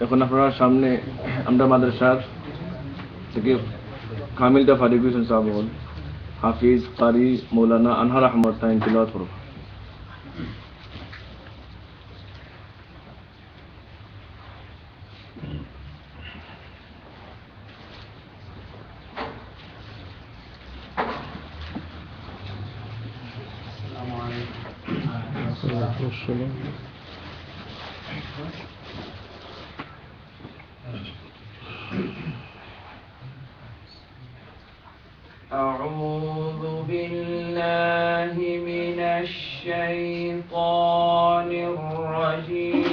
এখন আপনার সামনে আমরা মাদ্রাসার থেকে কামিলটা ফারিক হোসেন সাহেব হাফিজ কারি মৌলানা আনহার আহমদ তাইন তিলাওয়াত করব। أعوذ بالله من الشيطان الرجيم.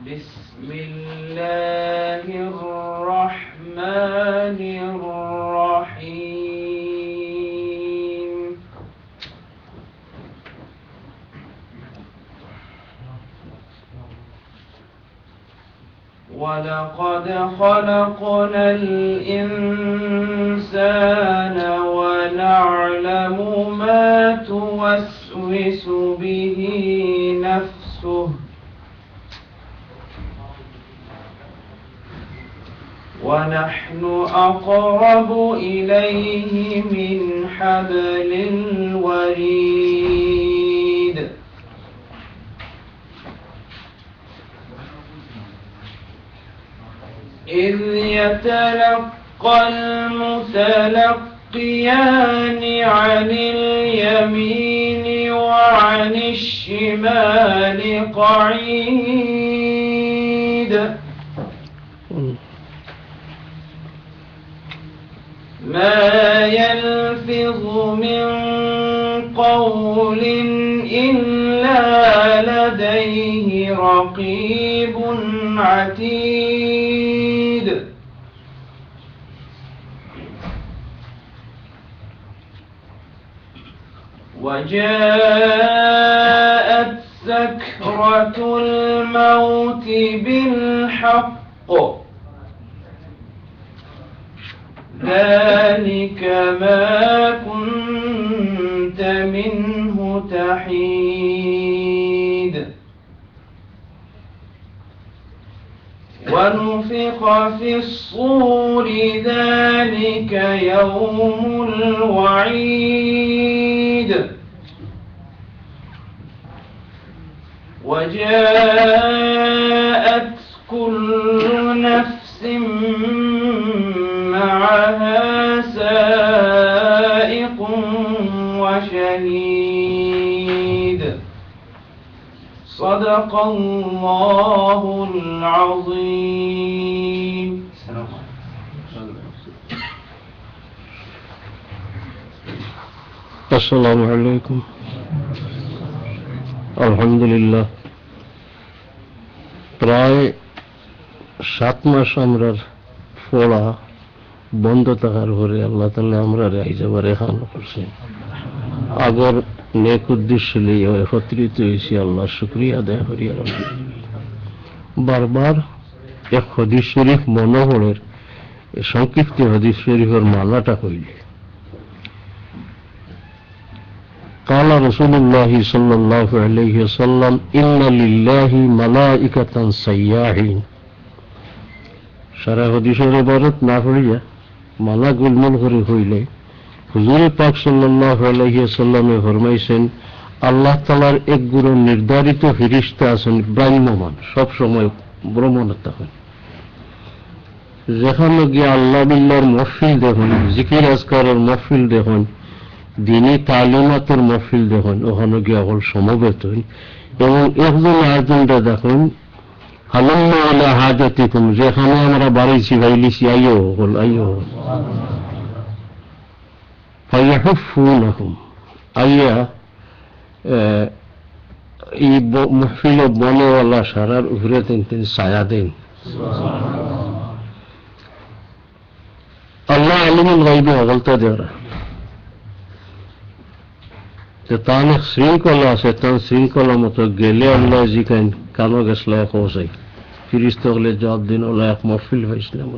بسم الله الرحمن الرحيم. ولقد خلقنا الإنسان ونعلم ما توسوس به نفسه ونحن أقرب إليه من حبل الوريد. إذ يتلقى المتلقيان عن اليمين وعن الشمال قعيد. ما يلفظ من قول إلا لديه رقيب عتيد. وجاءت سكرة الموت بالحق ذلك ما كنت منه تحيد. ونفخ في الصور ذلك يوم الوعيد. وجاءت كل نفس معها سائق وشهيد. صدق الله العظيم. السلام عليكم. الحمد لله. প্রায় 7 মাস আমরা পড়া বন্ধ থাকার পরে আল্লাহ তাআলা আমরা যাবার এখান করছে। আগর নেক উদ্দেশ্য নিয়ে একত্রিত হয়েছি, আল্লাহ শুকরিয়া আদায় করি। বারবার এক হাদিস শরীফ মনে পড়ে, সংক্ষিপ্ত হাদিস শরীফের মালাটা কইলে قال رسول الله صلى الله عليه وسلم إن لله ملائكة سياحين. সারা হাদিসের ইবারত না পড়িয়া মালা গুলমন করে হইলে হুজুর পাক সাল্লাল্লাহু আলাইহি ওয়াসাল্লামে ফরমাইছেন, আল্লাহ তাআলার এক গুরু নির্ধারিত ফেরেশতা আছেন ব্রাহ্মমান, সব সময় ভ্রমণে থাকেন। যেখানে গিয়ে আল্লাহ বিল্লাহর মাহফিল দেখুন, জিকির আজকারের মাহফিল দেখুন, দিনী তালিমাতের মাহফিল দেখুন, ওখানে গিয়ে সকল সমবেত হন এবং একজন আরেকজনটা দেখুন হালাল্লাহ আলা হাজাতিকুম, যেখানে আমরা বাড়িছি ভাইলিছি আইও হল আইও ফায়াহুফুনাহুম, আইয়া এই মাহফিল বনেওয়ালা সারার উপরে তিন ছায়া দেন। আল্লাহ আলিমুল গায়বি হগলতা দেওয়া তান এক শৃঙ্খলা আছে, তান শৃঙ্খলা মতো গেলে আল্লাহ জিকাইন কানো গেছলা কৌসাই ফিরিস্ত হলে জবাব দিন ওলা এক মহফিল হয়েছিলাম।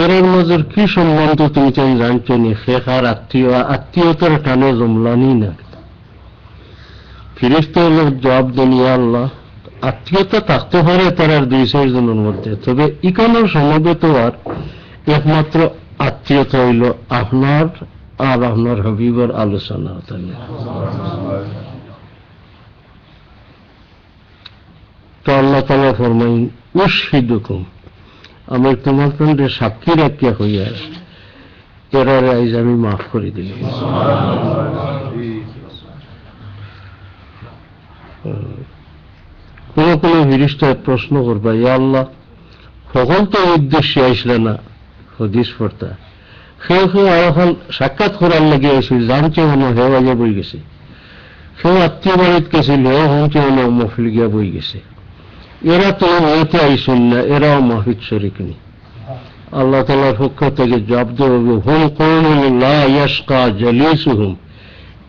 এর মধ্যে কি সম্বন্ধ তুমি চাই জানছো নি? শেখার আত্মীয়তার টানে জমলানি না। ফিরিস্তা জবাব দেন, ইয়া আল্লাহ, আত্মীয়তা থাকতে পারে তার 2-4 জনের মধ্যে, তবে ইকানোর সমবেত আর একমাত্র আত্মীয়তা হইল আপনার আর আপনার হাবিবের আলোচনা। তো আল্লাহ তাআলা ফরমাইন, উশহিদুকুম, আমি তোমার সঙ্গে সাক্ষী রাখিয়া হইয়া এরারে আইজ আমি মাফ করে দিলাম। কোন কোন ফিরিস্তা প্রশ্ন করবা, ইয়া আল্লাহ, সকল তো উদ্দেশ্যে আসলে না হদিস পড়তা, সেও এখন সাক্ষাৎ করার লাগে আসছিল, জানছে মনে হেও আগে বই গেছে, সেও আত্মীয় বাড়িত গেছিল, হেও হচ্ছে মনে মহফিল গিয়া বই গেছে, এরা তো হইতে আইসুন না, এরাও মাহফিল শরিক নেই। আল্লাহ তাআলার পক্ষ থেকে জবাব দেবে, হুম কওমুন লা ইয়াশকা জালিসুহুম,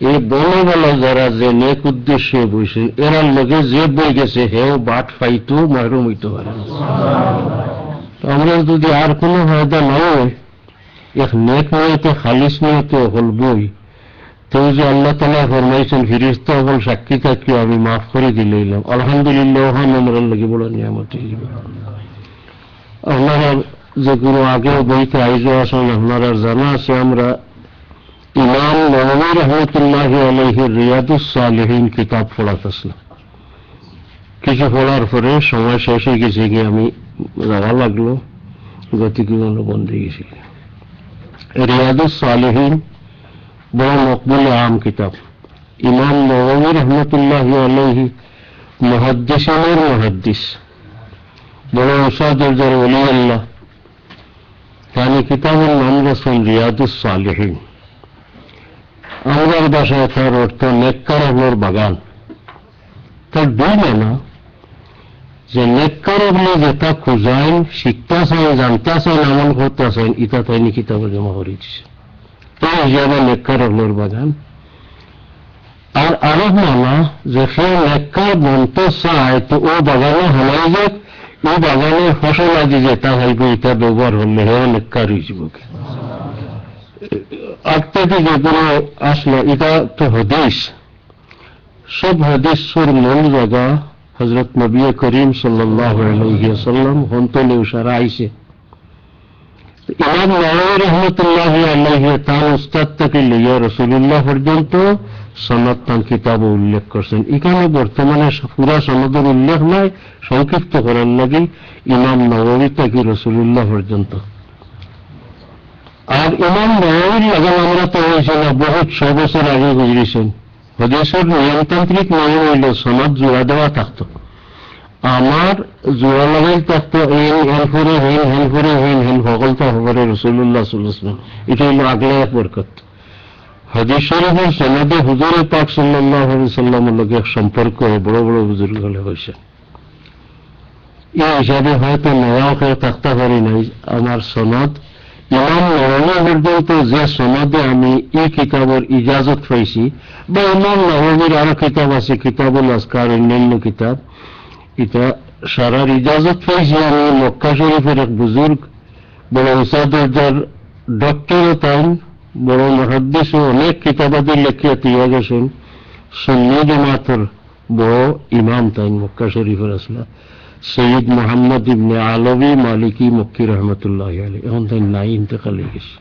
এই বলবেলা যারা যে নেক উদ্দেশ্যে বইছেন, এরার লগে যে বই গেছে হেও বাট পাইতো মাহরুম হইতে পারে। আমরা যদি আর কোনো ফায়দা না হয়, এক নেক নিয়তে খালিস নিয়তে হল বই, তো যে আল্লাহ তাআলা ফরমাইছেন ফিরিস্তা হল সাক্ষী থাকিও আমি মাফ করে দিলাম, আলহামদুলিল্লাহ, আমরা লাগে বড় নিয়ামত হিসেবে। আপনারা যে কোনো আগেও বইতে আয়োজন আসেন, আপনারা জানা আছে, আমরা ইমাম নববী রহমতুল্লাহি আলাইহির রিয়াদুস সালিহিন কিতাব পড়াতেছিলাম। কিছু পড়ার পরে সময় শেষ হয়ে গেছে, গিয়ে আমি যাওয়া লাগলো, গতিকে বন্ধ হয়ে গেছি। রিয়াদুস সালিহিন বড় মকবুল আম কিতাব। ইমাম নববী রহমতুল্লাহি আলাইহি মুহাদ্দিসিনের মুহাদ্দিস, বড় উস্তাদের ওলি আল্লাহ, তানি কিতাবের নাম রাখছেন রিয়াদুস সালিহিন। আমাদের ভাষায় তার অর্থ নেককার হলোর বাগান। তার দুই মানা, যে নেককার হলে যেটা খুঁজাইন, শিখতেছেন, জানতেছেন, আমল করতেছেন, ইটা তাইনি কিতাবে জমা করে দিচ্ছে, তাই হিসাবে নেককার হলোর বাগান। আর আরেক মানা, যে সে নেককার বনতে চায়, তো ও বাগানে হলাই যাক, এই বাগানের ফসল আদি যেটা হইব, এটা ব্যবহার হলে হেও নেককার হয়েছিল। আত্মাটি যেগুলো আসলো, এটা তো হদিস, সব হদিসের মূল জায়গা হযরত নবী করিম সাল্লাল্লাহু আলাইহি ওয়াসাল্লাম হন্তলে উসারা আইছে। ইমাম নববী রহমতুল্লাহি আলাইহি তার উস্তাদ থেকে লিয়ে রাসূলুল্লাহ পর্যন্ত সনদ তার কিতাবে উল্লেখ করছেন। এখানে বর্তমানে পুরা সনদের উল্লেখ নাই, সংক্ষিপ্ত করার লাগে ইমাম নববী থেকে রাসূলুল্লাহ পর্যন্ত। আর ইমাম নববীর লাগান আমরা তো হয়েছে না, বহুত 100 বছর আগে গুজরেছেন। হদিসের নিয়মতান্ত্রিক নিয়ম হইল সনদ জোড়া দেওয়া থাকতো, আমার জোড়া লাগাই থাকতো, হেন সকল তো খবরে রাসূলুল্লাহ সাল্লাল্লাহু আলাইহি ওয়াসাল্লাম, এটা হইল আগলা এক বরকত। হাদিস শরীফের সনদে হুজুরে পাক সাল্লাল্লাহু আলাইহি ওয়াসাল্লামের লগে সম্পর্ক বড় বড় বুজুর্গ হলে হয়েছে। এই হিসাবে হয়তো নয়া কেউ থাকতে পারি নাই। আমার সনদ ইমাম নববী পর্যন্ত যে সনদে আমি এই কিতাবের ইজাজত পাইছি, বা ইমাম নববীর আরো কিতাব আছে, কিতাবুল আজকার, অন্যান্য কিতাব, এটা সারার ইজাজত পাইছি আমি মক্কা শরীফের এক বুজুর্গ, বড় উস্তাদের ডক্টরও তাই, বড় মুহাদ্দিসও, অনেক কিতাবাদি লেখিয়া দিয়ে গেছেন, সুন্নি জামাতের বড় ইমাম তাই মক্কা শরীফের আসলা, সৈয়দ মোহাম্মদ ইবনে আলবী মালিকি মক্কি রহমতুল্লাহি আলাইহি। এখন তাই নাই, ইন্তেকাল হয়ে গেছে।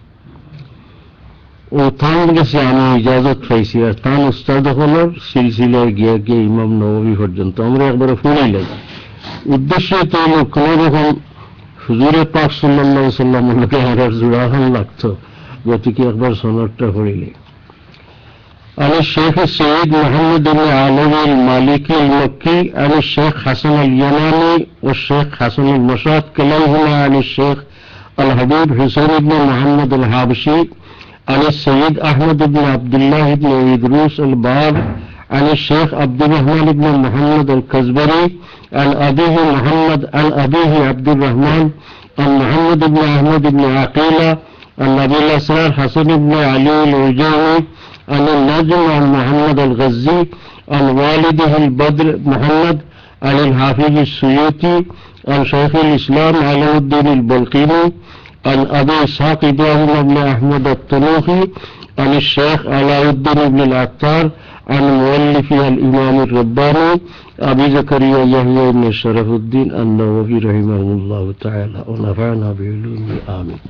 ও তার কাছে আমি ইজাজত পাইছি, আর তার উস্তাদ হলের সিলসিলায় গিয়ে গিয়ে ইমাম নববী পর্যন্ত আমরা একবারে ফুরাইলাম। উদ্দেশ্য তো হলো কোন রকম হুজুরে পাক সাল্লাল্লাহু আলাইহি ওয়াসাল্লামের লোকে আমার জোড়াহান লাগতো, গতিকে একবার সনদটা পড়িলে। عن الشيخ السيد محمد بن علوي المالكي المكي عن الشيخ حسن اليماني والشيخ حسن المشاط كلاهما عن الشيخ الحبيب حسين بن محمد الحابشي عن السيد أحمد بن عبد الله بن إدروس الباب عن الشيخ عبد الرحمن بن محمد الكزبري عن أبيه محمد عن أبيه عبد الرحمن عن محمد بن أحمد بن عقيلة عن أبي الأسرار حسن بن علي الوجاوي عن النجم عن محمد الغزي عن والده البدر محمد عن الحافظ السيوطي عن شيخ الإسلام علي الدين البلقيني عن أبي إسحاق إبراهيم بن أحمد الطنوخي عن الشيخ علاء الدين بن العطار عن مؤلفها الإمام الرباني أبي زكريا يحيى بن شرف الدين النووي رحمه الله تعالى ونفعنا بعلومه آمين.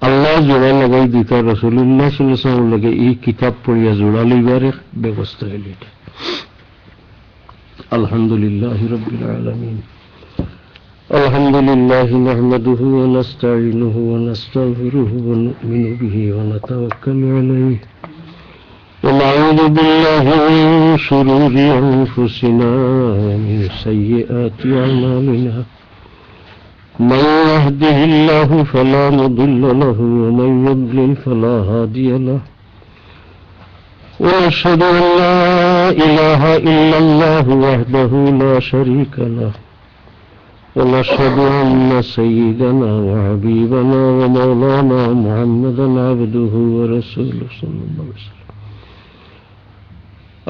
আল্লাহ জোড়া লাগাই দিতা রাসূলুল্লাহ সাল্লাল্লাহু আলাইহি ওয়াসাল্লাম লাগে এই কিতাব পড়িয়া জোড়া লইবার ব্যবস্থা হইল। আলহামদুলিল্লাহি রাব্বিল আলামিন। আলহামদুলিল্লাহি নাহমাদুহু ওয়া নাস্তাঈনুহু ওয়া নাস্তাগফিরুহু ওয়া নু'মিনু বিহি ওয়া নাতাওয়াক্কালু আলাইহি ওয়া না'উযু বিল্লাহি মিন শুরুরি আনফুসিনা ওয়া মিন সাইয়্যাতি আ'মালিনা। من يهده الله فلا مضل له ومن يضلل فلا هادي له وأشهد أن لا إله إلا الله وحده لا شريك له ونشهد أن سيدنا وحبيبنا ومولانا محمدا عبده ورسوله صلى الله عليه وسلم.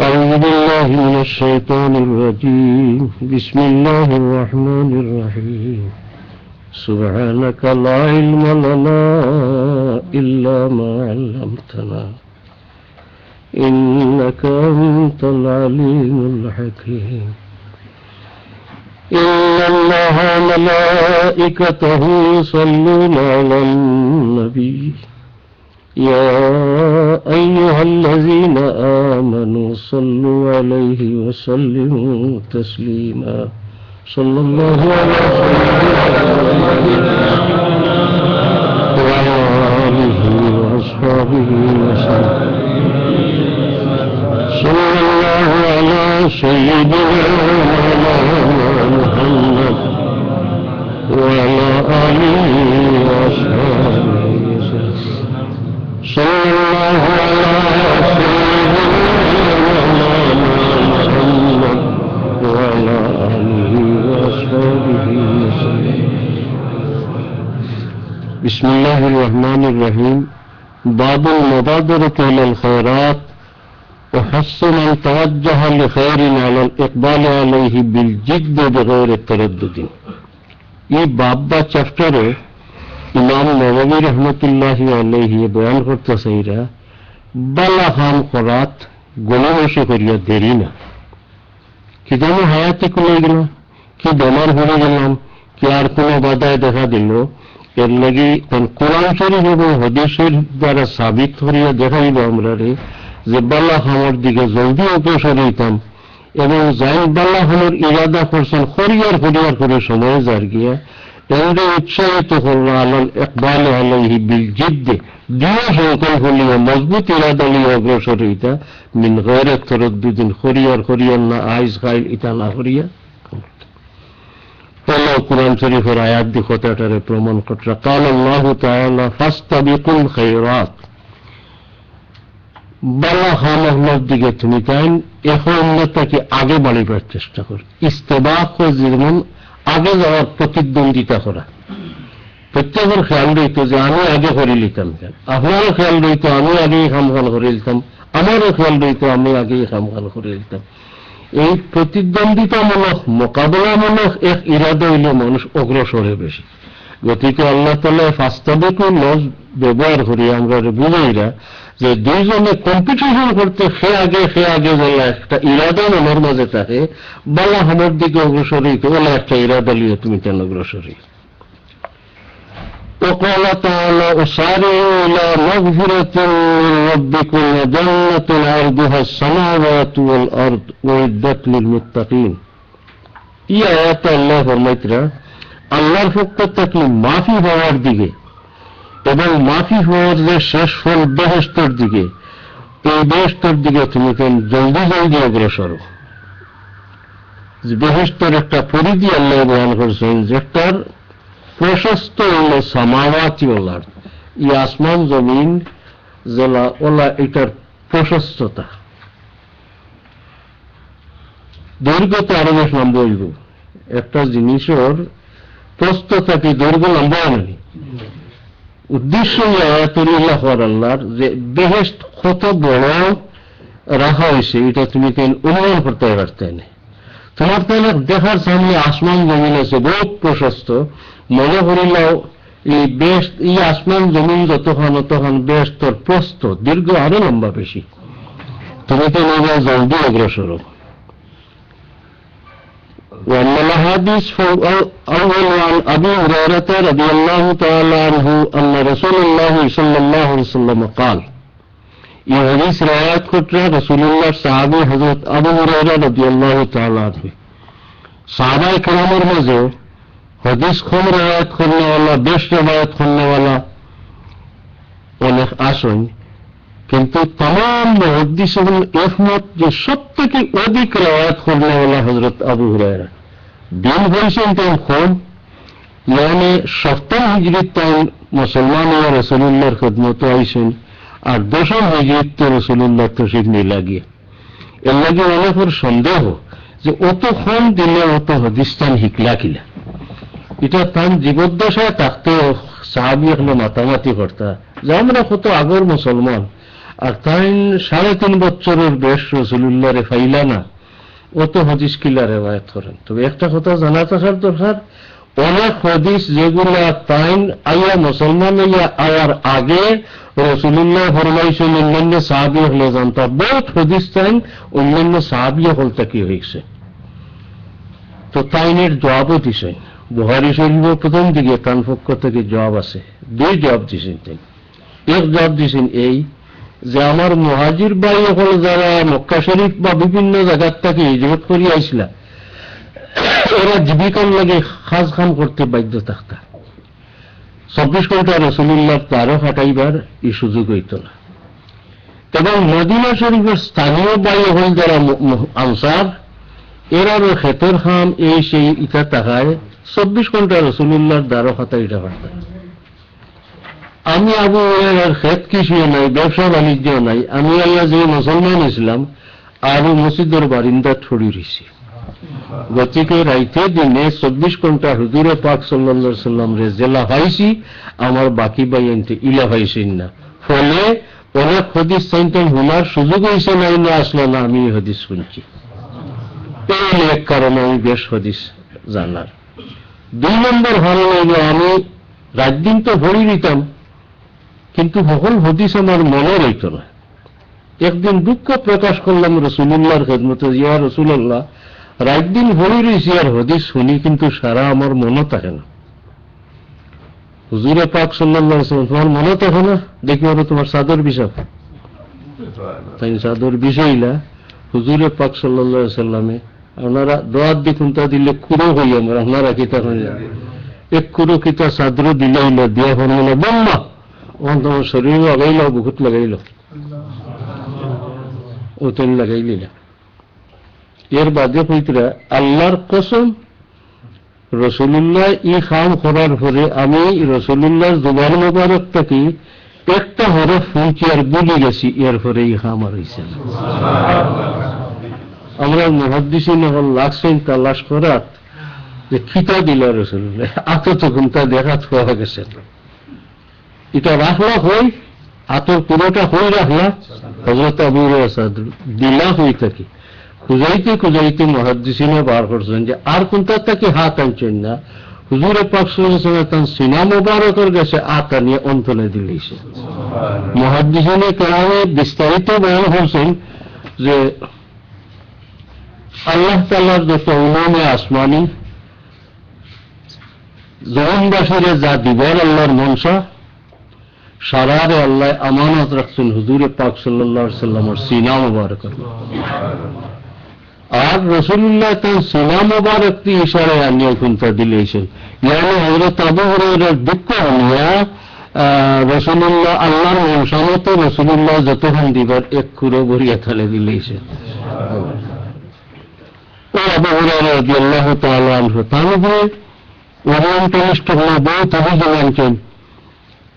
أعوذ بالله من الشيطان الرجيم. بسم الله الرحمن الرحيم. سبحانك لا علم لنا إلا ما علمتنا إنك أنت العليم الحكيم. إن الله وملائكته يصلون على النبي يا أيها الذين آمنوا صلوا عليه وسلموا تسليما. صلى الله على سيدنا وعلى آله وأصحابه وسلم. صلى الله على سيدنا محمد وعلى آله وأصحابه وسلم. صلى الله على سيدنا محمد وعلى آله وأصحابه وسلم. بسم الله الرحمن الرحيم. باب المبادرة إلى الخيرات وحث من توجه لخير على الإقبال عليه بالجد بغير التردد. ये बाब बा चैप्टरे इमाम नववी रहमतुल्लाहि अलैहि बयान करते सहीरा बाला खाम खरात गुनाहों करिया देरी ना कि যেন হায়াতে কমে গেল, কি বেমার হয়ে গেলাম, কি আর কোনো বাধায় দেখা দিল, এর লাগি কোরআন শরীফ এবং হাদিসের দ্বারা সাবিত করিয়া দেখাইব আমরা রে যে বাল্লা খামর দিকে জলদি অগ্রসর হইতাম এবং যাই বাল্লা খামর ইরাদা করছেন হরিয়ার করে সময় যার গিয়া এমনি উৎসাহিত করলো আলাল ইকবাল আলাইহি বিল জিদ্দে দৃঢ় সংকল্প হলিয়া মজবুত ইরাদা লিয়া অগ্রসর হইতা মিন গয়রে তরদ্দুদিন হরিয়ার না আইজ খাইল ইতা না হরিয়া আল্লাহ কুরআন শরীফের আয়াত দি কথাটারে প্রমাণ করছে। قال الله تعالى فاستبقوا الخيرات বালা খামর দিকে তুমি তাই এখন তাকে আগে বাড়িবার চেষ্টা কর। ইস্তেবাক যেমন আগে যাওয়ার প্রতিদ্বন্দ্বিতা করা। প্রত্যেকের খেয়াল রইত যে আমি আগে করে নিতাম, কেন আপনারও খেয়াল রইত আমি আগেই খামখান করে নিতাম, আমারও খেয়াল রইত আমি আগেই খামখান করে নিতাম। এই প্রতিদ্বন্দ্বিতামূলক মোকাবেলামূলক এক ইরাদা হইল মানুষ অগ্রসরে বেশি। গতিকে আল্লাহ তাআলা ফাস্তাবিকু লফজ ব্যবহার করি আমরা বুঝাইরা যে দুইজনে কম্পিটিশন করতে সে আগে বলে একটা ইরাদা মনের মাঝে থাকে, বালা হামের দিকে অগ্রসর হইতে বলে একটা ইরাদা লিয়ে তুমি কেন অগ্রসর হই। وقال تعالى وسارعوا إلى مغفرة من ربكم وجنة عرضها السماوات والأرض أعدت للمتقين. এই আয়াতে আল্লাহ ফরমাইতরা আল্লাহর পক্ষ থেকে মাফি হওয়ার দিকে এবং মাফি হওয়ার যে শেষ ফল বেহেশতের দিকে, এই বেহেশতের দিকে তুমি জলদি অগ্রসর। বেহেশতের একটা পরিধি আল্লাহ বয়ান করছেন যেটার প্রশস্ত হল সামাওয়াতি ওয়াল আরদ, এই আসমান জমিন জেলা ওলা এটার প্রশস্ততা। দৈর্ঘ্যতে আরো বেশ লম্বা হইব। একটা জিনিসের প্রস্ততাকে দৈর্ঘ্য লম্বা নেই। উদ্দেশ্য হওয়ার আল্লাহর যে বেহেশত কত বড় রাখা হয়েছে এটা তুমি অনুমান করতে পারতে না। তোমার তাহলে দেখার সামনে আসমান জমিন আছে বহুত প্রশস্ত, মনে করিলাও এই বেশ এই আসমান জমিন যতক্ষণ বেশ তোর প্রস্থ দীর্ঘ আরো লম্বা বেশি, তুমি তো নিজে জলদি অগ্রসর। وأما الأحاديث فأول عن أبي هريرة رضي الله تعالى عنه أن رسول الله صلى الله عليه وسلم قال یہ حدیث روایت کرتا رسول اللہ صحابی حضرت ابو ہریرہ رضی اللہ تعالی عنہ صحابہ کرامর মাঝে হাদিস কম রওয়ায়াত করনে वाला বেশ রওয়ায়াত করনে वाला অনেক আসেন, কিন্তু तमाम মুহাদ্দিসিন একমত যে সবথেকে অধিক রওয়ায়াত করনে वाला হযরত আবু হুরায়রা। দিন হয়েছেন তখন কম, মানে 7ম হিজরিতে মুসলমান রাসূলুল্লাহর খিদমতে আইছেন, আর 10ম হিজরিতে রাসূলুল্লাহ তশরীফ নিয়ে গিয়ে এর লাগে অনেকের সন্দেহ যে অত কম দিলে অত হাদিস্তান হিকলা কিলা। এটা তার জীবদ্দশায় থাকতে সাহাবি এখনো মাতামাতি করতা যে আমরা কত আগর মুসলমান, আর তাই 3.5 বছরের বেশ রাসূলুল্লাহ রে ফাইলা না, অত হাদিস কিলা রেওয়ায়াত করেন। তবে একটা কথা জানা থাকার দরকার, অনেক হাদিস যেগুলা তাই আইয়া মুসলমান হইয়া আয়ার আগে রাসূলুল্লাহ ফরমাইছেন অন্যান্য সাহাবী হলে জানতা, বহুত হাদিস তাই অন্যান্য সাহাবী হল তাকি হয়েছে। তো তাইনের জবাবও দিছেন বুখারী শরীফের প্রথম দিকে তার পক্ষ থেকে জবাব আছে, 2 জবাব দিছেন। এক জবাব দিছেন এই যে আমার মুহাজির ভাই হল যারা মক্কা শরীফ বা বিভিন্ন জায়গার থেকে হিজরত করে আইসলা, ওরা জীবিকার লাগে খাস খান করতে বাধ্য থাকতা, 24 ঘন্টা রাসূলুল্লাহর দ্বারও খাটাইবার এই সুযোগ হইত না। এবং মদিনা শরীফের স্থানীয় ভাই হল যারা আনসার, এরারও ক্ষেতের খাম এই সেই ইটা টাকায় 24 ঘন্টা রাসূলুল্লাহর দ্বারও খাটাইটা পারতাম। আমি আবু হুরায়রার ক্ষেত কিছুই নাই, ব্যবসা বাণিজ্য নাই, আমি আইয়া যে মুসলমান ইসলাম আর মসজিদের বারিন্দা ছড়ি রয়েছি। গতিকে রাইতে দিনে 24 ঘন্টা হুজুরে পাক সাল্লাল্লাহু আলাইহি সাল্লাম রে জেলা ভাইছি, আমার বাকি বাইনতে ইলা ভাইছেন না। ফলে অনেক হাদিস চাইতেন হুনার সুযোগ হয়েছে নাই না, আসলে না আমি হাদিস শুনছি। এই এক কারণে আমি বেশ হাদিস জানার। 2 নম্বর ভালো হইল আমি রাত দিন তো ভরি নিতাম, কিন্তু সকল হাদিস আমার মনে রইত না। একদিন দুঃখ প্রকাশ করলাম রাসূলুল্লাহর খিদমতে, ইয়া রাসূলুল্লাহ রাত দিন ভরি রয়েছি আর হাদিস শুনি, কিন্তু সারা আমার মনে থাকে না। হুজুরে পাক সাল্লাল্লাহু আলাইহি ওয়াসাল্লাম, তোমার মনে থাকে না? দেখি ওরা তোমার চাদর বিষয়, তাই চাদর বিষয়লা হুজুরে পাক সাল্লাল্লাহু আলাইহি ওয়াসাল্লামে আপনারা দোয়াত দেখুন তা দিলে কুরো হই আমরা, আপনারা কিতা হই এক কুরো কিতা চাদর দিলে হইল দিয়া ফরমাইল বম্মা ও তোমার শরীর লাগাইল, বুকুত লাগাইল, ওতেন লাগাইলিলা। এর বাদে কইতরা আল্লাহর কসম রাসূলুল্লাহ ই খাম করার পরে আমি রাসূলুল্লাহর জুবান মোবারক থেকে একটা হরফ শুনছি আর ভুলে গেছি, এর পরে ই খাম আর হইছে। আমরা মুহাদ্দিসিন হল লাগছেন তালাশ করার যে খিতা দিল রাসূলুল্লাহ, আতো তখন তা দেখাত পাওয়া গেছে। এটা রাখলা হই আতর পুরোটা হই রাখলা হযরত আবু হুরায়রা দিলা হই থাকি খুঁজাইতে খুঁজাইতে মুহাদ্দিসিনে বার করছেন যে আর কোনটা থেকে হাত আনছেন না। হুজুরে পাক সাল্লাল্লাহু আলাইহি ওয়াসাল্লাম তার সিনা মোবারকের কাছে আতা নিয়ে অন্তরে দিলেছে। মুহাদ্দিসিনে কেরামে বিস্তারিত বয়ান করছেন যে আল্লাহ তাআলার যত উলুমে আসমানি জবানবাসীরে যা দিবার আল্লাহর মনসা সারারে আল্লাহ আমানত রাখছেন হুজুরে পাক সাল্লাল্লাহু আলাইহি ওয়াসাল্লামের সিনা মোবারকের। আর রাসূলুল্লাহ তার সিনা মোবারকটি ইশারায় আনিয়ে খুনতা দিলেছেন, মানে হযরত আবু হুরায়রার দুঃখ আনিয়া রাসূলুল্লাহ আল্লাহর মনসা মতো রাসূলুল্লাহ যতক্ষণ দিবার এক কুরো ভরিয়া থালে দিলেছেন। ও আবু হুরায়রা রাদিয়াল্লাহু তাআলা আনহু তার উপরে ওরিয়েন্টালিস্ট হল বহুত অভিযোগ আনছেন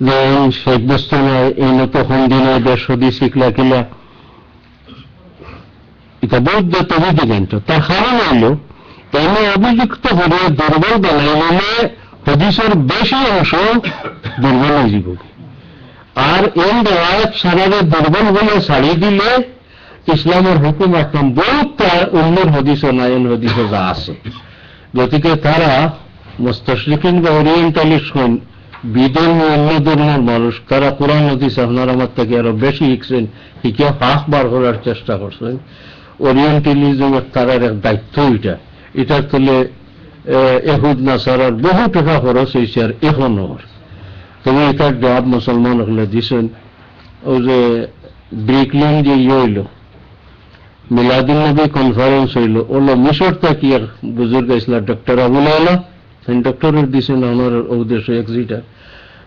যে শেখ দোস্তানায় এই তখন দিনে 150 শিখলা কিলা, এটা বৌদ্ধ অভিযোগ আনত। তার কারণ হইল এনে অভিযুক্ত হলে দুর্বল বানাইলে হাদিসের বেশি অংশ দুর্বল হয়ে যাব, আর এই রেওয়ায়াত সারারে দুর্বল হয়ে ছাড়িয়ে দিলে ইসলামের হুকুম একদম বহুত তার অন্যের হাদিসও নায়ন হাদিসও যা আছে। গতিকে তারা মুস্তাশরিকিন বা ওরিয়েন্টালিস্ট হন, বিধর্মী অন্য ধর্মের মানুষ, তারা কোরআন হাদিস আপনার আমার থেকে আরো বেশি শিখছেন, শিখে ফাঁক বার করার চেষ্টা করছেন। ওরিয়েন্টালিজমের তারার এক দায়িত্ব এটার তলে এহুদ নাসারার বহু টাকা খরচ হয়েছে আর এখনো। তবে এটার জবাব মুসলমান হলে দিছেন। ও যে ব্রিকলিন যে হইল মিলাদুল নবী কনফারেন্স হইল, ওলো মিশর থাকি আর বুজুর্গ ইসলাম ডক্টর আবুল আলা ডক্টরের দিছেন আমার উদ্দেশ্য এক্সিটা,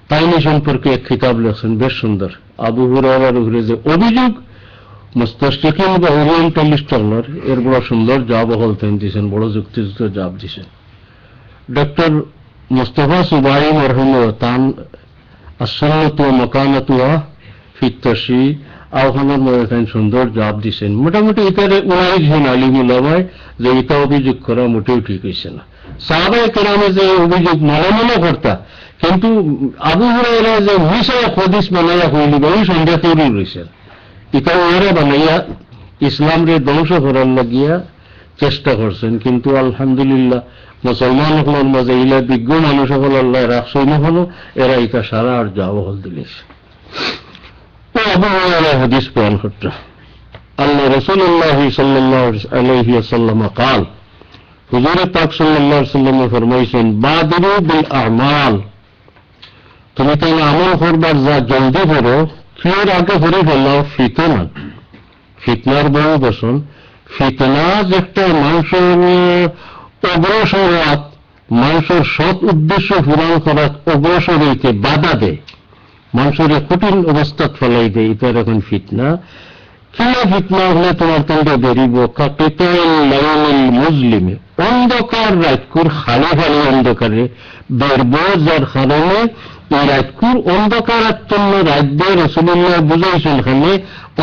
তাইনি সম্পর্কে এক কিতাব লেখছেন বেশ সুন্দর। আবু হুরায়রার উপরে যে অভিযোগ মুস্তাশরিকিন বা ওরিয়েন্টালিস্ট হলার, এর বড় সুন্দর জবাব হলতেন দিছেন, বড় যুক্তিযুক্ত জবাব দিছেন। ডক্টর মুস্তফা সুবাই মরহুমা তান আসন্নত মকানাতুয়া ফিত্তশি আহ্বানের মধ্যে তাই সুন্দর জবাব দিছেন। মোটামুটি এটারে উনাইছেন আলিমুল্লামায় যে এটা অভিযোগ করা মোটেও ঠিক হয়েছে না। সাহাবায়ে কেরামে যে অভিযোগ মনে করতা, কিন্তু আবু হুরায়রা যে মিশা হাদিস বানাইয়া হইলি ওই সন্দেহ তৈরি রয়েছেন। এটা ওরা বানাইয়া ইসলামকে ধ্বংস করার লাগিয়া চেষ্টা করছেন। কিন্তু আলহামদুলিল্লাহ মুসলমান সকলের মাঝে ইলা বিজ্ঞ মানুষ সকল আল্লাহ রাখছই না হলো, এরা এটা সারা আর জবাব দিলেছে। আবু হুরায়রা হাদিস বয়ান করতে, আল্লাহ রাসূলুল্লাহ সাল্লাল্লাহু আলাইহি ওয়াসাল্লাম قال, হুজুর পাক সাল্লাল্লাহু আলাইহি ওয়াসাল্লাম ফরমাইছেন, বাদিরু বিল আমাল, তুমি তাহলে আমল করবার যা জলদি করো, ফির আগে করে ফেলাও ফিতনা। ফিতনার বড় দর্শন, ফিতনা একটা মানুষের অগ্রসরাত, মানুষের সৎ উদ্দেশ্য পূরণ করার অগ্রসর হইতে বাধা দেয়, মানুষের কঠিন অবস্থা ফেলাই দেয়, এটার এখন ফিতনা। কিনা ফিতনা হলে তোমার তন্ডে বেরিব কাপিটাল লাইনিল মুসলিমে, অন্ধকার রাতকুর খালি খালি অন্ধকারে বেরব, যার কারণে এই রাতকুর অন্ধকারাচ্ছন্ন রাজ্য রাসূলুল্লাহ বুঝাইছেন। খানে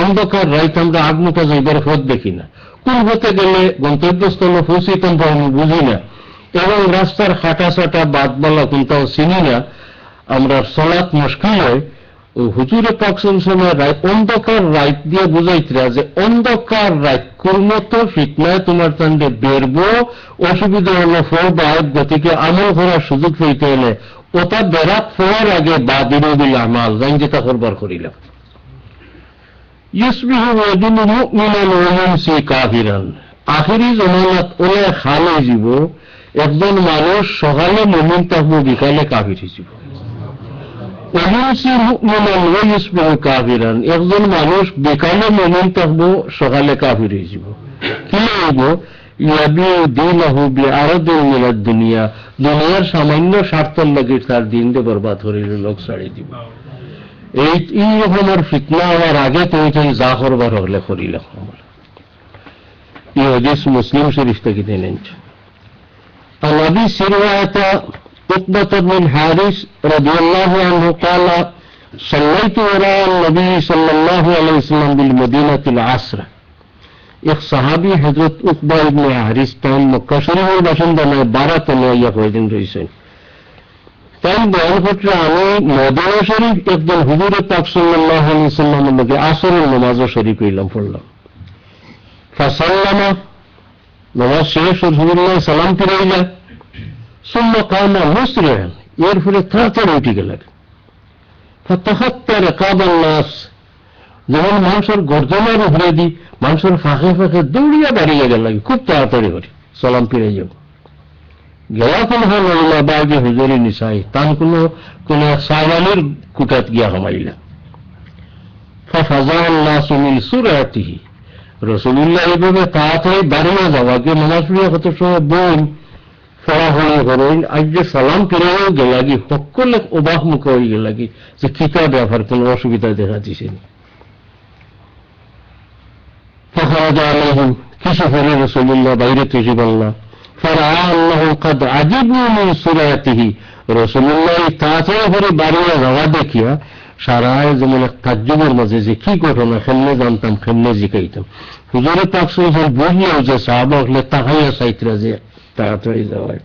অন্ধকার রাত আমরা আগমুখা যাইবার পথ দেখি না, কোন হতে গেলে গন্তব্যস্থলে পৌঁছিতাম আমি বুঝি না, এবং রাস্তার হাঁটা ছাটা বাদবালা কোনটাও চিনি না, আমরা সলাৎ মুশকিল হয়। হুজুরে পাক সাল্লাল্লাহু আলাইহি অন্ধকার রাত দিয়ে বুঝাইতরা যে অন্ধকার রাত কর্মত ফিতনায় তোমার তান্ডে বেরব, অসুবিধা হলো ফরবাদ গতিকে আমল করার সুযোগ পেতে হলে ওটা বেরাত ফোয়ার আগে বাদিনু বিল আমাল জান যেটা করবার করিলাম। ইউসবিহু রাজুলুন মুমিনান ওয়া ইউমসি কাফিরান, আখিরি জামানাত ওলে খালে যাব, একজন মানুষ সকালে মুমিন থাকবো, বিকালে কাফির হইব। একজন মানুষ বিকালে মুমিন থাকবো, সকালে কাফির হয়ে যাব। কি হইব? দুনিয়া, দুনিয়ার সামান্য স্বার্থের লাগে তার দিন দিয়ে বরবাদ করিল, লোক ছাড়ি দিব। এই রকমের ফিতনা হওয়ার আগে তুমি যা করবার হলে করিল। এই হাদিস মুসলিম শরীফ থেকে নেন। الذي سرعة عقبة بن الحارث رضي الله عنه قال, صليت وراء النبي صلى الله عليه وسلم بالمدينة العصر। এক সাহাবী হযরত উকবা ইবনে হারিস তান মক্কা শরীফের বাসিন্দা নয়, 12 তলে ইয়া কয়েকদিন রয়েছেন। তাই বয়ান করতে আমি মদিনা শরীফ একজন হুজুর পাক সাল্লাল্লাহু আলাইহি ওয়াসাল্লামের লগে আসরের নামাজও শরীক হইলাম, পড়লাম। ফাসাল্লামা, নামাজ শেষ, হুজুরুল্লাহ সালাম ফিরাইলেন। সুম্মা কামা মুসরিআন, এর ফলে তাড়াতাড়ি উঠে গেলেন। ফাতাহাত্তা রাকাবান নাস, যেমন মানুষের গর্জনার উপরে দি মানুষের ফাঁকে ফাঁকে দৌড়িয়া দাঁড়িয়ে গেল, খুব তাড়াতাড়ি করে সালাম ফিরাই যাব। গেলা কোন হল বাগে হুজুরি নিসাই, তান কোন সাওয়ালের কুটাত গিয়া হামাইলা। ফাফাজাল নাসু মিন সুরাতিহি, রাসূলুল্লাহ এভাবে তাড়াতাড়ি দাঁড়িয়ে যাওয়াকে নামাজ পড়িয়া কত সময় বোন ফলাফল করেন, আজ যে সালাম ফিরাইও গেলাগি, সকলে অবাক মুখ হয়ে গেলাগি যে কিতা ব্যাপার, কোন অসুবিধা দেখা দিছে। فخرج عليهم, কিছু পরে রাসূলুল্লাহ বাইরে থেকে বললেন, فرأى أنهم قد عجبوا من سرعته, রাসূলুল্লাহ তাড়াতাড়ি করে বাড়িয়ে যাওয়া দেখিয়া সারায় যেমন এক তাজ্জুবের মাঝে যে কি ঘটনা, কেমনে জানতাম, কেমনে জিকাইতাম। হুজুরে পাক সাল্লাল্লাহু আলাইহি ওয়াসাল্লাম বুঝলেও যে সাহাবা হলে তাহাইয়া চাইতরা যে তাড়াতাড়ি যাওয়ায়।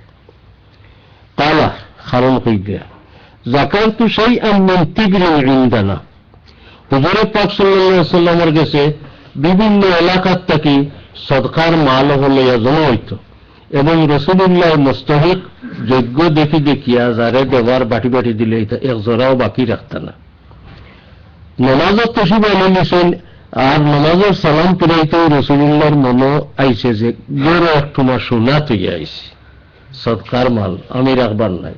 তালা কারণ কইবে, যাকারতু শাইআন মিন তিবরিন ইনদানা, হুজুরে পাক সাল্লাল্লাহু আলাইহি ওয়াসাল্লামের কাছে বিভিন্ন এলাকার থেকে সদকার মাল হলে জমা হইত। এবং রসুল্লাহ মুস্তাহিক যোগ্য দেখি দেখিয়া যারে দেওয়ার বাটি বাটি দিলে এটা এক জোড়াও বাকি রাখতা না। নমাজত তসিব আনি নিছেন, আর নমাজের সালাম ফিরাইতেও রসুল্লাহর মনে আইছে যে বড় একটুমা সোনা তুইয়া আইছে, সৎকার মাল আমি রাখবার নাই।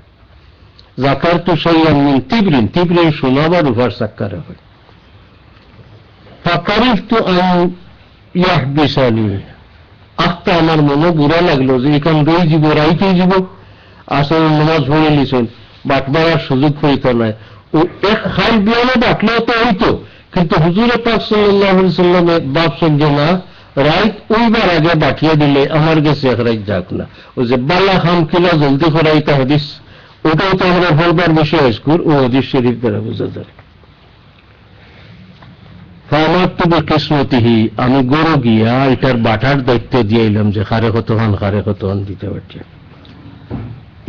জাকার তো সেই আমি তিবরিন সোনা বা রুফার সাক্কার হয়। ফাকারিফ তো আমি ইয়াহ বিশানি, আখটা আমার মনে বুড়া লাগলো যে এখান রই যাব রাইতেই যাব, আসলে নামাজ পড়ে নিছেন, বাটবাড়ার সুযোগ হইতো নাই। ও এক খাই বিয়ানে বাটলেও তো হইতো, কিন্তু হুজুর পাক সাল্লাল্লাহু আলাইহি সাল্লামে ভাবছেন যে না, রাইত ওইবার আগে বাটিয়ে দিলে আমার কাছে এক রাইত যাক না। ওই যে বালা খাম কিলা জলদি করাইতা হাদিস, ওটাও তো আমরা বলবার বিষয় আজকুর, ও হাদিস শরীফ দ্বারা বোঝা যায়। আমার তো কিসমতিহি, আমি গরু গিয়া এটার বাটার দায়িত্ব দিয়াইলাম যে খারে কতখান দিতে পারছি।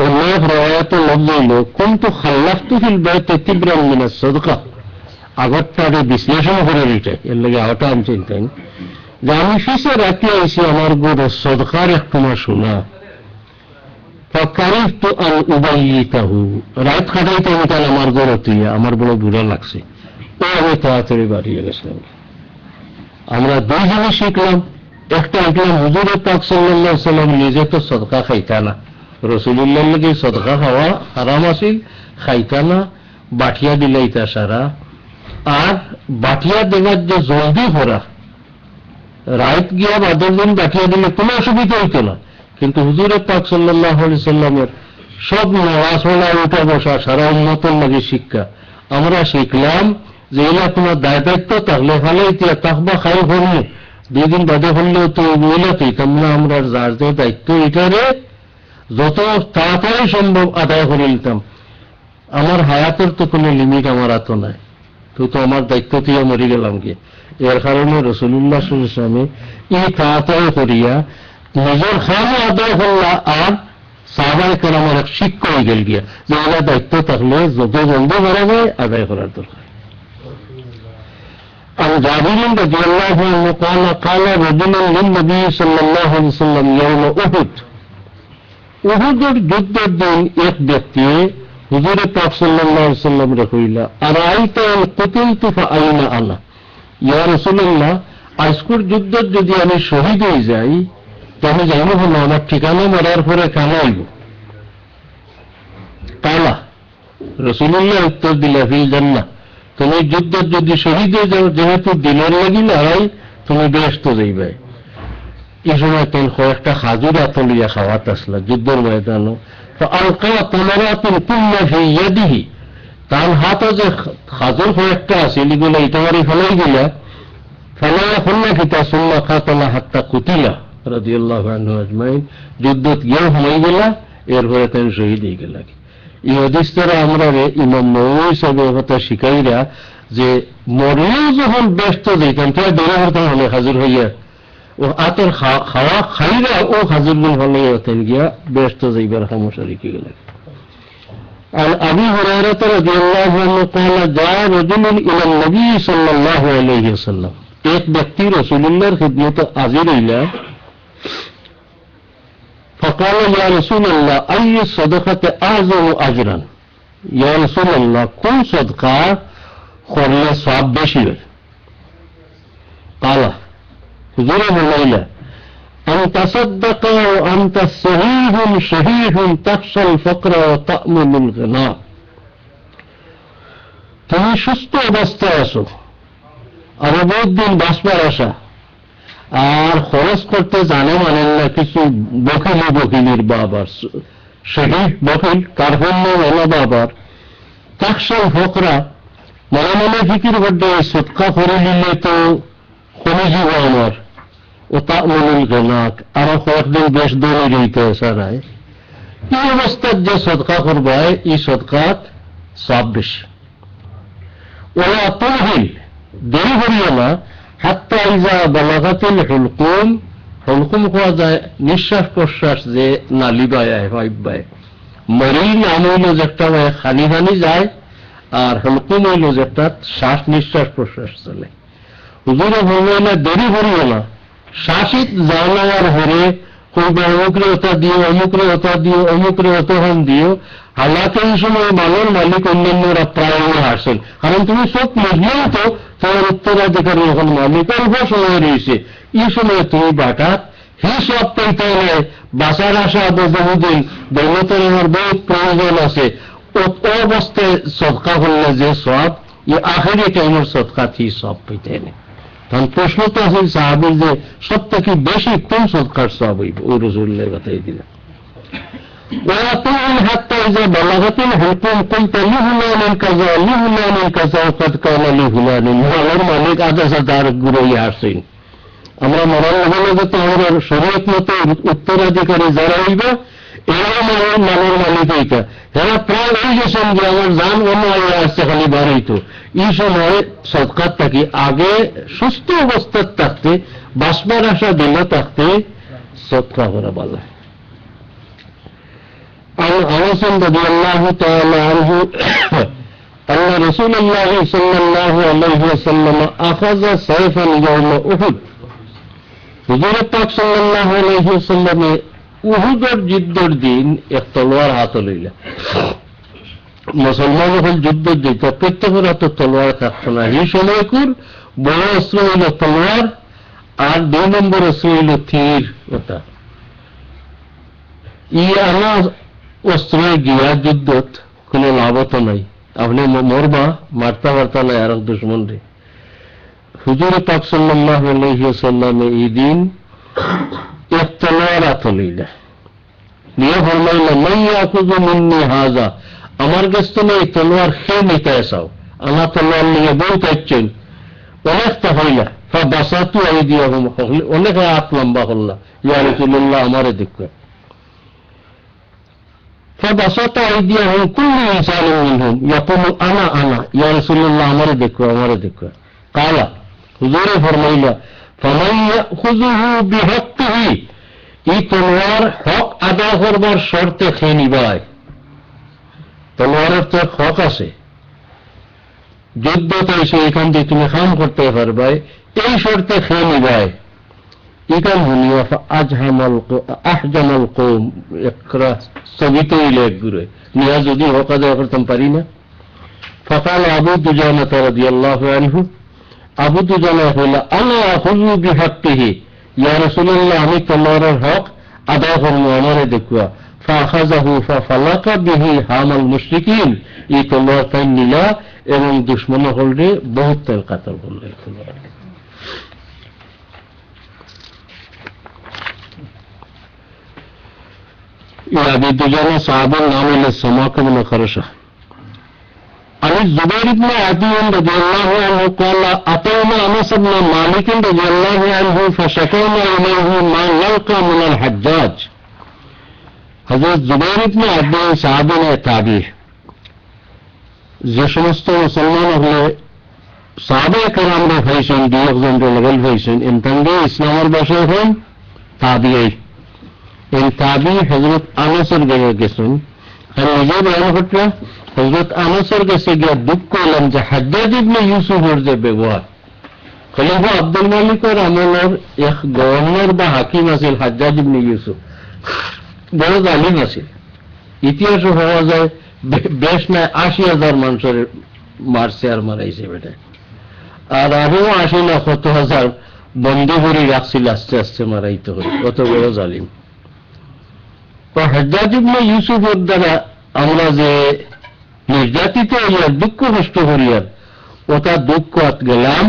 অন্য রায়াতে লফজ হইল কুনতু খাল্লাফতু ফিল বাইতি তিবরান মিনাস সাদকা। আগরটারে বিশ্লেষণ করে এটা, এর লাগে আওটা আমি চিন্তাই যে আমি ফিসে রাখতে আইসি আমার গরু সদকার একটু মাস শোনা। ফাকারিফতু আন উবাইয়িতাহু, রাত কাটাইতে আমি তাহলে আমার গরু তুইয়া আমার বড় বুড়া লাগছে, ও আমি তাড়াতাড়ি বাড়িয়ে গেছিলাম। আমরা দুই জিনিস শিখলাম, একটা শিখলাম হুজুর পাক সাল্লাল্লাহু আলাইহি সাল্লাম নিজে তো সদকা খাইতা না, রাসূলুল্লাহর লাগি সদকা খাওয়া হারাম আছিল, খাইতা না, বাটিয়া দিলাইতা সারা। আর বাটিয়া দেওয়ার যে জলদি করা, রাত গিয়া বাদের দিন বাটিয়া দিলে কোনো অসুবিধা হইতো না, কিন্তু হুজুর পাক সাল্লাল্লাহু আলাইহি সাল্লামের সব নড়াচড়া উঠা বসা সারা উম্মতের লাগি শিক্ষা। আমরা শিখলাম যে এলা তোমার দায়িত্ব থাকলে ভালো তাকবা খাই হল, 2 দিন বাদে হলেও তো ওইলা তুইতাম না। আমরা যার যে দায়িত্ব এটারে যত তাড়াতাড়ি সম্ভব আদায় করে নিতাম। আমার হায়াতের তো কোনো লিমিট আমার হাতে নাই, তুই তো আমার দায়িত্ব দিয়ে মরে গেলাম কি। এর কারণে রাসূলুল্লাহ সাল্লাল্লাহু আলাইহি ওয়াসাল্লাম এই তাড়াতাড়ি করিয়া নিজের খামে আদায় করলা, আর সাহাবায়ে কেরামের এক শিক্ষা হয়ে গেল গিয়া যে আমার দায়িত্ব থাকলে যত জলদি করা যায় আদায় করার দরকার। عن جابر رضي الله عنه قال رجل للنبي صلى الله عليه وسلم يوم أحد, উহুদের যুদ্ধের দিন এক ব্যক্তি হুজুর পাক সাল্লাল্লাহু আলাইহি ওয়াসাল্লাম রে কইলা, আরাইতা আন কুতিলতু ফাআইনা আনা, ইয়া রাসূলুল্লাহ আজকের যুদ্ধের যদি আমি শহীদ হয়ে যাই তাহলে জানো হলো আমার ঠিকানা মরার পরে কানা হইব। কালা রাসূলুল্লাহ উত্তর দিলা ফিল জান্নাহ, তুমি যুদ্ধের যদি শহীদ হয়ে যাও যেহেতু দিনের লাগি লড়াই, তুমি বেহেশত যাইবে। এই সময় তেল কয়েকটা খাজুর আতলিয়া খাওয়াত আসলা যুদ্ধের ময়দানও, তো আলকা তামারাতুন কুল্লা ফি ইয়াদিহি, তার হাতে যে খাজুর কয়েকটা আছে এগুলো ইটামারি ফেলাই গেলা, ফেলাই ফেললা কিতা সুম্মা কাতালা হাত্তা কুতিলা রাদিয়াল্লাহু আনহু আজমাইন, যুদ্ধত গিয়েও হয়ে গেলা, এরপরে তেল শহীদ হয়ে গেলা। এই হাদিস দ্বারা আমরা ইমাম নববী সাহেব কথা শিখাইরা যে মরেও যখন ব্যস্ত দিতাম তাই দৌড়ে হতাম হলে হাজির হইয়া, ও আতর খাওয়া খাইরা ও হাজির গুণ হলে হতেন গিয়া ব্যস্ত যাইবার সমস্যা রেখে গেল। আর আবু হুরায়রা রাদিয়াল্লাহু আনহু قال جاء رجل الى النبي صلى الله عليه وسلم, এক ব্যক্তি রাসূলুল্লাহর খিদমতে হাজির হইলা। فقال يا رسول الله أي الصدقة أعظم أجرا, يا رسول الله কোন সদকা করলে সওয়াব বেশি হয়? قال হুজুর বললেন أن تصدق وأنت صحيح شحيح تخشى الفقر وتأمن الغنى, তুমি সুস্থ অবস্থায় আছো, আরো বহুত দিন বাঁচবার আশা, আর খরচ করতে জানে মানেন না কিছু বকিলির বাবার, সেই বকিল কার্পণ্য ওলা বাবার, তাকসাল ফকরা মনে মনে ফিকির করতে সৎকা করে নিলে তো কমে যাব আমার, ও তা মনুল গেনাক আরো কয়েকদিন বেশ দৌড়ে রইতে সারায়। এই অবস্থার যে সৎকা করবায় এই সৎকাত সব বেশি। ওরা তহিল দেরি করিও না, হাত্তা ইজা বালাগাতিল হুলকুম, হুলকুম হওয়া যায় নিঃশ্বাস প্রশ্বাস যে নালিবায় ভাইবায়, মরির নাম হইল যেটা খানি খানি যায়, আর হুলকুম হইল যেটা শ্বাস নিঃশ্বাস প্রশ্বাস চলে। হুজুরে বলবে না দেরি করিও না, শ্বাসিত জানার হরে কইবে অমুকরে ওটা দিও, অমুকরে ওটা দিও, অমুকরে অতক্ষণ দিও। হালাতে এই সময় মালের মালিক অন্যান্যরা প্রায় আসেন, কারণ তুমি সব মজলিও তো তোমার উত্তরাধিকারী এখন মালিক অল্প সময় রয়েছে। এই সময় তুমি বাটাত হি সব পাইতে হলে বাঁচার আশা বহুদিন দৌলতের আমার বহুত প্রয়োজন আছে। অবস্থায় সদকা করলে যে সব ই আখেরি টাইমের সদকা থি সব পাইতে নেই। তখন প্রশ্ন তো আছে সাহাবির যে সব থেকে বেশি কোন সদকার সব হইব, ওই রসুল্লাহ কথাই দিলেন। ويقول حتى إذا بلغت الحكم قلت لفلان كذا لفلان كذا قد قال لفلان মালের মালিক আদেশে তার গুরুই আসছেন। আমরা মরার হলে যাতে আমরা শরীয়ত মতো উত্তরাধিকারী যারা হইব এরা মালের মালিক হইতা, এরা প্রায় হয়ে গেছেন যে আমার জান অন্য আসছে খালি বার হইতো। এই সময় সৎকার থাকি আগে সুস্থ অবস্থার থাকতে বাসবার আশা দিলে থাকতে সৎকার করা বলা। عن أنس رضي الله تعالى عنه أن رسول الله صلى الله عليه وسلم أخذ سيفا يوم أحد। হুজুর পাক সাল্লাল্লাহু আলাইহি ওয়াসাল্লাম উহুদের যুদ্ধের দিন এক তলোয়ার হাতে লইলেন। মুসলমান যখন যুদ্ধ দিত প্রত্যেকের হাতে তলোয়ার থাকত না। এই সময় বড় অস্ত্র হইল তলোয়ার, আর 2 নম্বর অস্ত্র হইল তীর। ওটা আনা অস্ত্র গিয়া যুদ্ধত কোন লাভ তো নাই, আপনি মরবা মারতা পারতা নাই আর দুশ্মন রে। হুজুর পাক সাল্লাল্লাহু আলাইহি ওয়াসাল্লাম এই দিন এক তলোয়ার হাতে লইলেন, নিয়ে ফরমাইলেন মান ইয়াখুযু মিন্নি হাযা, আমার কাছ থেকে এই তলোয়ার খেয়ে নিতে চাও। আমার তলোয়ার নিয়ে বউ চাইছেন অনেকটা হইলা ফাবাসাতু আইদিয়াহুম, অনেক হাত লম্বা করলা, ইয়া রাসূলুল্লাহ আমারে দেখো। فبسط أيديهم كل إنسان منهم يقول أنا أنا يا رسول الله আমারে দেখো আমারে দেখো। قال হুজুরে ফরমাইলা فمن يأخذه بحقه, এই তলোয়ার হক আদায় করবার শর্তে খেয়ে নিবায়। তলোয়ারের তো হক আছে, যুদ্ধতে এসে এখান থেকে তুমি খাম করতে পারবে, এই শর্তে খেয়ে নিবায়। ইকান হুনিয়া আহজামাল কওম, একরা স্থগিত হইলে এক গুরে নিয়া যদি হক আদায় করতাম পারি না। ফাকাল আবু দুজানা রাদিয়াল্লাহু আনহু, আবু দুজানা হইল আনা আখুযু বিহাক্কিহি, ইয়া রাসূলুল্লাহ আমি তলোয়ারের হক আদায় করব, আমারে দেখুয়া। ফাখাযাহু ফাফালাকা বিহি হামাল মুশরিকিন, এই তলোয়ার তাই নিলা এবং দুশমন হলরে বহুত তেল কাতল করল। আবু দুজানা সাহাবার নাম হল সামাক ইবনে খরশা। عن الزبير بن عدي رضي الله عنه قال أتينا أنس بن مالك رضي الله عنه فشكونا إليه ما نلقى من الحجاج। হযরত জুবাইর ইবনে আদি সাহাবী তাবী, যে সমস্ত মুসলমান হলে সাহাবা কেরামরা হয়েছেন, 2 জন লেভেল হয়েছেন, এনতঙ্গে ইসলামের ভাষায় হন তাবিঈ। এই তাবী হযরত আনাসের কাছে গেছেন, আর নিজে বয়ান করতে হযরত আনাসের কাছে গিয়ে দুঃখ করলেন যে হাজ্জাজ ইবনে ইউসুফের যে ব্যবহার, খলিফা আব্দুল মালিকের আমলের এক গভর্নর বা হাকিম আছিল হাজ্জাজ ইবনে ইউসুফ, বড় জালিম আছিল। ইতিহাসে হওয়া যায় বেশ নাই 80,000 মানুষের মারছে আর মারাইছে বেটা, আর আরো 80 লাখ 100,000 বন্ধ করে রাখছিল, আস্তে আস্তে মারাইতে হয়, কত বড় জালিম। তো হাজ্জাজ ইবনে ইউসুফের দ্বারা আমরা যে নির্যাতিত হইয়ার দুঃখ কষ্ট করিয়ার ওটা দুঃখ গেলাম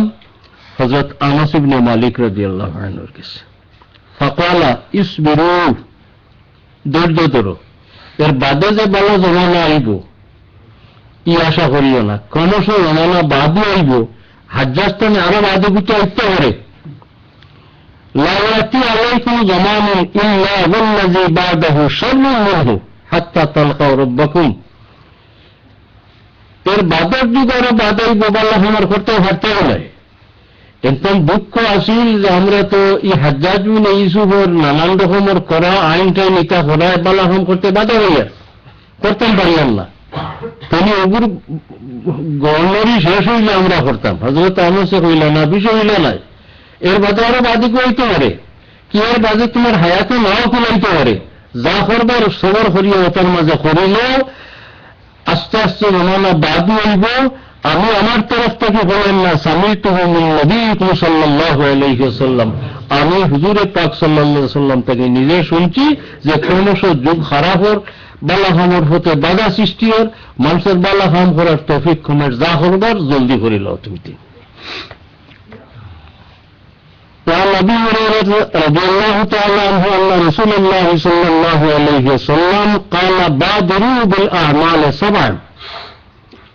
হযরত আনাস ইবনে মালিক রাদিয়াল্লাহু আনহুর কাছে। ফাকালা ইসবিরু, ধৈর্য ধরো, এর বাদে যে ভালো জমানা আইব ই আশা করিও না, ক্রমশ জমানা বাদও আইব, হাজ্জাজ তো আরো বাদে কিছু আইতে পারে। লা ইয়াতি আলাইকুম জামানুন ইল্লা ওয়াল্লাযী বাদাহু শাররুন মিনহু হাত্তা তালকাউ রাব্বাকুম, এর বাদের যুগ আরো বাদাই বাবাল্লাহ আমার করতে পারতে হবে। একদম দুঃখ আসিল যে আমরা তো এই হাজ্জাজ ইবনে ইউসুফের নানান রকমের করা আইন টাইন ইটা করা বালাহম করতে বাধা হইয়া করতাম পারলাম না, তিনি ওগুর গভর্নরই শেষ হইলে আমরা করতাম। হযরত আনাসে হইল না, বিষয় হইল নাই, এর বাদে আরো বাদিকে হইতে পারে, কি এর বাজে তোমার হায়াতে নাও কুলাইতে পারে, যা করবার সবর করিয়া ওটার মাঝে করিলে আস্তে আস্তে জমানা বাদ হইব। আমি আমার তরফ থেকে বলেন না, সামি'তুহু মিন নবিয়্যিকুম সাল্লাল্লাহু আলাইহি ওয়াসাল্লাম, আমি হুজুরে পাক সাল্লাল্লাহু আলাইহি ওয়াসাল্লাম থেকে নিজে শুনছি যে ক্রমশ যুগ খারাপর, বালাহামর হতে বাধা সৃষ্টি হর, মানুষের বালাহাম করার তৌফিক কমের, যা করবার জলদি করিল তুমি। وعن أبي هريرة رضي الله تعالى عنه أن رسول الله صلى الله عليه وسلم قال بادروا بالأعمال سبعا।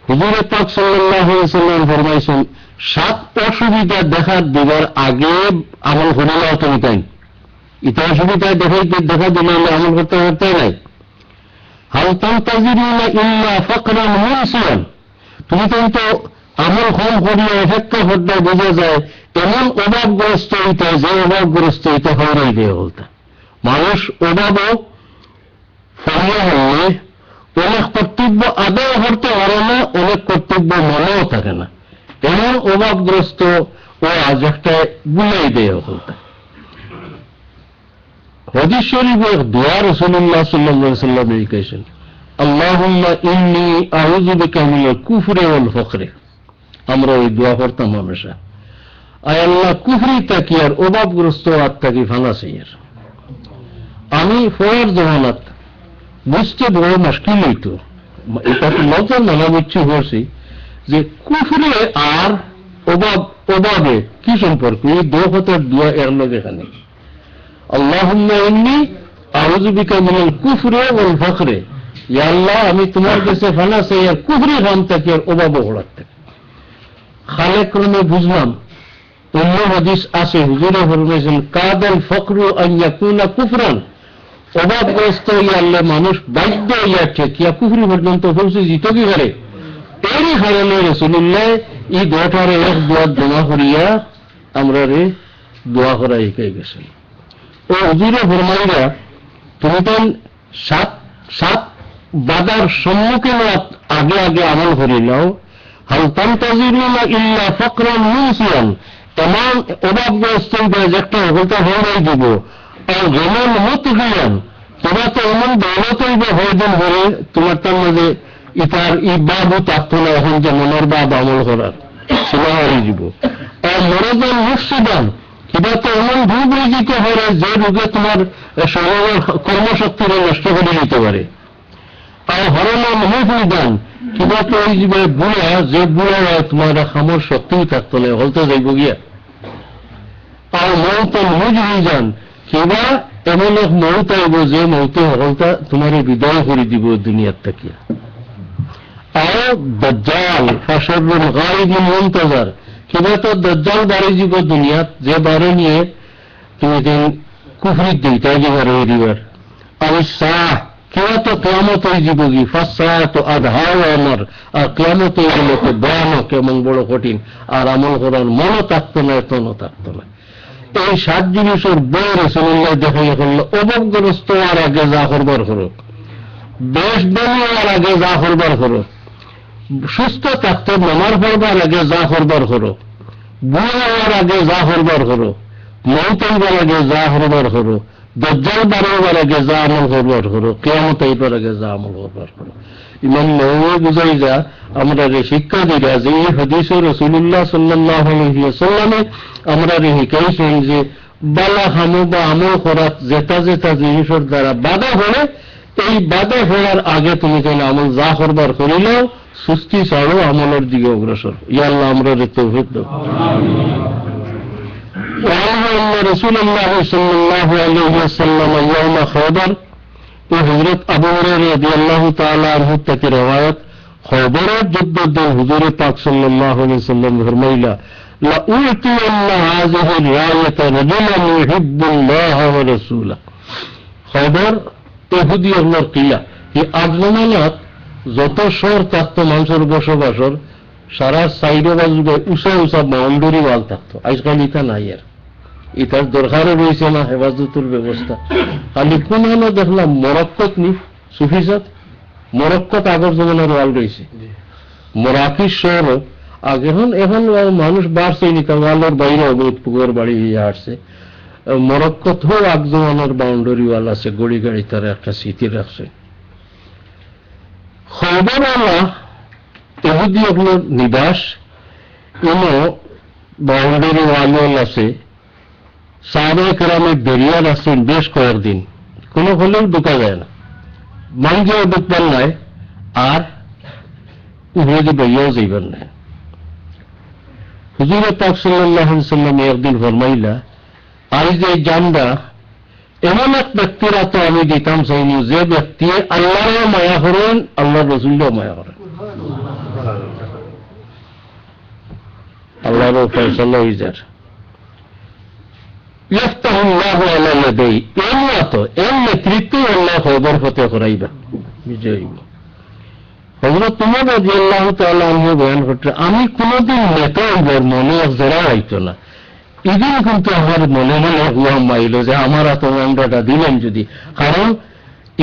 হুজুর পাক সাল্লাল্লাহু আলাইহি ওয়াসাল্লাম ফরমাইছেন, 7 অসুবিধা দেখা দিবার আগে আমল করে নাও তুমি। তাই এটা অসুবিধা দেখা দিলে আমল করতে পারতে নাই। হাল তানতাজিরুনা ইল্লা ফাকরান মুনসিয়ান, তুমি তো আমল কম করিয়া অপেক্ষা করতে বোঝা যায় এমন অভাবগ্রস্ত হইতে, যে অভাবগ্রস্ত হইতে হরাই দিয়ে বলতে মানুষ অভাবও ফরিয়া হলে অনেক কর্তব্য আদায় করতে পারে না, অনেক কর্তব্য মনেও থাকে না, এমন অভাবগ্রস্ত ও আজ একটা গুলাই দেয় বলতে। হাদিস শরীফে দোয়া রাসূলুল্লাহ সাল্লাল্লাহু আলাইহি ওয়াসাল্লাম লিখেছেন, আল্লাহুম্মা ইন্নী আউযু বিকা মিনাল কুফরি ওয়াল ফকরি। আমরা ওই দোয়া করতাম হামেশা, আয় আল্লাহ কুফরি থাকি আর অভাবগ্রস্ত আত্মাকে ফানাসিয়ার। আমি ফয়ের জমানাত বুঝতে বড় মুশকিল হইতো, এটা নতুন নানা বুঝছি করছি যে কুফরে আর অভাবে কি সম্পর্ক, এই দোয়ার দোয়া এর লগে এখানে আল্লাহুম্মা ইন্নী আউযু বিকা মিনাল কুফরি ওয়াল ফকরি, ইয়া আল্লাহ আমি তোমার কাছে ফানা চাই আর কুফরি খাম থাকি আর অভাব হড়ার থাকি। খালে ক্রমে বুঝলাম অন্য হাদিস আছে, হুজুরে ফরমাইছেন কাদাল ফকরু আন ইয়াকুনা কুফরান, অভাবগ্রস্ত হইয়ালে মানুষ বাধ্য হইয়াছে কিয়া কুফরি পর্যন্ত পৌঁছে যেত কি করে। এরই কারণে রাসূলুল্লাহ এই দোয়াটারে এক দোয়া জমা করিয়া আমরা দোয়া করা শিখাই গেছেন। ও হুজুরে ফরমাইরা তুমি তো সাত বাধার সম্মুখীন আগে আগে আমল করে নাও। হাল তানতাজিরুনা ইল্লা ফাকরান মুনসিয়ান, এমন অভাবগ্রস্ত একটা হলতা হয়ে দিব। আর যেমন মুতগিয়ান, তোমরা তো এমন দৌলতই হয়ে দিন ধরে তোমার তার মাঝে ইতার এই বাবু থাকতো না, এখন যে মনের বাদ আমল করার সেটা হয়ে দিব। আর মনোজন মুফসিদান, কিবা তো এমন রোগ হয়ে যেতে পারে যে রোগে তোমার শরীরের কর্মশক্তিরা নষ্ট করে নিতে পারে। আর হরনা মহফিদান, কিবা তো ওই যে বুড়া, যে বুড়া তোমার খামর শক্তিও থাকতো না, হলতে যাইব গিয়া। আর মৌতে মুজ হয়ে যান, কিবা এমন এক মৌত আইব যে মৌতে হলতা তোমার বিদায় করে দিব দুনিয়ার থেকে। আর দাজ্জাল ফাশরুল গায়বুল মুনতাজার, কিবা তো দাজ্জাল বাড়ি যাব দুনিয়াত, যে বারে নিয়ে তুমি কুফরির দিইটা যাবার হইবার। আর সাহ কিবা তো কিয়ামত হয়ে যাব কি, ফাসাত আদহাও আমার, আর কিয়ামত হয়ে গেলে তো ভয়ানক এবং বড় কঠিন, আর আমল করার মনও থাকতো না, এতনও থাকতো না। এই 7 জিনিসের বই রাসূলুল্লাহ দেখাইয়া করলো, অভাবগ্রস্ত আর আগে যা করবার করো, বেশ বানার আগে যা করবার করো, সুস্থ থাকতে নামার পড়বার আগে যা করবার করো, বুড়া হওয়ার আগে যা করবার করো, মৌত হইবার আগে যা করবার করো, দাজ্জাল বাড়াবার আগে যা আমল করবার করো, কিয়ামত হইবার আগে যা আমল করবার করো। ইমাম নববী বুঝাই যা আমরা শিক্ষা দিরা যে এই হাদিসে রাসূলুল্লাহ সাল্লাল্লাহু আলাইহি ওয়াসাল্লামে আমরা শিখাইছেন যে বালা হামু বা আমল করার যেটা যেটা জিনিসের দ্বারা বাধা হলে, এই বাধা হওয়ার আগে তুমি যেন আমল যা করবার করিলেও সুস্থি ছাড়ো আমলের দিকে অগ্রসর। ইয়া আল্লাহ আমরা তৌফিক দাও। রাসূলুল্লাহ সাল্লাল্লাহু আলাইহি ওয়াসাল্লাম ইয়াউমা খায়বার, তো হযরত আবু হুরায়রা রাদিয়াল্লাহু তাআলা আনহু থেকে রওয়ায়াত, খয়বরের যুদ্ধের দিন হুজুরে পাক সাল্লাল্লাহু আলাইহি ওয়াসাল্লাম ফরমাইলা, লা উতিয়ান্না হাযিহি রায়াতা রাজুলান ইউহিব্বুল্লাহ ওয়া রাসূলা। খয়বর ইহুদি আল্লাহর কিলা, এই আজমানাত যত শহর থাকতো মানুষের বসবাসর, সারা সাইডে বাজবে উঁচা উঁচা বাউন্ডারি ওয়াল থাকতো। আজকাল ইটা নাই, আর ইটার দরকারও রয়েছে না হেফাজতের ব্যবস্থা। খালি কোন হলো দেখলাম মরক্কত নি সুফিজাত, মরক্কত আগের জমানার ওয়াল রয়েছে, মরাকিস শহরও আগে। এখন মানুষ বাড়ছে নি, তার ওয়ালের বাইরে পুকুর বাড়ি আসছে। মরক্কোতেও এক জমানার বাউন্ডারিওয়াল আছে, গড়ি গাড়ি তারা একটা স্মৃতি রাখছে। খবরওয়ালা এহুদি আপনার নিবাস এনো বাউন্ডারি ওয়াল আছে, সাহাবায়ে কেরামে বেরিয়ার আছেন বেশ কয়েকদিন, কোনো হলেও ঢোকা যায় না, মানজেও ঢুকবার নাই আর ইংরেজি বইয়াও যাইবার নাই। হুজুর পাক সাল্লাল্লাহু আলাইহি সাল্লাম একদিন ফরমাইলা, আজ যে জানবা এমন এক ব্যক্তির তো আমি দিতাম চাইনি যে ব্যক্তি আল্লাহও মায়া করেন, আল্লাহ রসুলও মায়া করেন, আল্লাহর ফয়সালা হয়ে যার ইফতাহুল্লাহু আলা ইয়াদাই, এর নেতৃত্বে আল্লাহ খবর ফতে করাইবা, বিজয় হইব। হযরত ওমর রাদিয়াল্লাহু তাআলা আনহু বয়ান করতে, আমি কোনদিন নেতা হইবার মনে জোড়া হইতো না, এদিন কিন্তু আমার মনে মনে হুয়া মাইল যে আমার এত মামলাটা দিলেন যদি, কারণ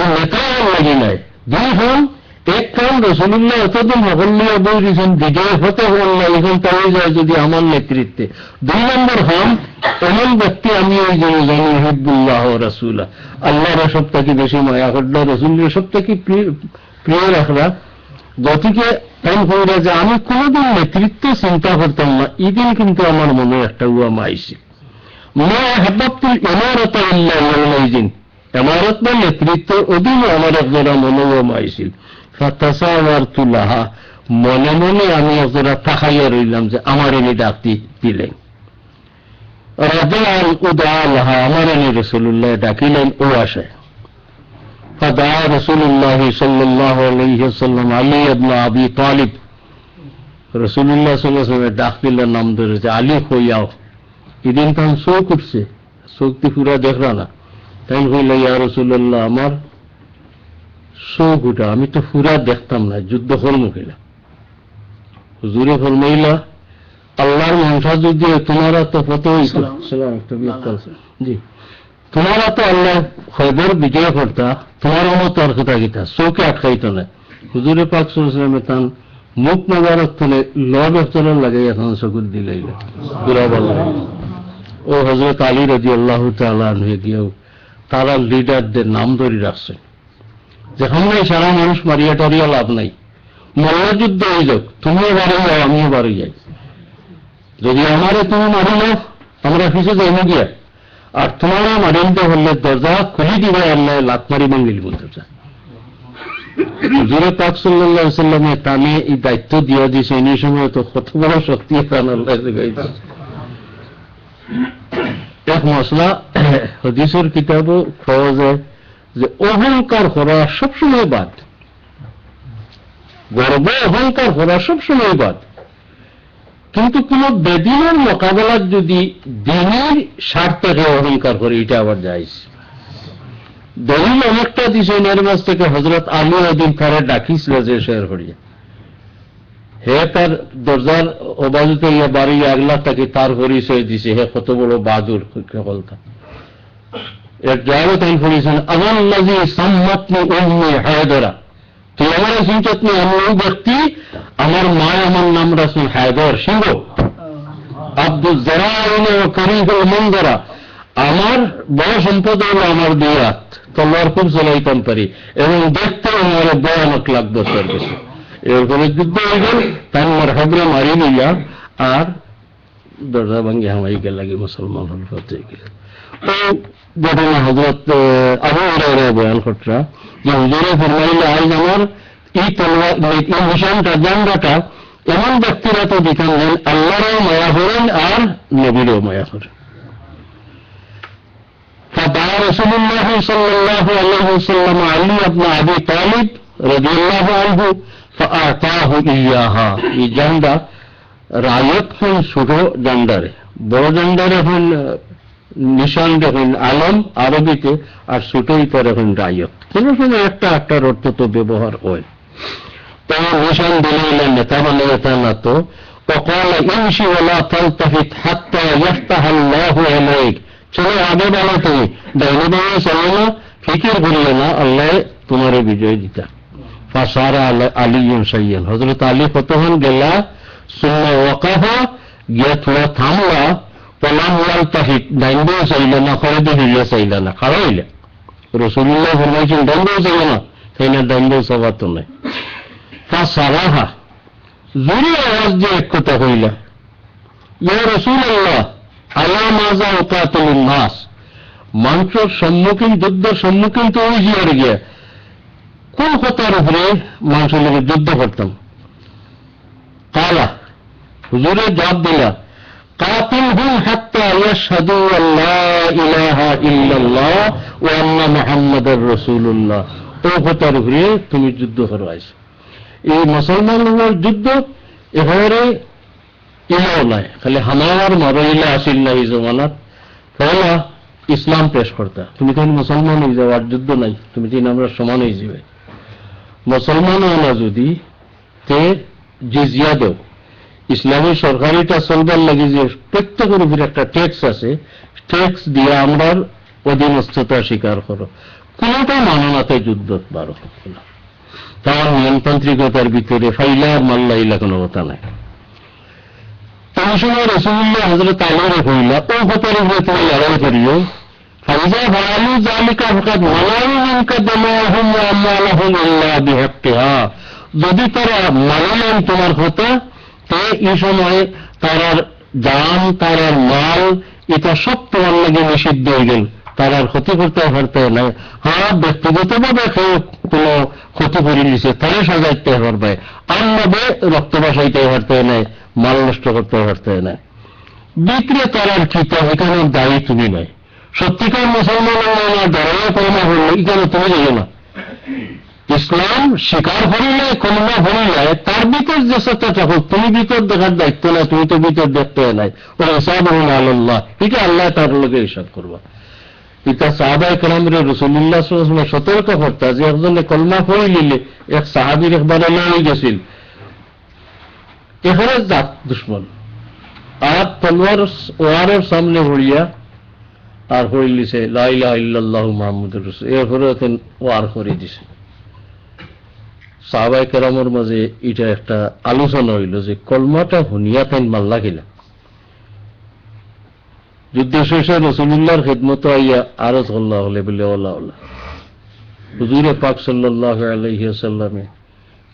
এই নেতা লাগি নাই। দুই হন, এক কারণ রাসূলুল্লাহ এতদিন হকলিয়া বই দিয়েছেন বিজয় হতে হল না, এখন তাই যায় যদি আমার নেতৃত্বে। দুই নম্বর হন এমন ব্যক্তি আমি ওই জন্য জানি হিব্বুল্লাহ রাসূলা, আল্লাহর সব থেকে বেশি মায়া করল, রাসূলের সব থেকে প্রিয় রাখলা। গতিকে এমন হইল যে আমি কোনোদিন নেতৃত্ব চিন্তা করতাম না, এদিন কিন্তু আমার মনে একটা উয়াম আইছে, মা হাব্বাতুল ইমারাত ইল্লা ইয়াউমাইদিন, ইমারত বা নেতৃত্ব ওদিন আমার একজোড়া মনে উয়াম আইছিল। ফাতাসাওয়ারতু লাহা, মনে মনে আমি একজোড়া তাকাইয়া রইলাম যে আমার এনে ডাক দিলেন। রাজাল উদা লাহা, আমার এনে রাসূলুল্লাহ ডাকিলেন ও আশায়। فدعا رسول الله صلى الله عليه وسلم علي بن ابي طالب, রাসূলুল্লাহ সাল্লাল্লাহু আলাইহি ওয়াসাল্লাম ডাক দিলেন নাম ধরে যে আলী কইয়াও। এদিন তখন চোখ উঠছে, চোখটি পুরা দেখলা না, তাই হইল ইয়া রাসূলুল্লাহ আমার চোখ উঠা, আমি তো পুরা দেখতাম না, যুদ্ধ করবো কিনা। হুজুরে ফরমাইলা আল্লাহর মনসা যদি তোমারা তো ফতো জি তোমারা তো আল্লাহ খবর বিজয় করতা, তোমার মতো আর কথা গীতা চৌকে আটকাইত না। হুজুরে পাক সাল্লাল্লাহু আলাইহি ওয়াসাল্লাম তান মুখ মোবারক তুলে লব একতলার লাগাই এখন চকুর দিলাইল পুরা বল। ও হযরত আলী রাদিয়াল্লাহু তাআলা আনহু গিয়েও তারা লিডারদের নাম ধরে রাখছে, যেখানে সারা মানুষ মারিয়া টারিয়া লাভ নাই, মল্লযুদ্ধ হয়ে যাক, তুমিও বাড়ি যাও আমিও বাড়ি যাই, যদি আমারে তুমি মারি নাও আমরা পিছিয়ে যাই না গিয়া, আর তোমারা মারিতে হলে দরজা খুলি দিবে আল্লাহ লাত মারি বাঙ্গিল বলতে চায়। হুজুরে পাক সাল্লাল্লাহু আলাইহি ওয়াসাল্লামের টানে এই দায়িত্ব দিয়ে দিয়েছে, এই সময় তো কত বড় শক্তি প্রাণ আল্লাহ দেখাইছে। এক মশলা হাদিসের কিতাবও পাওয়া যায় যে অহংকার করা সবসময় বাদ, গর্ব অহংকার করা সবসময় বাদ, কিন্তু কোন বেদিনের মোকাবেলার যদি দিনের স্বার্থে অহংকার করে এটা আবার যাইছে। দলিল অনেকটা দিছে এর মাঝ থেকে হযরত আলী ওদিন তারে ডাকিছিল যে শেয়ার করিয়া, হে তার দরজার অবাজুতে ইয়া বাড়ি আগলা তাকে তার পরিচয় দিছে, হে কত বড় বাদুর বলতা। এর জবাবে তাই বলেছেন আল্লাযী সাম্মাতনি উম্মি হায়দারা, তুই আমার চিন্তাত নেই, আমি ওই ব্যক্তি, আমার মা আমার নাম রাসূল হায়দার সিংহ, আব্দুল জারাইন ও করিহুল মনজারা, আমার বড় সম্পদ হল আমার দুই হাত, তলোয়ার খুব চলাইতাম পারি এবং দেখতে আমার ভয়ানক লাগতো তার কাছে। এরপরে যুদ্ধ হয়ে গেল, তাই আমার হাবরা মারি লইয়া আর দরজা ভাঙ্গি হামাই গে লাগে মুসলমান হল হতে গেল। তো ঘটনা হযরত আবু হুরায়রা বয়ান করতরা যে হুজুরে ফরমাইলে আজ আমার এই তলোয়ার এই নিশানটা জান্ডাটা এমন ব্যক্তিরা তো দিতেন আল্লাহরও মায়া করেন আর নবীরও মায়া করেন। فدعا رسول الله صلى الله عليه وسلم علي بن ابي طالب رضي الله عنه فاعطاه اياها, এই জান্ডা রায়ত হন ছোট জান্ডারে, বড় জান্ডারে হন নিশান দেখুন আলম আরবিতে, আর ছোটই পরে হন রায়ত, কোন সময় একটা একটার অর্থ তো ব্যবহার হয়। তো নিশান দিলে নেতা মানে নেতা না তো وقال امشي ولا تلتفت حتى يفتح الله عليك, চলো আগে বলো তুমি ডাইনে বামে চলো না, ফিকির করিও না, আল্লাহ তোমার বিজয় দিতা। ফাসারা আলিয়ুন সাইয়ান, হযরত আলী কতক্ষণ গেলা, সুম্মা ওয়াকাফা, গিয়া থোড়া থামলা, পলাম ওয়াল তাহিদ ডাইন্দেও চাইলে না, খরদে হইলে চাইলে না, খাড়া হইলে রসুল্লাহ ফরমাইছেন ডাইন্দেও চাইলে না, তাই না ডাইন্দেও চাবার তো নাই। তা সারাহা জোরে আওয়াজ দিয়ে এক কথা হইলা, ইয়া রাসূলুল্লাহ আলা মাজা ওকাতুল নাস, মানুষের সম্মুখীন, যুদ্ধের সম্মুখীন তো ওই জিয়ার গিয়া কোন কথার উপরে মানুষের লোক যুদ্ধ করতাম। কালা হুজুরে জবাব দিলা, কাতিলহুম হাত্তা ইয়াশহাদু আল্লা ইলাহা ইল্লাল্লাহ ওয়া আন্না মুহাম্মাদার রাসূলুল্লাহ, ওই কথার উপরে তুমি যুদ্ধ করবাইছ। এই মুসলমানের যুদ্ধ এবারে ইলাও নাই, খালি হামার মারো ইলা আসিল না এই জমানাত, পয়লা ইসলাম পেশ করতা, তুমি তখন মুসলমান হয়ে যাও, আর যুদ্ধ নাই, তুমি তিন আমরা সমান হয়ে যাবে। মুসলমান হয় না যদি তে জিজিয়া দেও, ইসলামী সরকারিটা চলবার লাগে যে প্রত্যেকের উপর একটা ট্যাক্স আছে, ট্যাক্স দিয়ে আমরা অধীনস্থতা স্বীকার করো, কোনটা মানো না তাই যুদ্ধ বারো না, তার নিয়মতান্ত্রিকতার ভিতরে ফাইলা আর মাল্লা ইলা কোনো কথা নাই। তার সময় রাসূলুল্লাহ হযরত আলীর কইলা, ও কথার উপরে তুমি লড়াই করিও, ফাইজা ফাআলু যালিকা ফাকাদ ওয়ালাউ মিনকা দামাহুম ওয়া আমওয়ালুহুম ইল্লা বিহাক্কিহা, যদি তারা মানলেন তোমার কথা, তো এই সময় তারার জান, তারার মাল, এটা সব তোমার লাগে নিষিদ্ধ হয়ে গেল, তারার ক্ষতি করতে পারতে নাই। হ্যাঁ, ব্যক্তিগতভাবে কেউ কোনো ক্ষতি করে নিছে তারা সাজাইতে পারবে, আর নবে রক্ত বাসাইতে পারতে নাই, মাল নষ্ট করতে পারতে নাই। বিক্রে তারার খিতা এখানে দায়ী তুমি নাই, সত্যিকার মুসলমান ধর্ম কর্ম হল এখানে তুমি যাবে না। ইসলাম স্বীকার করিলে কলমা হরিলে তার ভিতর যে সত্যটা হোক, তুমি ভিতর দেখার দায়িত্ব না, তুমি তো ভিতর দেখতে নাই, ও হিসাব হল আল্লাহ, এটা আল্লাহ তার লোকে হিসাব করবা। এটা সাহাবায়ে কেরামরে রাসূলুল্লাহ সাল্লাল্লাহু আলাইহি ওয়াসাল্লাম সতর্ক করতা যে একজনে কলমা পড়ে নিলে, এক সাহাবীর একবার লড়াই গেছিল, এখানে জাত দুশ্মন, আর তলোয়ার ওয়ারের সামনে হড়িয়া আর হইলিছে লা ইলাহা ইল্লাল্লাহু মুহাম্মাদুর রাসূল, এরপরে ওয়ার করে দিছে। সাহাবায়ে কেরামের মাঝে এটা একটা আলোচনা হইল যে কলমাটা হুনিয়া তাইন মাল্লা গেলা। যুদ্ধ শেষে রাসূলুল্লাহর খিদমতে আইয়া আরজ আল্লাহ হলে বলে ওলা ওলা হুজুরে পাক সাল্লাল্লাহু আলাইহি ওয়াসাল্লামে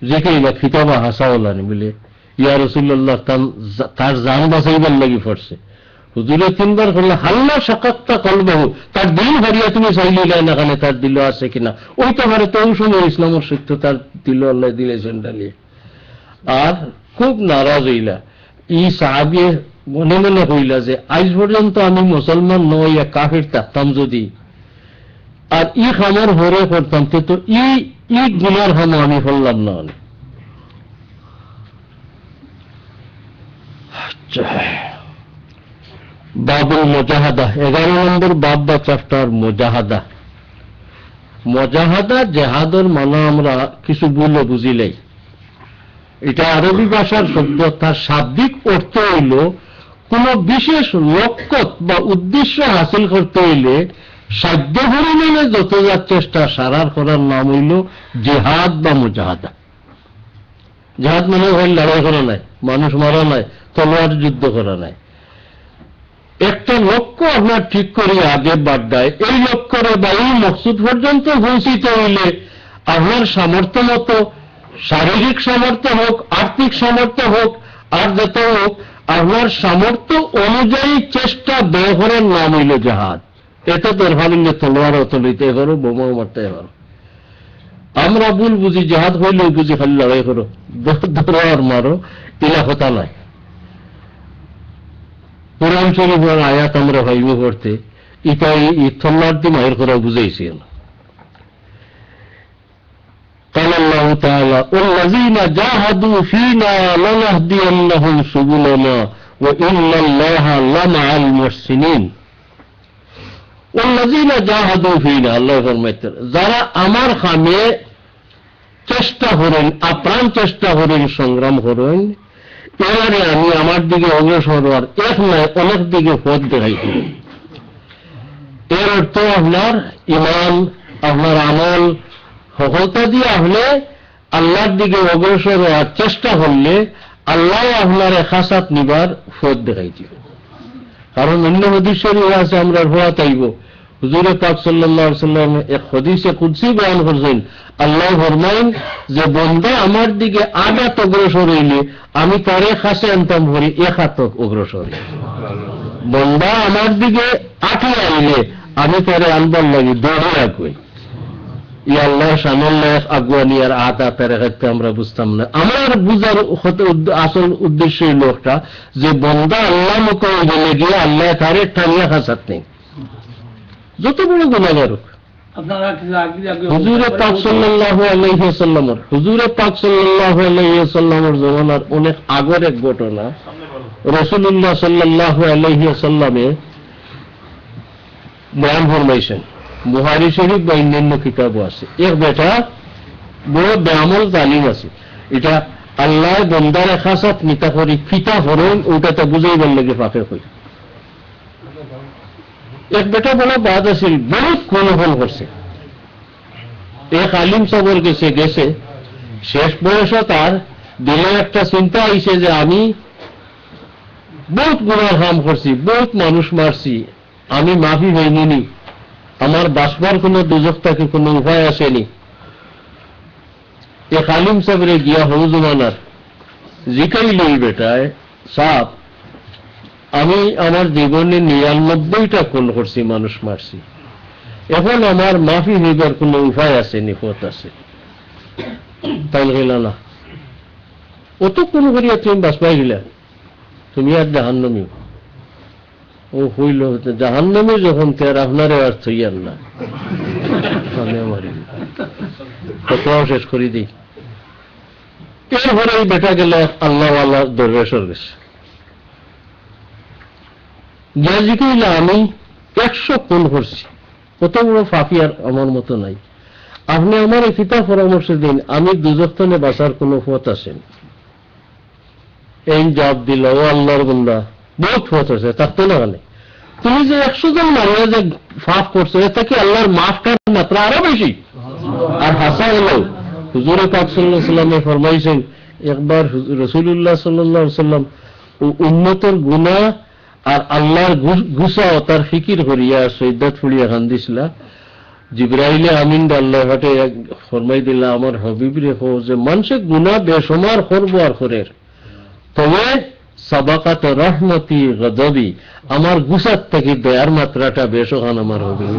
যেকে ইলা খিতাবা হাসাওলানি বলে, ইয়া রাসূলুল্লাহ তার জান বাঁচাইবার লাগি পড়ছে। হুজুরে তিনবার বললে, হাল্লা শাকাক্তা কলবাহু, তার দিল হারিয়া তুমি চাইলে না কানে তার দিল আছে কিনা, ওই তো হারে তো সময় ইসলামের সত্য তার দিল আল্লাহ দিলেছেন ডালিয়ে। আর খুব নারাজ হইলা, ই সাহাবী মনে মনে হইলা যে আজ পর্যন্ত আমি মুসলমান নই, কাফির থাকতাম যদি, আর ই খামার হরে করতাম, তো ই গুনার হাম আমি ফললাম না। বাবুল মুজাহাদা, 11 নম্বর বাব বা চ্যাপ্টার মুজাহাদা। মুজাহাদা জেহাদের মানা আমরা কিছু বলে বুঝিলাই, এটা আরবি ভাষার শব্দ, তার শাব্দিক অর্থ হইল কোন বিশেষ লক্ষ্য বা উদ্দেশ্য হাসিল করতে হইলে সাধ্য পরিমাণে যত যার চেষ্টা সারার করার নাম হইল জেহাদ বা মুজাহাদা। জেহাদ মানে হয় লড়াই করা নাই, মানুষ মারা নাই, তলোয়ার যুদ্ধ করা নাই, একটা লক্ষ্য আপনার ঠিক করে আগে বাড়ায়, এই লক্ষ্যরে বা এই মকসুদ পর্যন্ত পৌঁছিতে হইলে আপনার সামর্থ্য মতো, শারীরিক সামর্থ্য হোক, আর্থিক সামর্থ্য হোক, আর যত হোক, আপনার সামর্থ্য অনুযায়ী চেষ্টা ব্যয় করার নাম হইল জেহাদ। এটা দরকার হইলে তলোয়ারও তুলিতে পারো, বোমাও মারতে পারো। আমরা ভুল বুঝি, জেহাদ হইলে বুঝি খালি লড়াই করো, তলোয়ার মারো, এলা কথা নাই। কোরআন শরীফের আয়াত আমরা ভাইব করতে, এটা এই তলোয়ার দিয়ে মায়ের করা বুঝাইছি না। قال الله تعالى والذين جاهدوا فينا لنهدينهم سبلنا وإن الله لمع المحسنين। والذين جاهدوا فينا, আল্লাহ ফরমাইতেন যারা আমার খামে চেষ্টা করেন, আপ্রাণ চেষ্টা করেন, সংগ্রাম করেন, এবারে আমি আমার দিকে অগ্রসর হওয়ার এক নয় অনেক দিকে পথ দেখাই করি। এর অর্থ আপনার ইমান, আপনার আমল সফলতা দিয়ে আসলে আল্লাহর দিকে অগ্রসর হওয়ার চেষ্টা করলে আল্লাহ আপনার খাসাত নিবার পথ দেখাই দিবে। কারণ অন্য হাদিস শরীফে আছে আমরা হওয়া তাইব হুজুরে পাক সাল্লাল্লাহু আলাইহি ওয়াসাল্লাম এক হাদিসে কুদসি বয়ান করছেন আল্লাহ ফরমায়েন যে বান্দা আমার দিকে আধা অগ্রসর হইলে আমি তারে কাছে আনতাম ভরি এক হাত অগ্রসর বান্দা আমার দিকে আঠে আইলে আমি তারে আনবার লাগি দৌড়ে রাখবই ই আল্লাহ সামাল্লাহ আগুয়ানি আর আধা তারে খাইতে আমরা বুঝতাম না আমার বুঝার আসল উদ্দেশ্য হইল একটা যে বান্দা আল্লাহ মোকামে গেলে গিয়ে আল্লাহ তারে টানিয়া খাসাত নেই যত বড় গুনাহগার হোক হুজুরে পাক সাল্লাল্লাহু আলাইহি ওয়াসাল্লামের জমানার অনেক আগের এক ঘটনা রাসূলুল্লাহ সাল্লাল্লাহু আলাইহি ওয়াসাল্লামে বয়ান ফরমাইছেন বুখারী শরীফ বা অন্যান্য কিতাবও আছে এক বেটা বড় বেআমল জালিম আছে এটা আল্লাহ বান্দার খাসাত নিতা করি ফিতা ফরন ওটাতে বুঝাইবার লাগে পাপে কই এক বেটা বড় বাদ আছিল বহুত কোনফল করছে এক আলিম সাহেবের গেছে শেষ বয়সে তার দিলে একটা চিন্তা আইছে যে আমি বহুত গুনাহ কাম করছি বহুত মানুষ মারছি আমি মাফি হইনি আমার বাঁচবার কোনো দুজক থেকে কোনো উপায় আসেনি এক আলিম সাহেবের গিয়া হৌজমানার জিকাইল বেটায় সাপ আমি আমার জীবনে 99টা খুন করছি মানুষ মারছি এখন আমার মাফি হইবার কোন উপায় আছে নিপথ আছে তাই গেল না অত কোন করিয়া তুমি বাঁচবাই গেলা তুমি আর জাহান্নামী ও হইল জাহান্নামে যখন তার আপনারে আর থইয়ার না মারি কতও শেষ করি দিই এরপরে এই বেটা গেলে আল্লাহ আল্লাহ দরবেশর গেছে গিয়াজিকে আমি 100 খুন করছি কত বড় ফাঁপি আর আমার মতো নাই আপনি আমার এই পিতা পরামর্শ দিন আমি দুজকতনে বাঁচার কোন পথ আছেন এই জবাব দিল ও আল্লাহর বান্দা বহুত পথ আছে থাকতো না মানে তুমি যে 100 জন মানুষ যে ফাঁপ করছো এটা কি আল্লাহর মাফটার মাত্রা আরো বেশি আর হাসা হলো হুজুরে পাক সাল্লাল্লাহু আলাইহি ওয়াসাল্লাম ফরমাইছেন একবার রাসূলুল্লাহ সাল্লাল্লাহু আলাইহি ওয়াসাল্লাম উম্মতের গুনাহ আর আল্লাহর গুসা ও তার ফিকির করিয়া সৈয়দাত ফুলিয়া কান্দিছিলা জিবরাইলে আমিন আল্লাহ হাটে ফরমাই দিলা আমার হাবিব রেখো যে মানুষে গুনাহ বেসমার করবো আর করের তবে সাবাকাত রহমতি গদবি আমার গুসার থেকে দয়ার মাত্রাটা বেশখান আমার হাবিব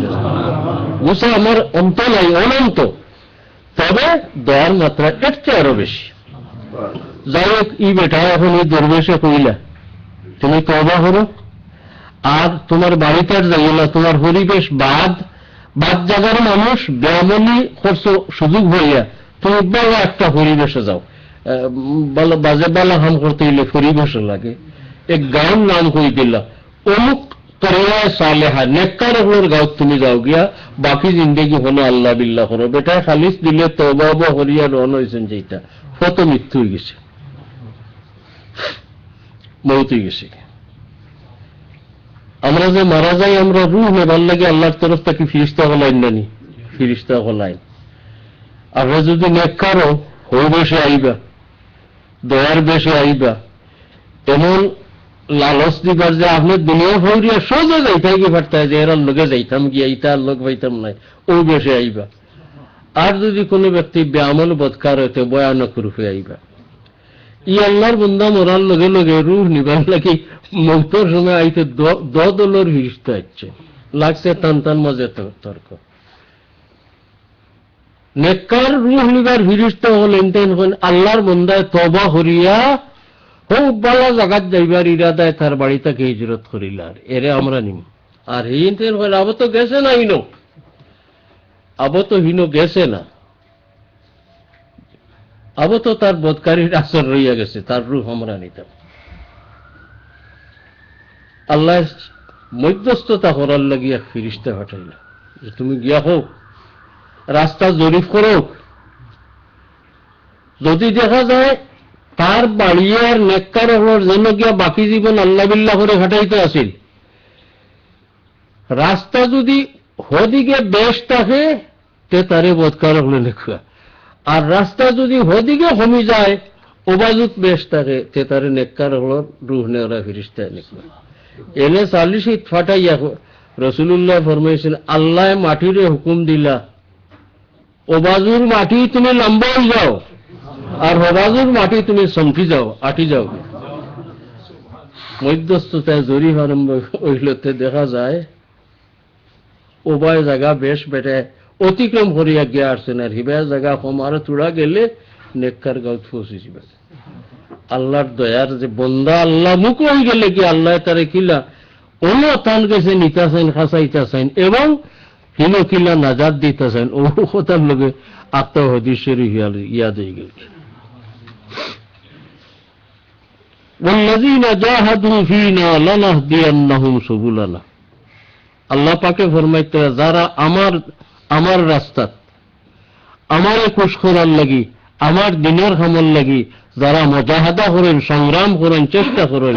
গুসা আমার অন্ত নাই অনন্ত তবে দয়ার মাত্রা এর চেয়ে আরো বেশি যাই হোক ই বেটা এখন এই দরবেশে কইলা তুমি তওবা করো আর তোমার বাড়িতে আর যাইও না তোমার পরিবেশ বাদ জায়গার মানুষ বেআমলি করছো সুযোগ হইয়া তুমি বড় একটা পরিবেশে যাও বাজে বালা হাম করতে গেলে পরিবেশও লাগে এক গাঁর নাম কই দিলা অমুক তরিয়ায় সালেহা নেককার হলোর গাঁও তুমি যাও গিয়া বাকি জিন্দেগি হলো আল্লাহ বিল্লাহ করো বেটা খালিস দিলে তওবা করিয়া রওনা হইছেন যেটা কত মৃত্যু হয়ে গেছে মৌত গেছে আমরা যে মারা যাই আমরা রূহ নেবার লাগে আল্লাহর তরফ থেকে ফিরিস্তা হলাইন নানি ফিরিস্তা হলাইন আমরা যদি নেককারও হই বসে আইবা দয়ার বেশে আইবা এমন লালচ দিবার যে আপনি দুনিয়া ভরিয়া সোজা যাইতাই কি পারতায় যে এরার লোকে যাইতাম গিয়া ইটার লোক পাইতাম নাই ও বেশে আইবা আর যদি কোনো ব্যক্তি বেআমল বদকার হইতে ভয়ানক রূপে আইবা ই আল্লাহর বান্দা মরার লগে লগে রূহ নিবার লাগি মৌতের সময় আইতে দলের ফিরিস্তা হচ্ছে লাগছে টান টান মাঝে তর্ক নেককার রূহ নিবার ফিরিস্তা হলেন আল্লাহর বান্দায় তওবা করিয়া খুব ভালো জায়গাত যাইবার ইরাদায় তার বাড়ি থেকে হিজরত করিলার এরে আমরা নিম আর হিনতেন হল আবো তো গেছে না হিনো আবো তো হিনো গেছে না আবো তো তার বদকারীর আসর রইয়া গেছে তার রূহ আমরা নিতাম আল্লাহ মধ্যস্থতা করার লাগিয়া ফিরিস্তা পাঠাইল যে তুমি গিয়া হোক রাস্তা জরিফ করো যদি দেখা যায় তার বাড়ি আর নেককার হওয়ার জন্য গিয়া বাকি জীবন আল্লাহ বিল্লাহ করে ঘটাইতে আসিল রাস্তা যদি হদিকে বেশ থাকে তে তারে বদকার হলে নেখা আর রাস্তা যদি হদিকে কমি যায় ওবাজুত বেশ থাকে তে তারে নেককার হল রুহ নেওয়া ফিরিস্তায় নেখা এনে 40 ইট ফাটাইয়া রাসূলুল্লাহ ফরমাইছেন আল্লাহ মাটিরে হুকুম দিলা ও বাজুর মাটি তুমি লম্বা হয়ে যাও আর হবাজুর মাটি তুমি চমকি যাও আটি যাও মধ্যস্থতায় জরিপ আরম্ভ হইলতে দেখা যায় উভয় জায়গা বেশ বেটে অতিক্রম করিয়া গিয়া আসছেন আর হিবায় জায়গা কম আরো তুড়া গেলে নেককার গাঁত পৌঁছে যাবে আল্লাহর দয়ার যে বন্দা আল্লাহ মুখ হয়ে গেলে কি আল্লাহ তারে কিলা অন্য তান গেছে নিতাছেন খাসাইতাছেন এবং হিল কিলা নাজাদ দিতেছেন ও কথার লোকে আত্মা হদিসের ইয়াদ হয়ে গেল والذين جاهدوا فينا لنهدينهم سبلنا আল্লাহ পাকে ফরমাইতে যারা আমার রাস্তাত আমারে খুশ করার লাগি আমার দিনের কামল লাগি যারা মুজাহাদা করেন সংগ্রাম করেন চেষ্টা করেন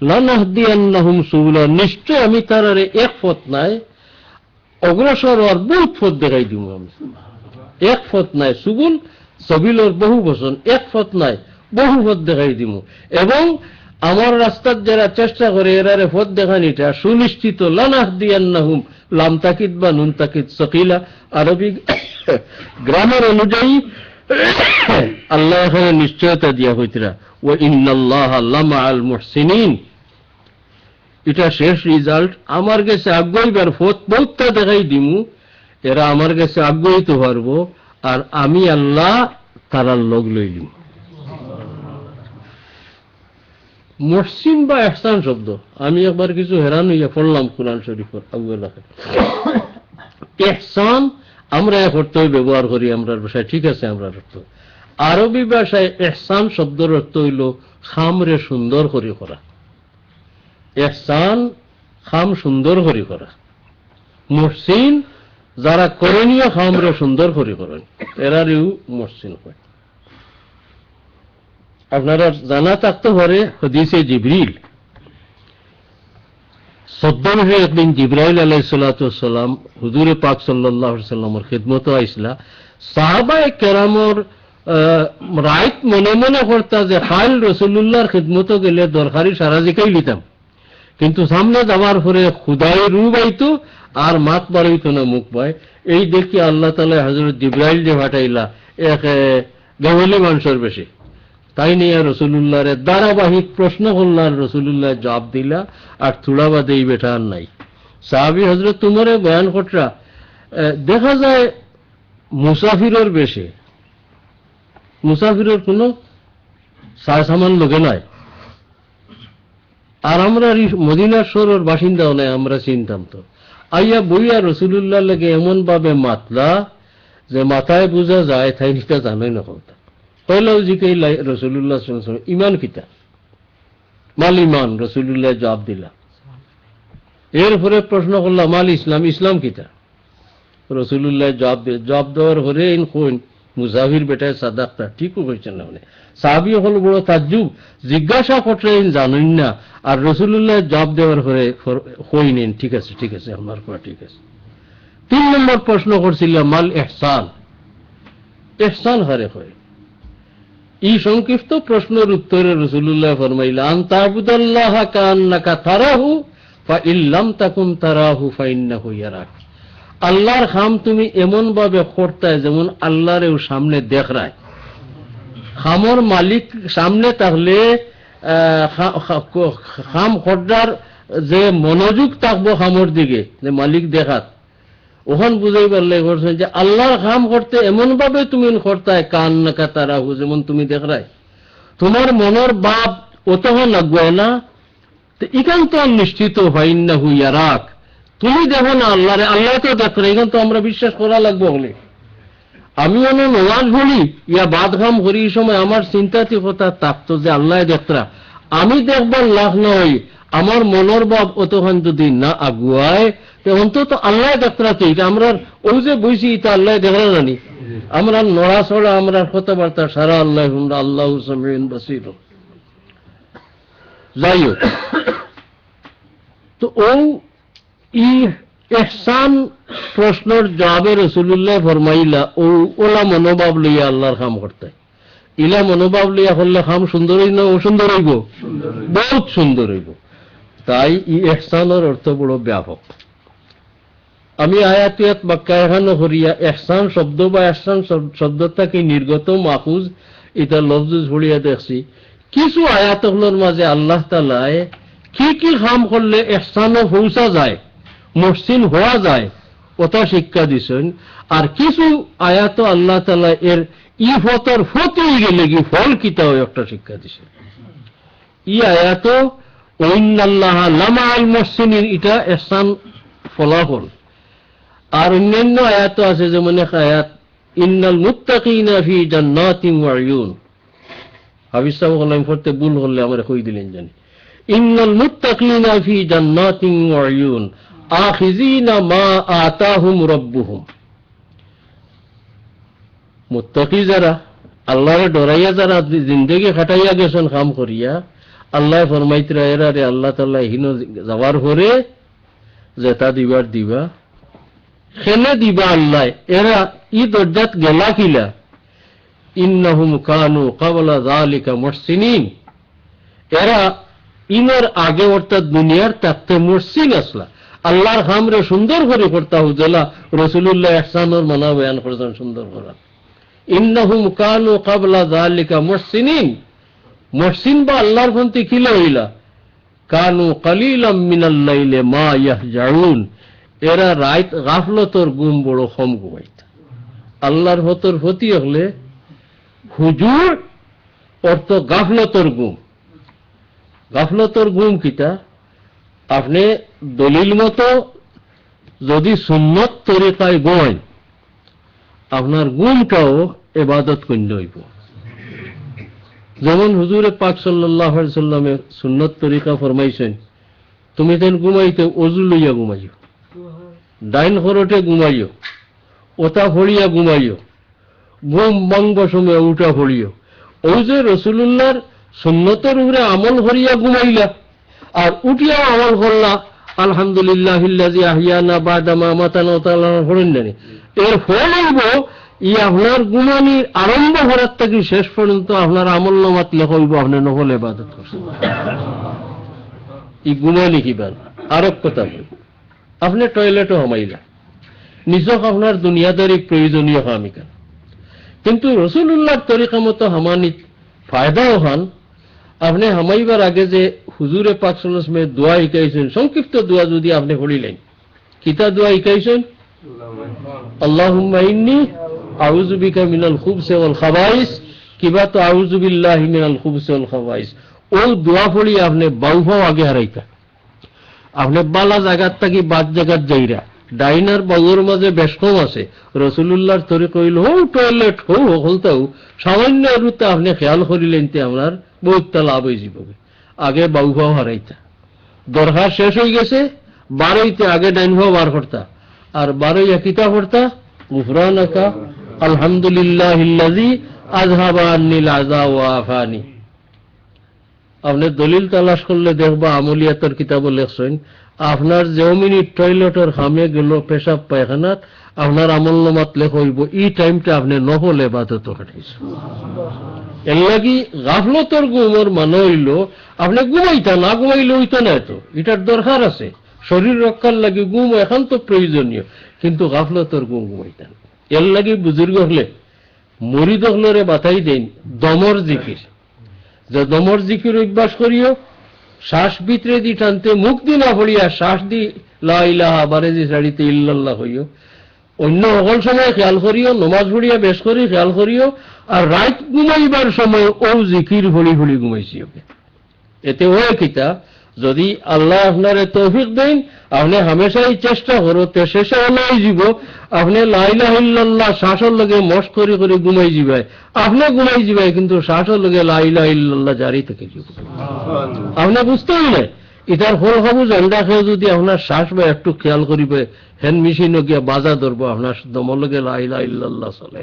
লানাহদিয়ান্নাহুম সুবুলা নিশ্চয় আমি তারারে এক পথ নাই অগ্রসর আর বহুত পথ দেখাই দিব আমি এক পথ নাই সুবুল সবিলর বহু বচন এক পথ নাই বহু পথ দেখাই দিব এবং আমার রাস্তার যারা চেষ্টা করে এরারে পথ দেখানিটা সুনিশ্চিত লানাহদিয়ান্নাহুম লাম তাকিদ বা নুন তাকিদ সকিলা আরবি গ্রামার অনুযায়ী আল্লাহ এখানে নিশ্চয়তা দিয়া হইতরা ও ইন্নাল্লাহা লামাআল মুহসিনিন এটা শেষ রেজাল্ট আমার কাছে আগ্রহীবার পথ বহুতটা দেখাই দিমু এরা আমার কাছে আগ্রহীত পারবো আর আমি আল্লাহ তারার লোক লইলিম মুহসিন বা ইহসান শব্দ আমি একবার কিছু হেরান হইয়া পড়লাম কুরআন শরীফের আউয়ালাকে ইহসান আমরা এক অর্থ ব্যবহার করি আমরা ভাষায় ঠিক আছে আমরা অর্থ আরবি ভাষায় ইহসান শব্দের অর্থ হইল খামরে সুন্দর করে করা ইহসান খাম সুন্দর করে করা মুহসিন যারা করণীয় খামরে সুন্দর করে করেন এরারও মুহসিন হয় আপনারা জানা থাকতে পারে হাদিসে জিবরিল সদ্দামহে একদিন জিব্রাইল আলাইহিস সালাতু ওয়াস সালাম হুজুর পাক সাল্লাল্লাহু আলাইহি সাল্লামের খিদমতে আইসলা সাহাবায়ে কেরামর রাইত মনে মনে করতা যে হাল রাসূলুল্লাহর খিদমতে গেলে দরকারি সারা জিকাই লিতাম কিন্তু সামনে যাওয়ার পরে খুদাই রূপ আইতো আর মাত বাড়াইতো না মুখ পায় এই দেখি আল্লাহ তাআলা হযরত জিব্রাইল যে পাঠাইলা এক গাওয়ালি মানুষের বেশি তাই নিয়ে রাসূলুল্লাহর ধারাবাহিক প্রশ্ন করলার রাসূলুল্লাহ জবাব দিলা আর থোড়া বাদে এই বেটা আর নাই সাহাবী হযরত তোমারে বয়ান কররা দেখা যায় মুসাফিরের বেশে মুসাফিরের কোনো সামান লোকে নাই আর আমরা মদিনার শহরের বাসিন্দাও নাই আমরা চিনতাম তো আইয়া বইয়া রাসূলুল্লাহ লাগে এমন ভাবে মাতলা যে মাথায় বোঝা যায় তাই নিটা জানোই না কথা পয়লাও জিকাই রাসূলুল্লাহ সাল্লাল্লাহু আলাইহি ওয়াসাল্লাম ঈমান কিতা মাল ঈমান রাসূলুল্লাহ জবাব দিলা এরপরে প্রশ্ন করলাম মাল ইসলাম ইসলাম কিতা রাসূলুল্লাহ জবাব দেওয়ার পরে ইন কোন মুসাফির বেটায় সাদাকটা ঠিকও কইছেন না মানে সাহাবী হল বড় তাজ্জুব জিজ্ঞাসা করলেন জানেন না আর রাসূলুল্লাহ জবাব দেওয়ার পরে কইনেন ঠিক আছে আমার কথা ঠিক আছে 3 নম্বর প্রশ্ন করছিলাম মাল ইহসান ইহসান হারে হয় এই সংক্ষিপ্ত প্রশ্নের উত্তরে রাসূলুল্লাহ ফরমাইলা আনতাবুদাল্লাহা কান্নাকা তারাহু ফা ইল্লাম তাকুন তারাহু ফা ইন্নাহু ইয়ারাক আল্লাহর খাম তুমি এমন ভাবে করতায় যেমন আল্লাহরেও সামনে দেখরায় খামর মালিক সামনে থাকলে খাম খোরদার যে মনোযোগ থাকবো খামর দিকে যে মালিক দেখাত ওখান বুঝাই পারলে করছেন যে আল্লাহর কাম করতে এমন ভাবে তুমি করতায় কান্নাকা তারাহু যেমন তুমি দেখরায় তোমার মনের বাপ অতহন লাগবে না তো এখান তো নিশ্চিত ফাইন্নাহু ইয়ারাক তুমি দেখো না আল্লাহরে আল্লাহ তো দেখো এখান তো আমরা বিশ্বাস করা লাগবে বলে আমি অনেক নওয়াজ বলি ইয়া বাদ কাম করি এই সময় আমার চিন্তাতে কথা থাকতো যে আল্লাহ দেখরা আমি দেখবার লাভ নয় আমার মনের ভাব অতক্ষণ যদি না আগুয়ায় অন্তত আল্লাহ দেখরা তো এটা আমরা ওই যে বইছি এটা আল্লাহ দেখরা জানি আমরা নড়াচড়া আমরা কথাবার্তা সারা আল্লাহ আল্লাহ সামিউন বাসীর যাই হোক তো ও ইহসান প্রশ্নের জবাবে রাসূলুল্লাহ ফরমাইলা ও ওলা মনোভাব লইয়া আল্লাহর কাম করতে ইলা মনোভাব লইয়া করলে কাম সুন্দর হইব না অসুন্দর হইব বহুত সুন্দর হইব তাই ই ইহসানের অর্থ বড় ব্যাপক। আমি আয়াতিয়াত বাক্কা এখানে করিয়া ইহসান শব্দ বা ইহসান শব্দটাকে নির্গত মাহুজ এটা লফজ ছড়িয়া দেখছি। কিছু আয়াতগুলোর মাঝে আল্লাহ তাআলায় কি কি কাম করলে ইহসানও পৌঁছা যায়, মুহসিন হওয়া যায় ওটা শিক্ষা দিছেন। আর কিছু আয়াত আল্লাহ তাআলা এর ইফতর ফতে গেলে কি ফল কিতাও একটা শিক্ষা দিছেন। ই আয়াত ওয়াইন্নাল্লাহ লামাআল মুহসিনিন এটা ইহসান ফলাফল। আর অন্যান্য আয়াত আছে যেমন এক আয়াত ইন্নাল মুত্তাকিনা ফি জান্নাতিন ওয়া উয়ুন। হাফিজ সাহেব বললেন পড়তে ভুল হলে আমরা কই দিলেন জানি। ইন্নাল মুত্তাকিনা ফি জান্নাতিন ওয়া উয়ুন আখিযিনা মা আতাহুম রাব্বুহুম। মুত্তাকি যারা আল্লাহরে ডরাইয়া যারা জিন্দেগি কাটাইয়া গেছেন কাম করিয়া, আল্লাহ ফরমাইতরা এরা রে আল্লাহ তাআলা হিনো যাওয়ার পরে যেটা দিবার দিবা খেলে দিবা আল্লাহ এরা ই দরজাত গেলা কিলা ইন্নাহুম কানু ক্বাবলা যালিকা মুহসিনিন। এরা ইনার আগে অর্থাৎ দুনিয়ার তাতে মুহসিন আসলা, আল্লাহর কামরে সুন্দর করে করতা হুজলা। রাসূলুল্লাহ ইহসানের মানা বয়ান করছেন সুন্দর করা। ইন্নাহুম কানু ক্বাবলা যালিকা মুহসিনিন। মুহসিন বা আল্লাহর পন্থী কিলা হইলা কানু কালিলাম মিনাল লাইলি মা ইয়াহজাউন। এরা রাত গাফলতর ঘুম বড় কম ঘুমাইত। আল্লাহর হতর হতি হলে হুজুর অর্থ গাফলতর ঘুম। গাফলতর ঘুম কিটা আপনি দলিল মতো যদি সুন্নত তরিকায় ঘুমায় আপনার ঘুমটাও ইবাদত কইন্য হইব। যেমন হুজুরে পাক সাল্লাল্লাহু আলাইহি সাল্লামে সুন্নত তরিকা ফরমাইছেন তুমি তেন ঘুমাইতে ওযু লইয়া ঘুমাইও, ডাইন খরটে ঘুমাইও, ওটা ফড়িয়া ঘুমাইও, ঘুম ভাঙব সময় উঠা ফড়িও। ওই যে রাসূলুল্লাহর সুন্নতের উপরে আমল করিয়া ঘুমাইলা আর উঠিয়া আমল করলা আলহামদুলিল্লাহিল্লাযী আহইয়ানা বা'দা মা আমাতানা তাআলা ফড়েন না। এর ফল হইব ই আপনার ঘুমানির আরম্ভ করার থেকে শেষ পর্যন্ত আপনার আমল নামাত লেখা হইব আপনি নফল ইবাদত করছেন। ই ঘুমানি কিবার আরেক কথা বলি, আপনি টয়লেটও হামাইলা নিজক আপনার দুনিয়াদারি প্রয়োজনীয় কামিকা, কিন্তু রাসূলুল্লাহর তরিকা মতো হামানিত ফায়দাও হন। আপনি হামাইবার আগে যে হুজুরে পাক সাল্লাল্লাহু আলাইহি ওয়াসাল্লাম দোয়া শিখাইছেন, সংক্ষিপ্ত দোয়া যদি আপনি পড়িলেন, কিতা দোয়া শিখাইছেন? আল্লাহুম্মা ইন্নী আউযু বিকা মিনাল খুবসি ওয়াল খাবাইস, কিবা তো আউযু বিল্লাহি মিনাল খুবসি ওয়াল খাবাইস। ও দোয়া পড়ি আপনি বাউফাও আগে হারাইতা। আপনি বালা জায়গার থাকি বাদ জায়গার যাইরা ডাইনার বাউর মাঝে বেশ কম আছে। রাসূলুল্লাহর তরিকা হইল হো টয়লেট হো হলতাও সামান্য রুতে আপনি খেয়াল করিলেন তে আপনার বহুতটা লাভ হয়ে যাবে। আগে বাউফাও হারাইতা, দরকার শেষ হয়ে গেছে বারোইতে আগে ডাইনভাও বার করতা আর বারোই কিতা করতা গুফরানাকা আলহামদুলিল্লাহিল্লাযী আযহাবা আন্নিল আযা ওয়া আফানি। আপনি দলিল তালাশ করলে দেখবা আমলিয়াতের কিতাব লেখছেন আপনার যে মিনিট টয়লেটের হামে গেল পেশাব পায়খানাত আপনার আমল নামাত লেখ হইব এই টাইমটা আপনি নফল ইবাদত কাটাইছেন। এর লাগি গাফলতর ঘুমের মানে হইল আপনি ঘুমাইতা না ঘুমাইলে হইতো না, তো এটার দরকার আছে শরীর রক্ষার লাগি ঘুম এখন তো প্রয়োজনীয়, কিন্তু গাফলতর ঘুম ঘুমাইতেন। এর লাগি বুজুর্গ হলে মরিদ হলরে বাতাই দেন দমর জিকির, যে দমর জিকির অভ্যাস করিও শ্বাস ভিতরে দি টানতে মুখ দি না পড়িয়া শ্বাস দি লা ইলাহা বারে দি ছাড়িতে ইল্লাল্লাহ হইও। অন্য সকল সময় খেয়াল করিও, নমাজ পড়িয়া বেশ করি খেয়াল করিও, আর রাত ঘুমাইবার সময় ও জিকির ভরি ভরি ঘুমাইছি ওকে। এতে হয় কিতা যদি আল্লাহ আপনার তৌফিক দেন আপনি হামেশাই চেষ্টা করো তে শেষে হলাই যাব আপনি লা ইলাহা ইল্লাল্লাহ শ্বাসের লগে মশ করে করে ঘুমাই যাবে, আপনি ঘুমাই যাবে কিন্তু শ্বাসের লগে লা ইলাহা ইল্লাল্লাহ জারি থেকে যাব। আপনি বুঝতে হইলে এটার ফল হবো জান্ডা খেয়ে যদি আপনার শ্বাস বা একটু খেয়াল করিবে হ্যান্ড মেশিনও গিয়া বাজা ধরবো আপনার দমর লগে লা ইলাহা ইল্লাল্লাহ চলে।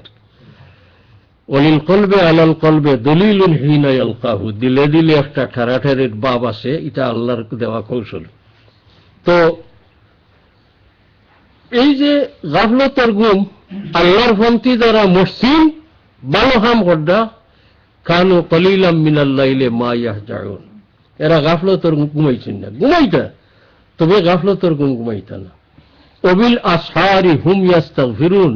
অলিল কলবে আলাল কলবে দলিলুন হিনা ইয়ালকাহু, দিলে দিলে একটা ঠারাঠারের বাব আছে, এটা আল্লাহর দেওয়া কৌশল। তো এই যে গাফলতর ঘুম আল্লাহর পন্থী যারা মুহসিন ভালো কাম করদা কানু কলিলাম মিনাল লাইলি মা ইয়াহজাউন, এরা গাফলতর ঘুমাইছেন না, ঘুমাইতা, তবে গাফলতর ঘুমাইতা না। অবিল আসহারি হুম ইয়াস্তাগফিরুন,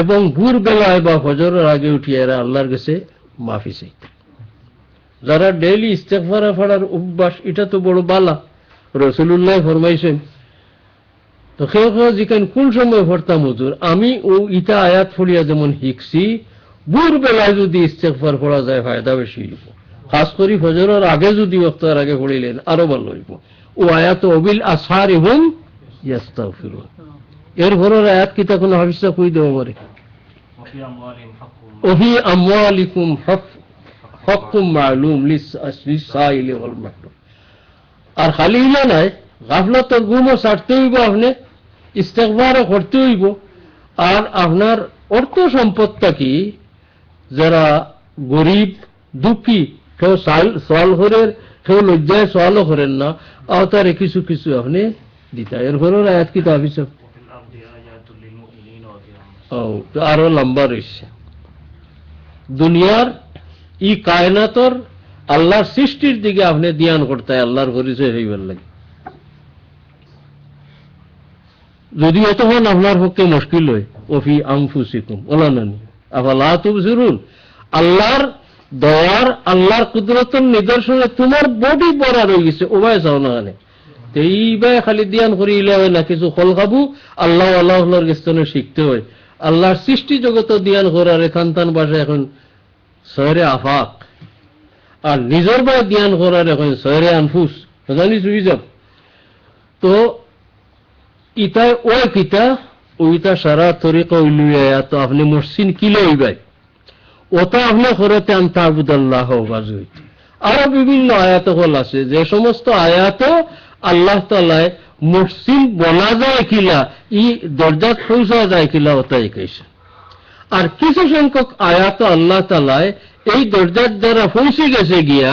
এবং ভোর বেলায় বা ফজরের আগে উঠিয়ে এরা আল্লাহর কাছে মাফি চাইত। যারা ডেইলি ইস্তেগফার পড়ার অভ্যাস, এটা তো বড় বালা। রাসূলুল্লাহ ফরমাইছেন, তো কেউ কেউ যেখানে কোন সময় পড়তাম হুজুর, আমি ও ইটা আয়াত ফলিয়া যেমন শিখছি, ভোর বেলায় যদি ইস্তেগফার পড়া যায় ফায়দা বেশি হইব, খাস করে ফজরের আগে যদি ওয়াক্তের আগে পড়িলেন আরো ভালো হইব। ও আয়াত অবিল আসহারি হুম ইয়াস্তাগফিরুন, এর ঘরের আয়াত কিতা কোনো হাফিজা কই দেব পারে? ওফি আমওয়ালিকুম হাক্কুম মালুম লিসাইলি ওয়াল মাহরুম। আর খালি ইলা নাই, গাফলতর গুমও ছাড়তে হইব, আপনি ইস্তেগফারও করতে হইব। আর আপনার অর্থ সম্পদটা কি, যারা গরিব দুঃখী, কেউ সওয়াল করেন, কেউ লজ্জায় সওয়ালও করেন না, তারে কিছু কিছু আপনি দিতা। এর ঘরের আয়াত কিতা হাফিজ? আরো লম্বা রয়েছে। দুনিয়ার ই কায়নাতর আল্লাহর সৃষ্টির দিকে আপনি ধ্যান করতে, আল্লাহর পরিচয় হইবার লাগে। যদি তখন আপনার পক্ষে মুশকিল হয়, ওফি আনফুসিকুম ওলা নানি আফালা তুবসিরুন, আল্লাহর দয়ার, আল্লাহর কুদরতের নিদর্শনে তোমার বডি বড়া রয়ে গেছে, ওবায় চাও না জানে এইবাই খালি ধ্যান করি ইলে হয় না, কিছু ফল খাবো আল্লাহ আল্লাহর গেস্তনে শিখতে হয়। আল্লাহর সৃষ্টি জগত ধ্যান করার এখানতান ভাষা এখন শহরে আফাক, আর নিজের বাই ধ্যান করার এখন শহরে আনফুস, জানি সুই যাব। তো ইতায় ওই কিতা ওইটা সারা তরিকা উইলুয়া, তো আপনি মসজিদ কিলে হইবাই ওটা আপনি করতে আনতে আবুদাল্লাহ বাজ হইতে। আরো বিভিন্ন আয়াত হল আছে, যে সমস্ত আয়াত আল্লাহ তাআলায় মসজিদ বলা যায় কিলা, ই দরজাত পৌঁছা যায় কিলা, ওটাই কইছে। আর কিছু সংখ্যক আয়াত আল্লাহ তাআলায় এই দরজার দ্বারা পৌঁছে গেছে গিয়া,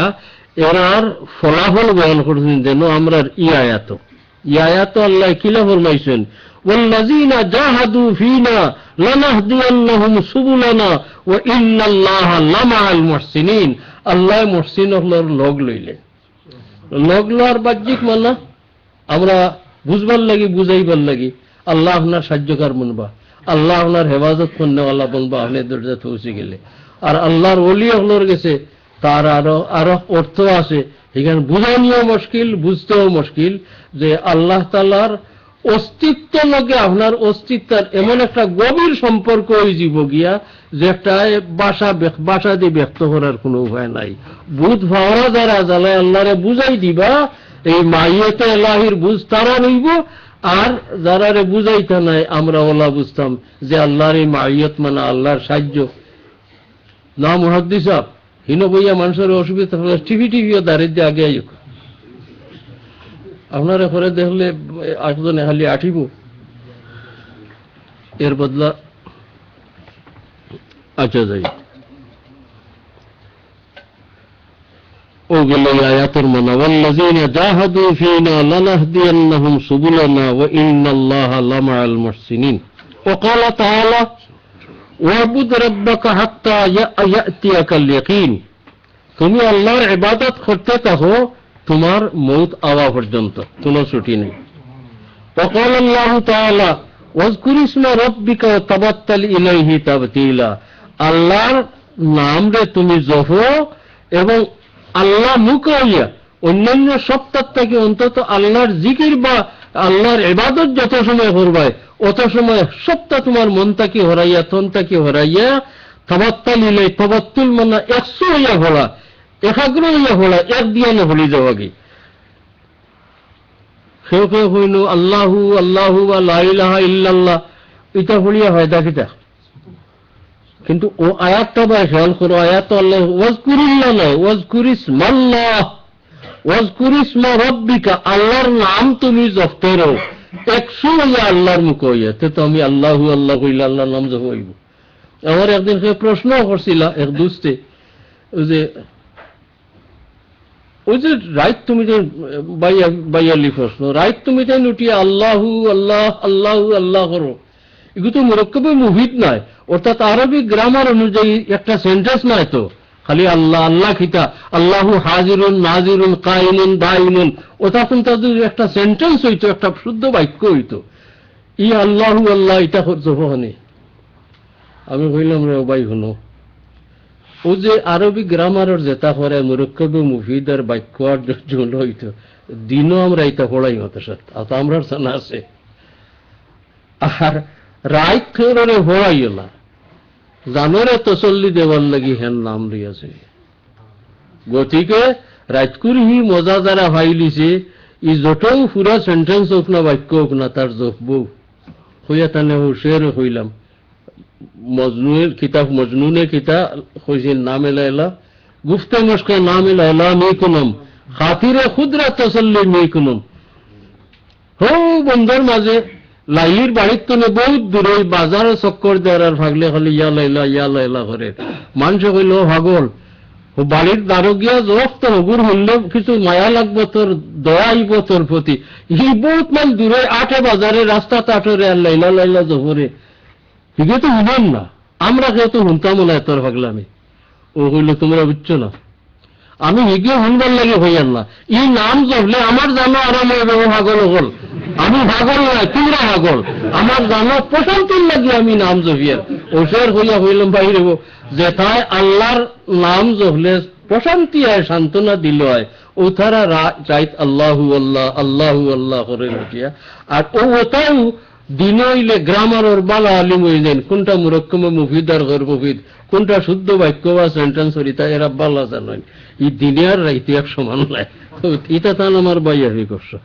এরার ফলাফল বয়ান করছেন। যেন আমরা ই আয়াত আল্লাহ কিলা ফরমাইছেন, ওয়াল্লাযীনা জাহাদু ফীনা লানাহদিয়ান্নাহুম সুবুলানা ওয়া ইন্নাল্লাহা লামাআল মুহসিনিন। আল্লাহ মুহসিনদের লগ লইলেন। লগ লওয়ার বাহ্যিক মানা আমরা বুঝবার লাগি, বুঝাইবার লাগি, আল্লাহ আপনার সাহায্যকার বনবা, আল্লাহ আপনার হেফাজত করনেওয়ালা বনবা আপনি দরজা পৌঁছে গেলে। আর আল্লাহর ওলি হলোর গেছে তার আরো অর্থ আছে, এখানে বুঝানিও মুশকিল, বুঝতেও মুশকিল, যে আল্লাহ তাআলার অস্তিত্ব লগে আপনার অস্তিত্বের এমন একটা গভীর সম্পর্ক হয়ে যাব গিয়া, যে একটা ভাষা দিয়ে ব্যক্ত করার কোনো উপায় নাই। বুধ ভাওরা যারা জ্বালায় আল্লাহরে বুঝাই দিবা, এই মাইয়তে এলাহির বুঝ তারা রইব। আর যারারে বুঝাইতে নাই, আমরা ওলা বুঝতাম যে আল্লাহর এই মাইয়ত মানে আল্লাহর সাহায্য না। মুহাদ্দিস সাহেব হিন বইয়া মানুষের অসুবিধা টিভিও দাঁড়িয়ে দিয়ে আগে আইক, আপনারা করে দেখলে একজনে খালি আঠিব, এর বদলা আচ্ছা যাই ও গেল আয়াতের মানা, ওয়াল্লাযীনা জাহাদু ফীনা লানাহদিয়ান্নাহুম সুবুলানা ওয়া ইন্নাল্লাহা লামাআল মুহসিনিন। ওয়া ক্বালা তাআলা ওয়াবুদ রাব্বাকা হাত্তা ইয়াতিয়াকাল ইয়াকিন। তুমি আল্লাহর ইবাদত করতে থাকো তোমার মৌত আওয়া পর্যন্ত, কোনো ছুটি নেই। ওয়া ক্বালা আল্লাহু তাআলা ওয়াজকুর ইসমা রাব্বিকা ওয়া তাবাত্তাল ইলাইহি তাবতীলা। আল্লাহর নাম রে তুমি জপো এবং আল্লাহ মুখ হইয়া অন্যান্য সপ্তাহ থেকে অন্তত আল্লাহর জিকির বা আল্লাহর ইবাদত যত সময় করবাই, অত সময় সপ্তাহ তোমার মনটাকে হরাইয়া তনটাকে হরাইয়া তাবাত্তাল ইলাই, তাবাত্তুল মানে 100 হইয়া ভোলা, একাগ্র হইয়া ভোলা, এক দিয়ানে হলি যাওয়াগি। কেউ কেউ হইল আল্লাহু আল্লাহু বা লা ইলাহা ইল্লাল্লাহ, এটা ভুলিয়া হয় দেখিটা। কিন্তু ও আয়াতটা বা খেয়াল করো, আয়াত আল্লাহ ওয়াজকুরিল্লাহ নয়, ওয়াজকুরিসমাল্লাহ, ওয়াজকুরিসমা রাব্বিকা, আল্লাহর নাম তুমি জপতে রও 100 হইয়া আল্লাহর মুখ হইয়া। তো আমি আল্লাহু আল্লাহ কইলে আল্লাহর নাম জপ হইব। আমার একদিন সে প্রশ্ন করছিল এক দুস্তে, ওই যে রাইট তুমি যে বাইয়ালি প্রশ্ন, রাইট তুমি তাই উঠিয়া আল্লাহু আল্লাহ আল্লাহু আল্লাহ করো, এগুলো তো মুরক্কবে মুহিত নয়, অর্থাৎ আরবি গ্রামার অনুযায়ী একটা সেন্টেন্স নাই তো, খালি আল্লাহ আল্লাহ খিতা আল্লাহু হাজিরুন নাজিরুন কাইনুন দাইনুন ওটা কিন্তু যদি একটা সেন্টেন্স হইতো, একটা শুদ্ধ বাক্য হইতো, ই আল্লাহু আল্লাহ এটা জবহনে। আমি কইলাম রে ভাই শুনো, ও যে আরবি গ্রামারের যেটা করে মুরক্কবে মুফিদার বাক্য আর জল হইতো, দিনও আমরা এটা পড়াই হতো সাথে, আর তো আমরা জানা আছে। আর রাইত খেয়ে পড়াইও না, জানোরে তসল্লি দেওয়ার লাগি হেন নাম দিয়েছে। গতিকে রাজকুর হি মজা যারা ভাইলিছে, ই যতও পুরা সেন্টেন্স হোক না বাক্য হোক না তার জপবো হইয়া তানে হুশিয়ার হইলাম। মজনুনের কিতাব মজনুনে কিতাব হইছেন নাম এলা গুফতে মুশকে নাম এলা মেকুনম খাতিরে খুদরা তসল্লি মেকুনম। হো বন্ধর মাঝে লাইলির বাড়ির তনে বহুত দূরে বাজারে চক্কর দেওয়ার ভাগলে খালি ইয়া লাইলা করে মানুষ কইল ভাগল বাড়ির দ্বারো গিয়া জফ তো হগুর হইলে কিছু মায়া লাগবো, তোর দয়া আইব তোর প্রতি। ই বহুত মান দূরে আটে বাজারে রাস্তা তাটরে আর লাইলা জফরে হিগে তো শুনেন না, আমরা কেউ তো শুনতাম না তোর ভাগলামি। ও কইল তোমরা বুঝছো না, আমি হিগে শুনবার লাগে হইয়ার না, ই নাম জপলে আমার জানো আরাম হইবে। ভাগল হল আমি ভাগল নয়, তোমরা ভাগল, আমার জানো প্রশান্তির লাগে আমি নাম জপিয়ার ওষের হইয়া হইলাম বাইরে যেথায় আল্লাহর নাম জপলে প্রশান্তি হয়, সান্ত্বনা দিল হয়, ও তারা রাইত আল্লাহু আল্লাহ আল্লাহু আল্লাহ করে উঠিয়া। আর ওটাও দিন হইলে গ্রামার বালা আলিম হইলেন, কোনটা মুরক্কমে মুফিদ আর গর মুফিদ, কোনটা শুদ্ধ বাক্য বা সেন্টেন্স হরিতা এরা বালা জানেন। ই দিনে আর রাইতে এক সমান নাই, এটা তান আমার বাইয়ারি করছো।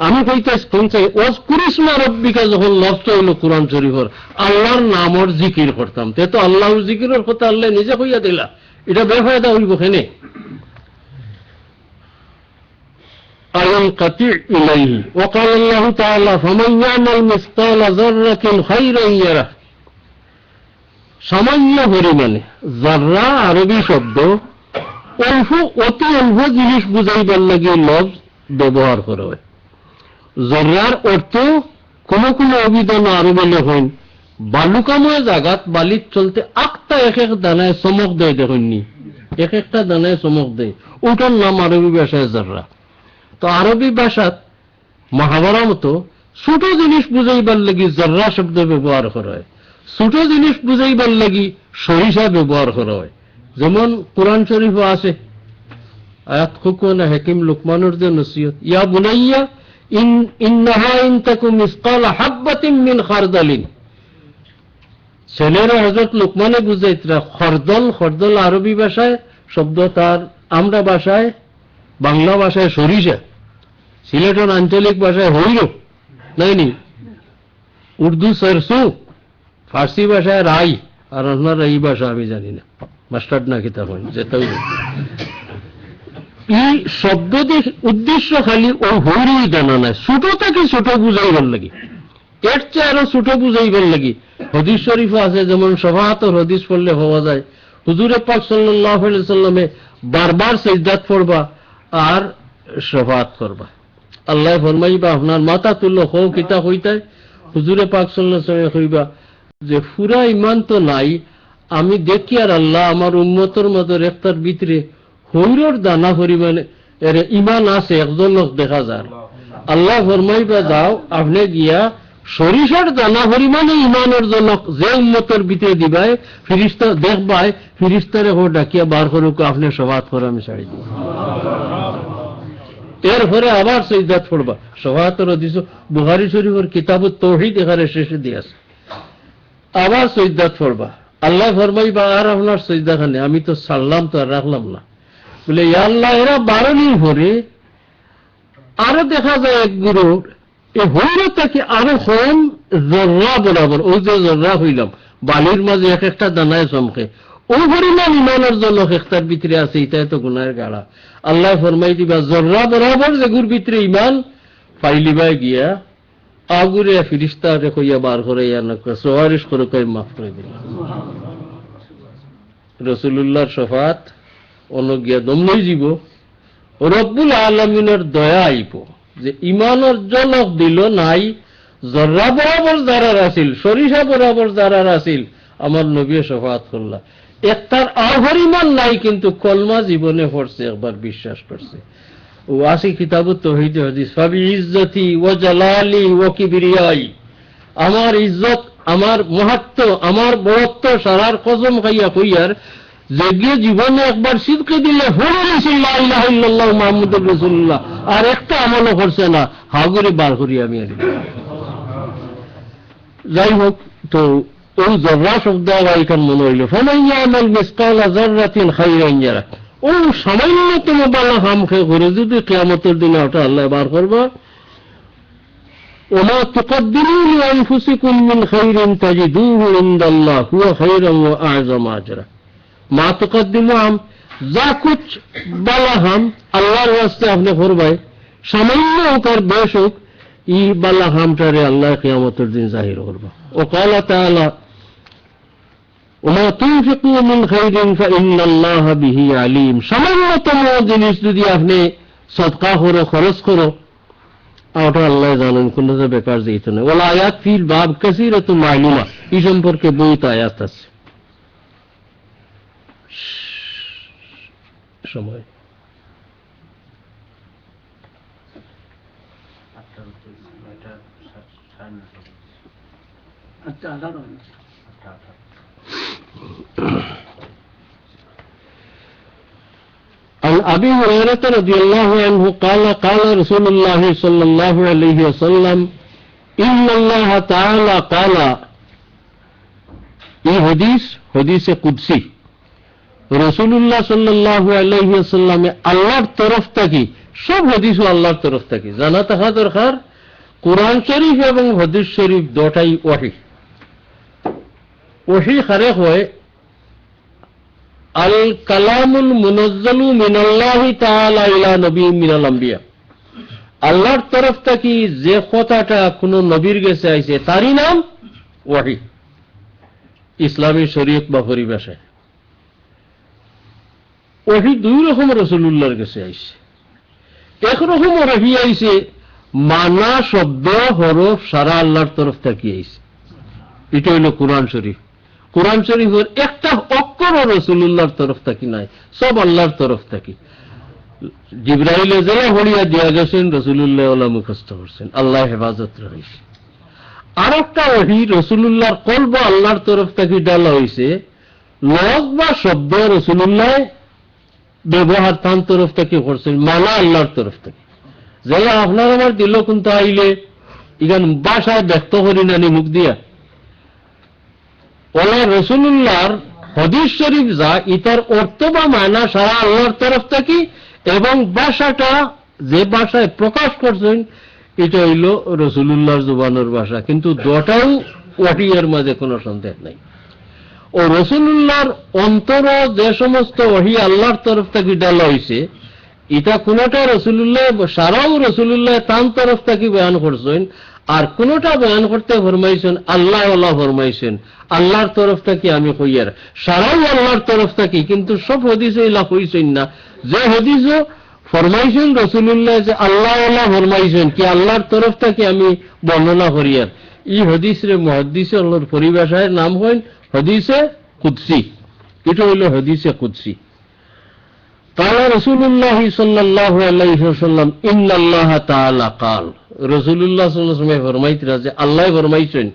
আমি কইতে শুনছি ওয়াজ কুরিসমা রব্বিকা যখন লফট হইল কোরআন শরীফর আল্লাহর নামর জিকির করতাম, তে তো আল্লাহর জিকিরের কথা আল্লাহ নিজে কইয়া দিলা, এটা বেফায়দা হইব কেনে। ينقطع إليه وقال الله تعالى فمن يعمل مثقال ذرة خيرا يره। সামান্য পরিমাণে জাররা আরবি শব্দ অল্প অতি অল্প জিনিস বুঝাইবার লাগে লফজ ব্যবহার করা হয়। জাররার অর্থ কোন কোন অভিধান আরো বলে হইন বালুকাময় জাগাত বালির চলতে আটটা এক এক দানায় চমক দেয়, দেখুননি এক একটা দানায় চমক দেয়, ওটার নাম আরবি ভাষায় জাররা। তো আরবি ভাষাত মহাভারত মতো ছোট জিনিস বুঝাইবার লাগি জাররা শব্দ ব্যবহার করা হয়, ছোট জিনিস বুঝাইবার লাগি সরিষা ব্যবহার করা হয়। যেমন কোরআন শরীফ আছে আয়াত খুকুনা হাকিম লুকমানের যে নসিহত, ইয়া বুনাইয়া ইন্নাহা ইন তাকুম মিসকালা হাববাতিন মিন খারদালিন। ছেলেরা হযরত লুকমানে বুঝাইতরা খরদল, খরদল আরবি ভাষায় শব্দ, তার আমরা ভাষায় বাংলা ভাষায় সরিষা, সিলেটের আঞ্চলিক ভাষায় হইল নাইনি, উর্দু সরসু, ফার্সি ভাষায় রাই, আর আপনার এই ভাষা আমি জানি না, মাস্টার্ড না কিতাব হয় যেটাও। এই শব্দ উদ্দেশ্য খালি ও হইরই জানা নাই, ছোট তাকে ছোট বুঝাইবার লাগি, এর চেয়ে আরো ছোট বুঝাইবার লাগি। হদিস শরীফ আছে, যেমন সফাহাতর হদিস পড়লে হওয়া যায় হুজুরে পাক সাল্লাল্লাহু আলাইহি সাল্লামে বারবার সিজদাত পড়বা আর শফাআত করবা। আল্লাহ ফরমাইবা আপনার মাথা তুললো হো কিতা হইতায়, হুজুরে পাক সাল্লাল্লাহু আলাইহি সাল্লাম কইবা যে পুরা ঈমান তো নাই, আমি দেখি আর আল্লাহ আমার উম্মতের মধ্যে একটার ভিতরে হইরর দানা পরিমাণে এর ঈমান আছে, একজন লোক দেখা যায়। আল্লাহ ফরমাইবা যাও আপনি গিয়া সরিষার দানা পরিমাণে ঈমানের জনক যে উম্মতের ভিতরে দিবাই ফিরিস্তা দেখবাই, ফিরিস্তারে হো ডাকিয়া বার করুক আপনি শফাআত করে আমি ছাড়ি দিব। এরপরে আবার সিজদাত পড়বা। শফাআতের হাদিস বুখারী শরীফের কিতাবুত তাওহীদ এখানে শেষে দিয়ে আছে, আবার সিজদাত পড়বা। আল্লাহ ফরমাইবা আর আপনার সিজদাখানে আমি তো ছাড়লাম তো আর রাখলাম না, বলে ইয়া আল্লাহ এরা 12 দিন পরে আরো দেখা যায় এক গুরু এই হইরটাকে আরো কম জর্রা বরাবর, ওই যে জর্রা হইলাম বালির মাঝে এক একটা দানায় চমকে, ওই পরিমাণ ইমানের জন্য একটার ভিতরে আছে, এটাই তো গুনাহের গাড়া। আল্লাহ ফরমাই দিবা জর্রা বরাবর যেগুর ভিতরে ইমান পাইলিবাই গিয়া আগুরে ফিরিস্তা কইয়া বার করে সোয়ারিশ করে কই মাফ করে দিল। রাসূলুল্লাহর শফাআত অনুজ্ঞা দমনই জীব রব্বুল আলামিনের দয়া আইব যে ইমানের জনক দিল নাই, জর্রা বরাবর যারা আসিল, সরিষা বরাবর যারা আসিল আমার নবী শফাআত করলা। একটার আহরিমান নাই, কিন্তু কলমা জীবনে পড়ছে, একবার বিশ্বাস করছে। ও আসি কিতাবুত তাওহীদ হাদিস, ফাবি ইজ্জতি ওয়া জালালি ওয়া কিবরিয়াই, আমার ইজ্জত, আমার মাহাত্ম্য, আমার বড়ত্ব সারার কসম খাইয়া কইয়ার যে জীবনে একবার সিদকে দিলে হরে লা ইলাহা ইল্লাল্লাহ মুহাম্মাদুর রাসূলুল্লাহ, আর একটা আমলও করছে না, হাগুরি বার করি আমি আর। যাই হোক, তো ওই জর্রা শব্দ এখান মনে হইল, ফামান ইয়ামাল মিসকালা যাররাতিন খাইরান ইয়ারা, ও সামান্যতম বালা হাম খেয়ে করে যদি কিয়ামতের দিনে ওটা আল্লাহ বার করবা। ওমা তুকদ্দিমু লিআনফুসিকুম মিন খাইরিন তাজিদুহু ইনদাল্লাহ হুয়া খাইরান ওয়া আ'যাম আজরা। মা তুকদ্দিমু আম, যা কুছ বালা হাম আল্লাহর ওয়াস্তে আপনি করবাই, সামান্য হোক আর বেশ হোক, ই বালা হামটারে আল্লাহ কিয়ামতের দিন জাহির করবা। ও ক্বালা তাআলা ওমা তুনফিকু মিন খাইরিন ফাইন্নাল্লাহা বিহি আলিম। সামান্যতম জিনিস যদি আপনি সদকা করো, খরচ করো, ওটা আল্লাহ জানেন, কোনো বেকার যেত না। ওলা আয়াত ফিল বাব কাসীরাতুন মালুমা, এই সম্পর্কে বহুত আয়াত আছে। সময় عن أبي هريرة رضي الله عنه قال قال رسول الله صلى الله عليه وسلم إن الله تعالى قال, এই হাদিস কুদসি, রাসূলুল্লাহ সাল্লাল্লাহু আলাইহি ওয়াসাল্লাম আল্লাহর তরফ থেকে, সব হাদিসও আল্লাহর তরফ থেকে জানা থাকা দরকার। কোরআন শরীফ এবং হাদিস শরীফ দুটাই ওহী। ওহী খারেক হয় আল কালামুল মুনাজ্জালু মিনাল্লাহি তাআলা ইলা নবিয়্যিন মিনাল আম্বিয়া, আল্লাহর তরফ থেকে যে কথাটা কোন নবীর কাছে আইছে তারই নাম ওহী, ইসলামী শরীয়ত বা পরিভাষায়। ওহী দুই রকম রাসূলুল্লাহর কাছে আইছে। একরকম ওহী আইছে মানা শব্দ হরফ সারা আল্লাহর তরফ থেকে আইছে, এটা হইল কোরআন শরীফ। কোরআন শরীফের একটা অক্ষরও রাসূলুল্লাহর তরফ থেকে নাই, সব আল্লাহর তরফ থেকে। জিবরাইল জেলা হড়িয়া দিয়া গেছেন, রাসূলুল্লাহ ওলা মুখস্থ করছেন, আল্লাহ হেফাজত রাখছে। আর একটা ওহী রাসূলুল্লাহর কলব আল্লাহর তরফ থেকে ডালা হইছে, লফজ বা শব্দ রাসূলুল্লাহ ব্যবহার তার তরফ থেকে করছেন, মানা আল্লাহর তরফ থেকে। যারা আপনার আমার দিল কিন্তু আইলে ইগান ভাষায় ব্যক্ত করি নানি মুখ দিয়া, ওলা রাসূলুল্লাহর হাদিস শরীফ যা ইতার অর্থ বা মানা সারা আল্লাহর তরফ থেকে, এবং ভাষাটা যে ভাষায় প্রকাশ করছেন এটা হইল রাসূলুল্লাহর জবানের ভাষা, কিন্তু দুটাও ওহীর মাঝে কোনো সন্দেহ নাই। ও রাসূলুল্লাহর অন্তর যে সমস্ত ওহী আল্লাহর তরফ থেকে ডালা হইছে, এটা কোনটা রাসূলুল্লাহ সারাও রাসূলুল্লাহ তার তরফ থেকে বয়ান করছেন, আর কোনটা বয়ান করতে ফরমাইছেন আল্লাহ আল্লাহ ফরমাইছেন, আল্লাহর তরফ থেকে আমি কইয়ার, সারাও আল্লাহর তরফ থেকে। কিন্তু সব হাদিসে ইলা কইছেন না, যে হাদিসও ফরমাইছেন রাসূলুল্লাহ যে আল্লাহ আল্লাহ ফরমাইছেন কি আল্লাহর তরফ থেকে আমি বর্ণনা করিয়ার, এই হাদিসের মুহাদ্দিসে আল্লাহর পরিভাষায় নাম হয় হাদিসে কুদসি। এটা হইল হাদিসে কুদসি। قال رسول الله صلى الله عليه وسلم ان الله تعالى قال, রাসূলুল্লাহ সাল্লাল্লাহু আলাইহি ওয়াসাল্লাম ফরমাইতেন যে আল্লাহ ফরমাইছেন,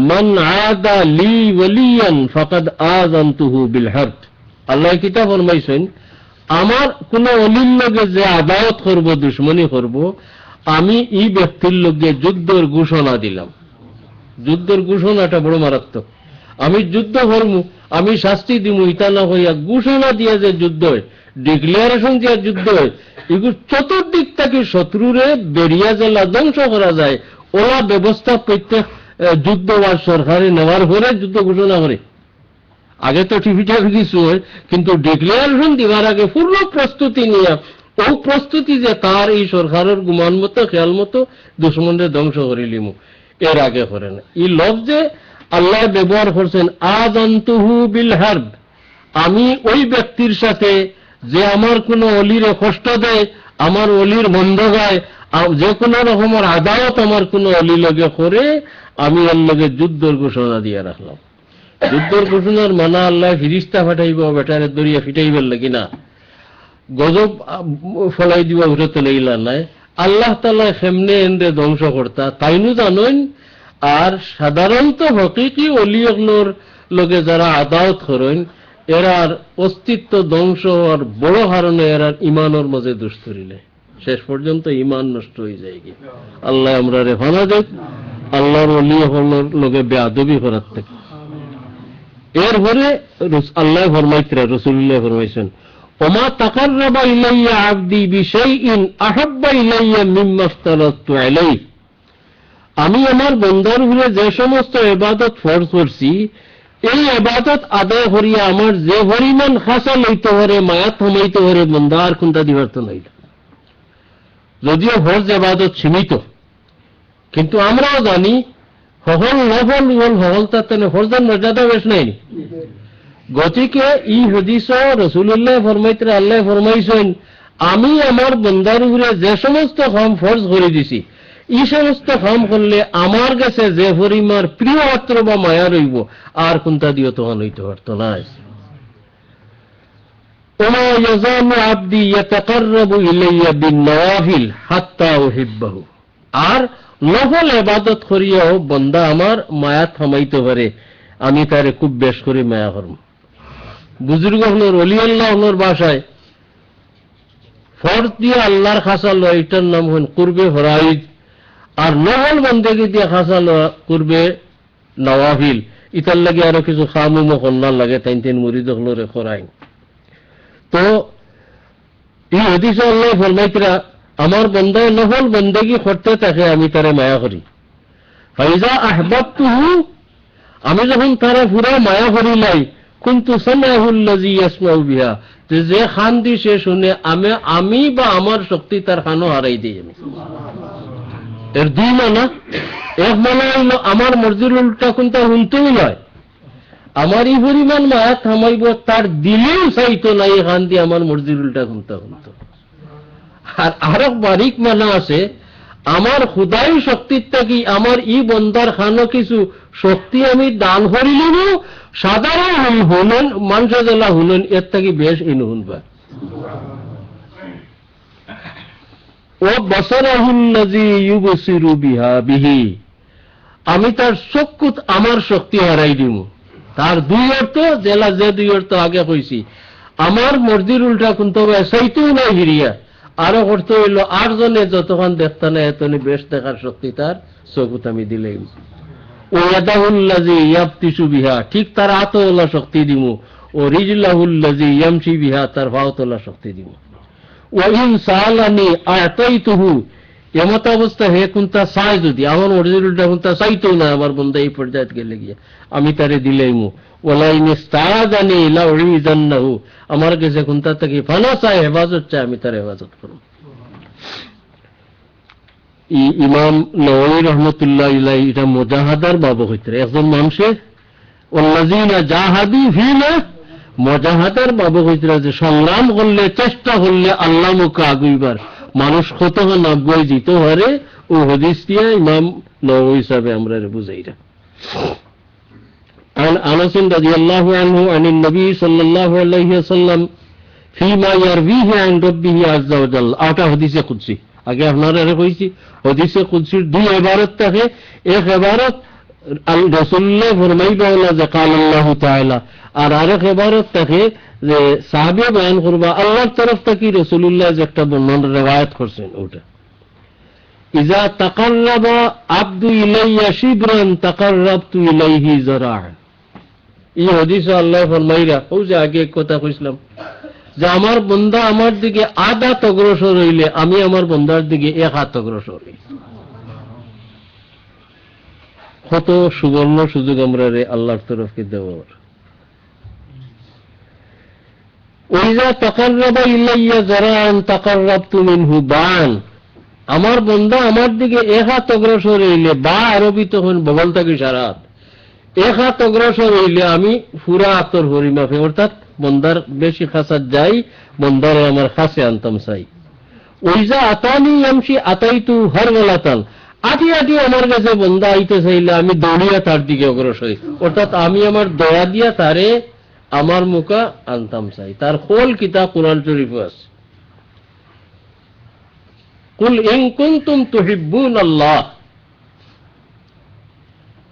মান আদা লি ওয়ালিয়ান ফাকাদ আযানতুহু বিল হারব। আল্লাহ কিতা ফরমাইছেন, আমার কোন ওলির লগে যে আদাওয়াত করব, দুশমনি করব, আমি এই ব্যক্তির লগে যুদ্ধের ঘোষণা দিলাম। যুদ্ধের ঘোষণাটা বড় মারাত্মক। আমি যুদ্ধ করব, আমি শাস্তি দিব, ইতা না হইয়া ঘোষণা দিয়া যে যুদ্ধ হয়, ডিক্লারেশন দিয়া যুদ্ধ হয়, এগুলো চতুর্দিক থেকে শত্রুরে বেরিয়া জেলা ধ্বংস করা যায়, ওলা ব্যবস্থা প্রত্যেক যুদ্ধ আর সরকারে নেওয়ার পরে যুদ্ধ ঘোষণা করে। আগে তো টিভিটা কিছু হয়, কিন্তু ডিক্লারেশন দিবার আগে পূর্ণ প্রস্তুতি নিয়ে, ও প্রস্তুতি যে তার এই সরকারের গুমান মতো খেয়াল মতো দুশ্মনদের ধ্বংস করে লিমু, এর আগে করে না। এই লফজে আল্লাহ ব্যবহার করছেন আযানতুহু বিল হারব, আমি ওই ব্যক্তির সাথে যে আমার কোন অলিরে কষ্ট দেয়, আমার অলির মন্দ গায়, যে কোনো রকমের আদালত আমার কোন অলি লগে করে, আমি এর লগে যুদ্ধের ঘোষণা দিয়ে রাখলাম। যুদ্ধের ঘোষণার মানা আল্লাহ ফিরিস্তা ফাটাইব বেটারে দরিয়া ফিটাইবার লাগি না, গজব ফলাই দিব ঘুরতে লইলা নাই, আল্লাহ তাআলা সেমনে এন্ডে ধ্বংস করতা তাইনু জানেন। আর সাধারণত হকিকি অলিয়গুলোর লোকে যারা আদালত করেন এরার অস্তিত্ব ধ্বংস হওয়ার বড় কারণে এরার ইমানের মাঝে দুষ্টরিলে শেষ পর্যন্ত ইমান নষ্ট হয়ে যায়। কি আল্লাহ আমরা রেফানা দেখ আল্লাহর অলিয়গুলোর লোকে বেয়াদবি করার থেকে। এরপরে আল্লাহ ফরমাইতরা রাসূলুল্লাহ ফরমাইছেন, ওমা তাকাররাবা ইলাইয়া আবদি বিশাইইন আহাব্বা ইলাইয়া মিম্মা ইফতারাতু আলাইহি, আমি আমার বান্দার উপরে যে সমস্ত ইবাদত ফরজ করছি এই ইবাদত আদায় করিয়া আমার যে পরিমাণ খাসা লইতে পারে মায়া থামাইতে পারে বান্দার কোনটা দিবার তো নাই। যদিও ফরজ ইবাদত সীমিত, কিন্তু আমরাও জানি সকল নফল সকল তার ফরজের মর্যাদা বেশ নাই। গতিকে ই হাদিস রাসূলুল্লাহ ফরমাইতে আল্লাহ ফরমাইছেন, আমি আমার বান্দার উপরে যে সমস্ত কাম ফরজ করে দিছি এই সমস্ত কাম করলে আমার কাছে যে পরিমাণ প্রিয় পাত্র বা মায়া রইব আর কোনটা দিও তখন হইতে পারত না। ওমা ইয়াজালু আবদি ইয়াতাকাররাবু ইলাইয়া বিন-নওয়াফিল হাত্তা উহিব্বাহু, আর নফল ইবাদত করিয়াও বান্দা আমার মায়া থামাইতে পারে আমি তারে খুব বেশ করে মায়া করব। বুজুর্গ হলোর ওলি আল্লাহ হলোর ভাষায় ফরজ দিয়ে আল্লাহর খাসা লয় এটার নাম হন কুরবে ফরাইজ, আর নফল বন্দেগি দিয়ে খাসা লয় কুরবে নওয়াফিল। ইতার লাগে আরো কিছু খামুম কন্যার লাগে তাই তিন মুরিদ হলোরে করাই। তো এই হাদিসে আল্লাহ ফরমাইতরা আমার বন্দায় নফল বন্দেগি করতে থাকে আমি তারে মায়া করি। ফাইজা আহবাবতুহু, আমি যখন তারা পুরা মায়া করিলাই, কিন্তু সামাহুল্লাযী ইয়াসমাউ বিহা, যে খান দি সে শুনে আমি বা আমার শক্তি তার খানও হারাই দিই। আমি এর দুই মানা, এক মানা হইল আমার মর্জির উল্টা কোনটা শুনতেই নয়, আমার এই পরিমাণ মায়া থামাইব তার দিলেও চাইতো না এই খান দিয়ে আমার মর্জির উল্টা কোনটা শুনতো। আর আরো বারিক মানা আছে, আমার খুদাই শক্তির থাকি আমার ই বন্দার খানো কিছু শক্তি আমি দান করিলেন, সাধারণ হুনন মানুষের জেলা হুনন এর থাকি বেশ ইন হুনবা। ও বসরাহুল্লাযী ইউবসিরু বিহা বিহি, আমি তার চক্ষুত আমার শক্তি হারাই দিব। তার দুই অর্থ জেলা যে দুই অর্থ আগে কইছি, আমার মর্জির উল্টা কিন্তু চাইতেও নাই হিরিয়া। আরো অর্থ হইল আর জনে যতক্ষণ দেখতে না এতনি বেশ দেখার শক্তি তার চকুত আমি দিলেই। ও ইয়াদাহুল্লাযী ইয়াবতিশু বিহা, ঠিক তার হাতওয়ালা শক্তি দিব। ও রিজলাহুল্লাযী ইয়ামশি বিহা, তার পাওতলা শক্তি দিব। ও ইন সালানি আতাইতুহু, এমত অবস্থা হে কোনটা চাই যদি আমার মর্জির উল্টা কোনটা চাইতো না আমার বন্ধা এই পর্যায়ে গেলে গিয়ে আমি তারে দিলেইমু। ওয়ালাইন ইস্তাযানি লাউইযান্নাহু, আমার কাছে কোনটা থেকে ফানা চাই হেফাজত চাই আমি তার হেফাজত করব। ইমাম নওয়াবী রাহমাতুল্লাহ আলাইহি এটা মুজাহাদার বাবু হইতে একজন মানুষের ওয়াল্লাযিনা জাহাদু ফিনা, মুজাহাদার বাবু হইতে যে সংগ্রাম করলে চেষ্টা করলে আল্লাহ মুখে আগুইবার মানুষ কত না বই দিতে পারে। ও হাদিস দিয়ে ইমাম নওয়াবী সাহেব আমরা বুঝাইরা। عن أنس رضي الله عنه عن النبي صلى الله عليه وسلم فيما يرويه عن ربه عز وجل, আটা হাদিসে কুদসি আগে আপনারা কইছি। হাদিসে কুদসির দুই ইবারত থাকে, এক ইবারত রাসূলুল্লাহ ফরমাইবা যে قال الله تعالى, আর আরেক ইবারত থাকে যে সাহাবী বয়ান করবা আল্লাহর তরফ থেকে রাসূলুল্লাহ যে একটা বর্ণনা রওয়ায়াত করছেন ওটা। ইজা তাকাররাবা আবদু ইলাইয়া শিবরান তাকাররাবতু ইলাইহি যারা'আন, এই হাদিসে আল্লাহ ফরমাইরা ও যে আগে কথা কইছিলাম যে আমার বান্দা আমার দিকে আধ হাত অগ্রসর হইলে আমি আমার বান্দার দিকে এক হাত অগ্রসর হই। কত সুবর্ণ সুযোগ আমরা রে আল্লাহর তরফে দেওয়ার। ওইজা তাকাররাবা ইলাইয়া যারা'আন তাকাররাবতু মিনহু বা'আন, আমার বান্দা আমার দিকে এক হাত অগ্রসর হইলে, বা আরবি তখন বগল থেকে ইশারাত, এক হাত অগ্রসর হইলে আমি পুরা হাতর হরিমাফে অর্থাৎ বন্দার বেশি খাসাত যাই, বন্দারে আমার খাসে আনতাম চাই। ওইজা আতানি ইয়ামশি আতাইতু হারওয়ালাতান, আটি আটি আমার কাছে বন্দা আইতে চাইলে আমি দৌড়িয়া তার দিকে অগ্রসর হই, অর্থাৎ আমি আমার দয়া দিয়া তারে আমার মুখা আনতাম চাই। তার কোল কিতাব কুরআন শরীফে আছে, কুল ইন কুনতুম তুহিব্বুনাল্লাহ।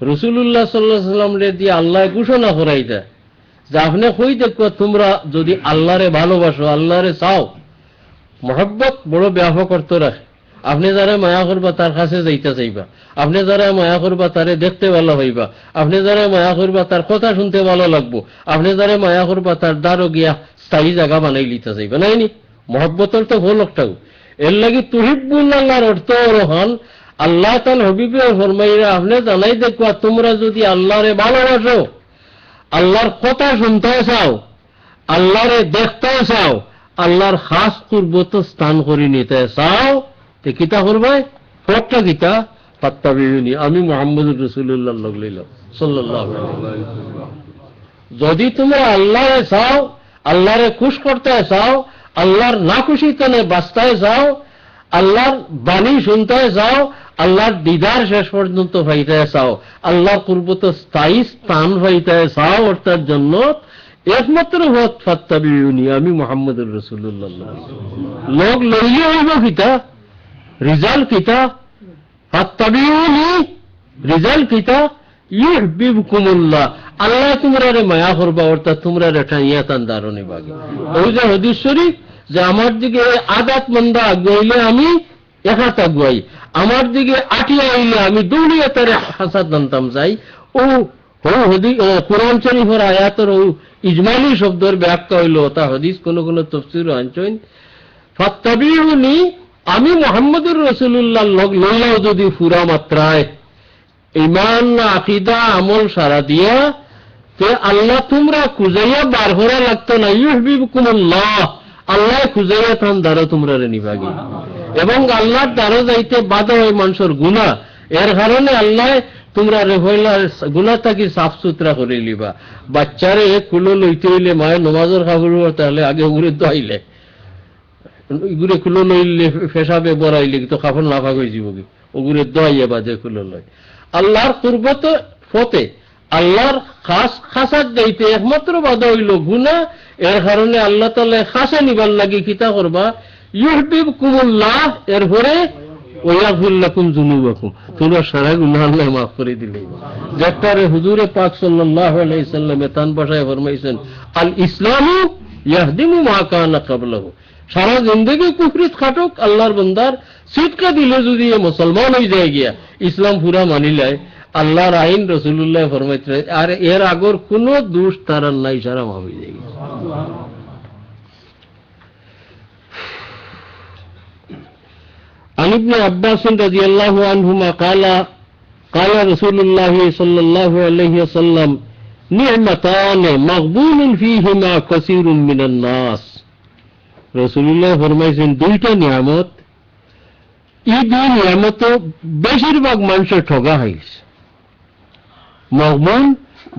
রাসূলুল্লাহ সাল্লাল্লাহু আলাইহি ওয়াসাল্লাম রে দিয়ে আল্লাহ ঘোষণা করাই দেয় যে আপনি কই দেখো তোমরা যদি আল্লাহরে ভালোবাসো, আল্লাহরে চাও। মহব্বত বড় ব্যাপক অর্থ রাখে। আপনি যারা মায়া করবা তার কাছে যাইতে চাইবা, আপনি যারা মায়া করবা তারে দেখতে ভালো হইবা, আপনি যারা মায়া করবা তার কথা শুনতে ভালো লাগবো, আপনি যারা মায়া করবা তার দ্বারও গিয়া স্থায়ী জায়গা বানাই লিতে চাইবা, নাইনি? মহব্বতের তো ভুল একটাও। এর লাগি তুহিব্বুনাল্লাহর অর্থ হন আল্লাহ তাআলা হাবিবে ফরমাইরা আপনি জানাই দেখবা তোমরা যদি আল্লাহরে ভালোবাসো, আল্লাহর কথা শুনতে চাও, আল্লাহরে দেখতে চাও, আল্লাহর খাস কুরবত স্থান করে নিতে চাও, তে কিতা করবে? ফটটা কিতা ফাত্তাবিউনি, আমি মুহাম্মদুর রাসূলুল্লাহ সাল্লাল্লাহু আলাইহি ওয়াসাল্লাম। যদি তোমরা আল্লাহরে চাও, আল্লাহরে খুশ করতে চাও, আল্লাহর নাখুশিতে বাঁচতে চাও, আল্লাহর বাণী শুনতে চাও, আল্লাহর দিদার শেষ পর্যন্ত পাইতে চাও, আল্লাহর কুরবত স্থায়ী স্থান পাইতে চাও, অর্থাৎ জান্নাত, একমাত্র পথ ফাত্তাবিউনি, আমি মুহাম্মদুর রাসূলুল্লাহ। লোক লইলে হইব কিতা? রিজাল্ট কিতা? ফাত্তাবিউনি, রিজাল্ট কিতা? ইউহিব্বুকুমুল্লাহ, আল্লাহ তোমরারে মায়া করবা, অর্থাৎ তোমরা এটা ইয়াতান দারণে বাগে। ওই যে হাদিস শরীফ যে আমার দিকে আদাত মন্দা আগুয়াইলে আমি একাত আগুয়াই, আমার দিকে আটিয়া আইলে আমি দৌড়িয়া তার হাসাত আনতাম যাই। ও কুরআন শরীফের আয়াতের ও ইজমালি শব্দের ব্যাখ্যা হইল তা হাদিস কোন কোন তাফসীর আনছেন ফাত্তাবিউনি, আমি মুহাম্মদুর রাসূলুল্লাহ লইলাও যদি পুরা মাত্রায় ঈমান আকীদা আমল সারা দিয়া, তে আল্লাহ তোমরা খুঁজাইয়া বার করা লাগতো না। ইউহিব্বুকুমুল্লাহ, আল্লাহ খুঁজাইয়া তান দ্বারা তোমরা রে নিবাগি। এবং আল্লাহর দ্বারা যাইতে বাধা হয় মানুষের গুনাহ, এর কারণে আল্লাহ তোমরা রে হইলা গুনাহ থাকি সাফ সুতরা করে লিবা। বাচ্চারে কুলো লইতে হইলে মায়ের নমাজের খাবার তাহলে আগে উড়ে দোয়াইলে, গুড়ে কুলো লইলে পেশাবে বড়াইলে তো কাপড় নাফাক হয়ে যাব, ওগুলো দোয়াইয়া বাজে কুলো লয়। আল্লাহর কুরবত ফতে আল্লাহর খাসাত যাইতে একমাত্র বাধা হইল গুনাহ, এর কারণে আল্লাহ তাআলা খাসা নিবার লাগি কিতা করবা? ইউহিব্বুকুমুল্লাহ, এরপরে ওয়াগফির লাকুম যুনুবাকুম, তোমরা সারা গুনাহ আল্লাহ মাফ করে দিলে। যেটারে হুজুরে পাক সাল্লাল্লাহু আলাইহি সাল্লাম তান ভাষায় ফরমাইছেন আল ইসলামু ইয়াহদিমু মা কানা ক্বাবলাহু, সারা জিন্দেগি কুফরিত খাটক আল্লাহর বান্দার সিটকা দিলে যদি মুসলমান হয়ে যায় গিয়া ইসলাম পুরা মানিলায়, আল্লাহর আইন রাসূলুল্লাহ ফরমাইছে আর এর আগর কোন দোষ তার নাই, সারা মাফ হয়ে যায়। عن ابن عباس رضي الله عنهما قال رسول الله صلى الله عليه وسلم نعمتان مغبون فيهما كثير من الناس। রাসূলুল্লাহ ফরমাইছেন দুইটা নিয়ামত, এই দুই নিয়ামত বেশিরভাগ মানুষের ঠগা হয়েছে। মগবুন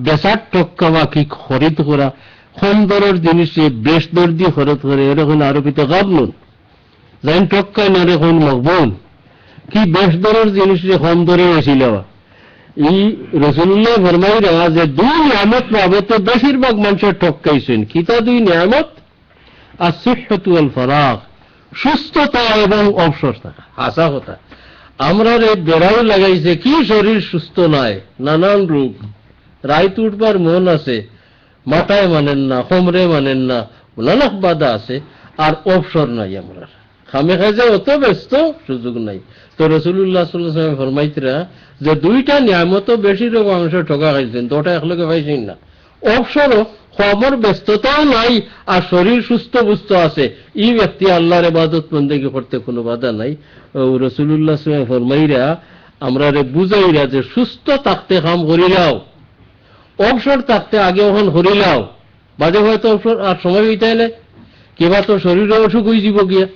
বেচার টক্কাওয়া কি খরিদ করা, কম দরের জিনিসে বেশ দর দিয়ে খরচ করে, এরকম আরবিতে গাবলুন যাই টক্কায় না রেখন মগবুন কি বেশ দরের জিনিসে কম দরে এসিল। এই রাসূলুল্লাহ ফরমাইরা যে দুই নিয়ামত বাবদ বেশিরভাগ মানুষের ঠকাইছেন। কিতা দুই নিয়ামত? আসিহ্হাতু ওয়াল ফারাগ, সুস্থতা এবং অবসর থাকা। হাসা কথা, আমরা রে বেড়াও লাগাইছে কি শরীর সুস্থ নয়, নানান রোগ, রাইত উঠবার মন আছে, মাথায় মানেন না, কোমরে মানেন না, নানা বাধা আছে, আর অবসর নাই। আমরা খামে খাজে অত ব্যস্ত, সুযোগ নাই। তো রাসূলুল্লাহ সাল্লাল্লাহু আলাইহি ওয়াসাল্লাম ফরমাইতরা যে দুইটা নিয়ামত বেশিরভাগ মানুষের ঠকা খাইছেন, দুটা একলগে পাইছেন না। অবসরও খবর ব্যস্ততাও নাই আর শরীর সুস্থ বুস্থ আছে, এই ব্যক্তি আল্লাহর ইবাদত বন্দেগী করতে কোনো বাধা নাই। রাসূলুল্লাহ সাল্লাল্লাহু আলাইহি ওয়াসাল্লাম ফরমাইরা আমরা রে বুঝাইরা যে সুস্থ থাকতে কাম করিলাও, অবসর থাকতে আগে ওখান করিলাও, বাদে হয়তো অবসর আর সময় হইতে না, কিবা তো শরীরে অসুখ হয়ে যাব গিয়া।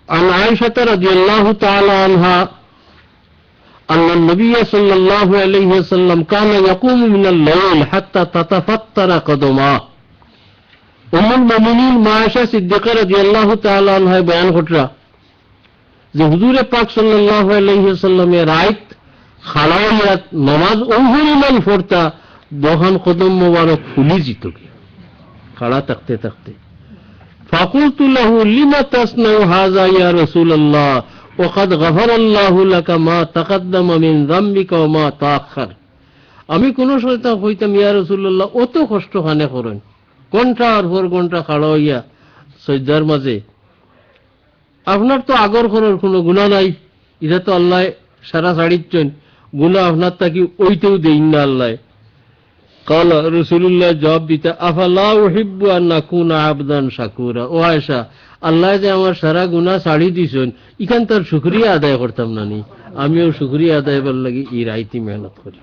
عن عائشة رضي الله تعالى عنها أن النبي صلى الله عليه وسلم كان يقوم من الليل حتى تتفطر قدماه। উম্মুল মুমিনিন মা আয়েশা সিদ্দিকা রাদিয়াল্লাহু তাআলা আনহা বয়ান করতরা যে হুজুরে পাক সাল্লাল্লাহু আলাইহি ওয়াসাল্লামের রাত খালাওয়াত নামাজ ওহরিমান পড়তা দোহান কদম মোবারক ফুলি যেত খাড়া থাকতে থাকতে ফাকুলতু লাহু লিমা তাসনাউ হাযা ইয়া রাসূলুল্লাহ ওয়াকাদ গাফারাল্লাহু লাকা মা তাকাদ্দামা মিন যামবিকা ওয়া মা তাআখার। আমি কোন সময় কইতাম ইয়া রাসূলুল্লাহ অত কষ্ট খানে করেন ঘন্টার পর ঘন্টা খাড়া হইয়া সজদার মাঝে, আপনার তো আগর করার কোনো গুনাহ নাই, এটা তো আল্লাহ সারা ছাড়িচ্ছেন, গুনাহ আপনার তাকি ওইতেও দেই না আল্লাহ। قال رسول الله জবাব দিতে আফালা উহিব্বু আন নাকুনা আবদান শাকুরা। ও আয়েশা, আল্লাহ যে আমার সারা গুনাহ ছাড়ি দিছেন ইখান তার শুকরিয়া আদায় করতাম না নি, আমিও শুকরিয়া আদায় করার লাগি এই রাইতি মেহনত করি।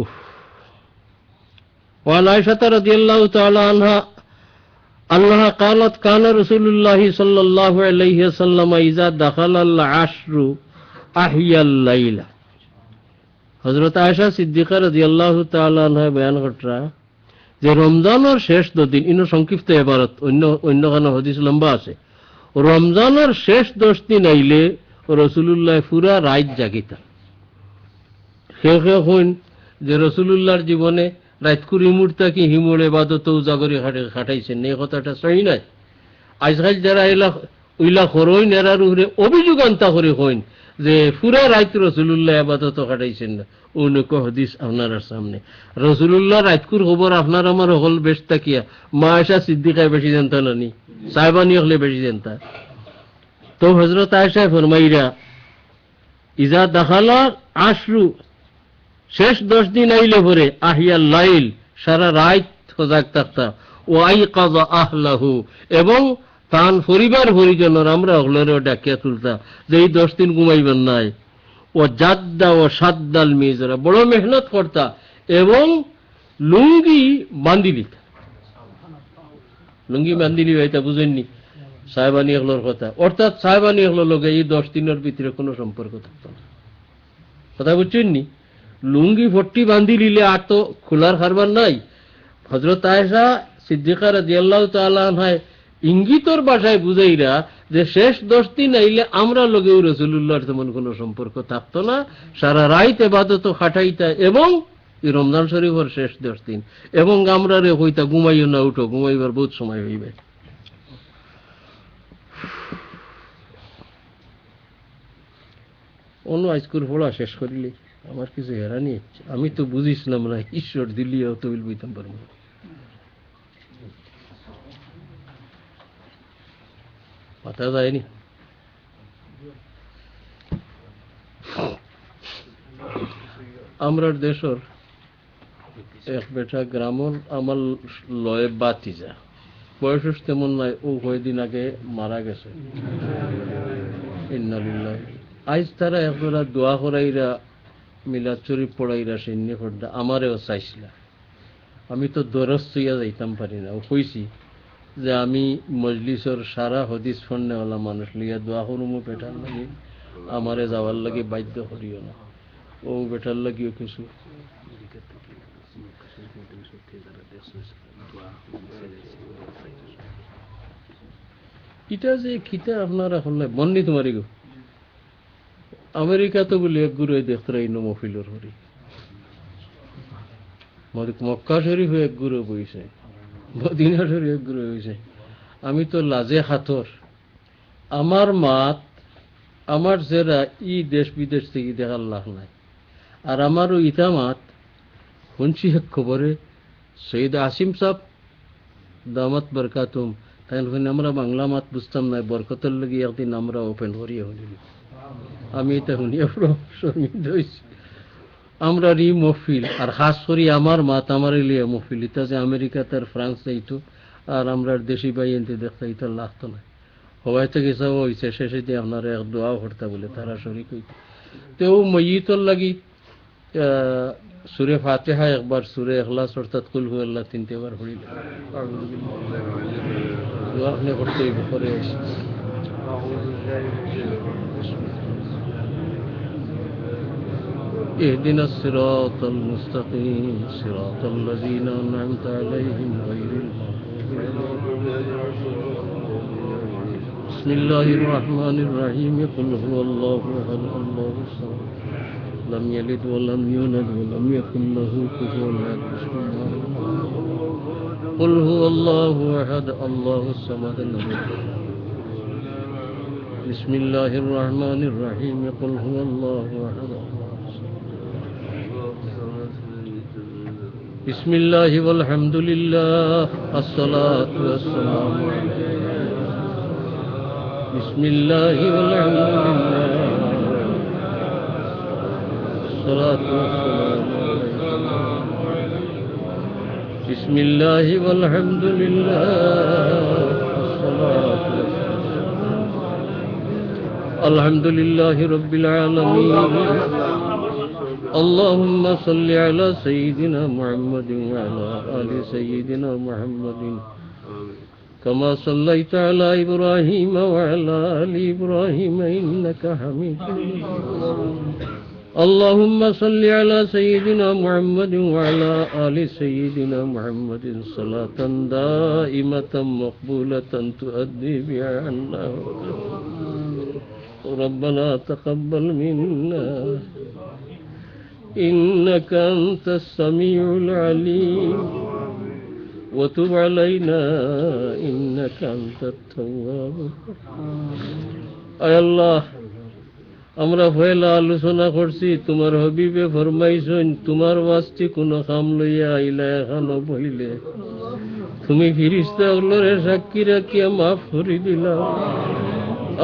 উফ। وعن عائشة رضي الله تعالى عنها أنها قالت كان رسول الله صلى الله عليه وسلم إذا دخل العشر أحيا الليل। হযরত আয়েশা সিদ্দিকা রাদিয়াল্লাহু তাআলা আনহা বয়ান করতরা যে রমজানের শেষ 2 দিন, ইনো সংক্ষিপ্ত ইবারত, অন্য কোন হাদিস লম্বা আছে, রমজানের শেষ 10 দিন আইলে রাসূলুল্লাহ পুরা রাত জাগিতা। হইন যে রাসূলুল্লাহর জীবনে রাত কুরি মুহূর্ত কি হিমুড় ইবাদত উজাগরি খাটাইছেন, এই কথাটা সহি নাই। আজকাল যারা ওইলা করইন এরার উপরে অভিযোগ আনতা করে হইন যে পুরা রাত রাসূলুল্লাহ ইবাদত খাটাইছেন না, অনেক হাদিস আপনার সামনে। রাসূলুল্লাহ রাতকুর খবর আপনার আমার হল বেশ তাকিয়া মা আয়েশা সিদ্দিকা বেশি জানতা নানি, সাহেবানি হলে বেশি জানতা। তো হযরত আয়েশা ফরমাইরা ইজা দাখালা আশরু, শেষ 10 দিন আইলে পরে আহিয়াল লাইল, সারা রাত সজাগ থাকতা, ও আইকাযা আহলাহু, এবং তান পরিবার পরিজনের আমরা হলেরও ডাকিয়া তুলতা যে এই 10 দিন ঘুমাইবেন নাই। ও জাদ্দা ও সাদ্দাল মিজরা, বড় মেহনত করতা এবং লুঙ্গি বান্ধি দিতা। লুঙ্গি বান্ধি দিবা এটা বুঝেননি সাহেবানি হলোর কথা, অর্থাৎ সাহেবানি হলোর লগে এই 10 দিনের ভিতরে কোনো সম্পর্ক থাকতো না। কথা বুঝছেননি? লুঙ্গি ফট্টি বান্ধি নিলে আর তো খোলার কারবার নাই। হযরত আয়েশা সিদ্দিকা রাদিয়াল্লাহু তাআলা আনহা ইঙ্গিতর ভাষায় বুঝাইরা যে শেষ 10 দিন আইলে আমরা লগেও রাসূলুল্লাহর তেমন কোনো সম্পর্ক থাকতো না, সারা রাত ইবাদত খাটাইতা এবং এই রমজান শরীফের শেষ 10 দিন, এবং আমরা রে কইতা ঘুমাইও না, উঠো, ঘুমাইবার বহুত সময় হইবে। অন্য আজকুর পড়া শেষ করিলে আমার কিছু হেরানি হচ্ছে, আমি তো বুঝিছিলাম না ঈশ্বর দিলিও তৈল বইতাম পারবো। পাতা যায়নি। আমরার দেশের এক বেটা গ্রামের আমার লয়ে বাতিজা, বয়স তেমন নাই, ও কয়েকদিন আগে মারা গেছে। ইন্নালিল্লাহ। আজ তারা একজোড়া দোয়া করাইরা মিলাদ শরীফ পড়াইরা সৈন্য করদা আমারেও চাইছিলা। আমি তো দরজ চইয়া যাইতাম পারি না। ও কইছি যে আমি মজলিসের সারা হদিস ফন্নেওয়ালা মানুষ লিয়া দোয়া করুমো বেটার লাগে, আমারে যাওয়ার লাগে বাধ্য করিও না। ও বেটার লাগিও কিছু ইটা যে খিতা আপনারা হলে বন্নি তোমারি গো। আমেরিকা তো বলে এক গুরু দেখতে মফিলর হরি, মক্কা শরীফ এক গুরু বইছে, মদিনা শরীফ এক গুরু হয়েছে। আমি তো লাজে হাতর, আমার মাত আমার জেরা ই দেশ বিদেশ থেকে দেখার লাভ নাই। আর আমারও ইটা মাত শুনছি এক খবরে সৈয়দ আসিম সাহ দামাত বরকাতুম, তাই আমরা বাংলা মাত বুঝতাম না, বরকতের লাগি একদিন আমরা ওপেন করিয়া শুনিল। আমি এটা শুনিয়া শর্মিন্দ হয়েছি। আমরা রি মহফিল, আর খাস করি আমার মাত আমার লিয়া মহফিল, এটা যে আমেরিকা তার ফ্রান্স যাইতো, আর আমরা দেশি ভাই এনতে দেখতে এটা লাগতো না। হওয়াই থেকে সব হয়েছে, শেষে দিয়ে আপনারা এক দোয়াও করতে বলে তারা শরীক হইতো। তো মইতর লাগি সুরে ফাতিহা একবার, সুরে ইখলাস অর্থাৎ কুল হু আল্লাহ 3 বার পড়িল। দোয়া আপনি করতে করে اهدنا الصراط المستقيم صراط الذين أنعمت عليهم غير المغضوب عليهم. بسم الله الرحمن الرحيم قل هو الله أحد الله الصمد لم يلد ولم يولد ولم يكن له كفوا أحد. قل هو الله أحد الله الصمد لم يلد. بسم الله الرحمن الرحيم قل هو الله أحد الله الصمد. بسم الله والحمد لله الصلاة والسلام بسم الله والحمد لله الصلاة والسلام بسم الله والحمد لله الصلاة والسلام. الحمد لله رب العالمين. اللهم صل على سيدنا محمد وعلى آل سيدنا محمد كما صليت على إبراهيم وعلى آل إبراهيم إنك حميد مجيد. اللهم صل على سيدنا محمد وعلى آل سيدنا محمد صلاة دائمة مقبولة تؤدي بها عنا. ربنا تقبل منا إنك أنت السميع العليم وتب علينا إنك أنت التواب الرحيم. আয় আল্লাহ, আমরা পয়লা আলোচনা করছি, তোমার হবিবে ফরমাইছেন তোমার ওয়াস্তি কোনো কাম লইয়া আইলা এখানো বইলে তুমি ফিরিস্তা গুলোরে সাক্ষী রাখিয়া মাফ করে দিলাম।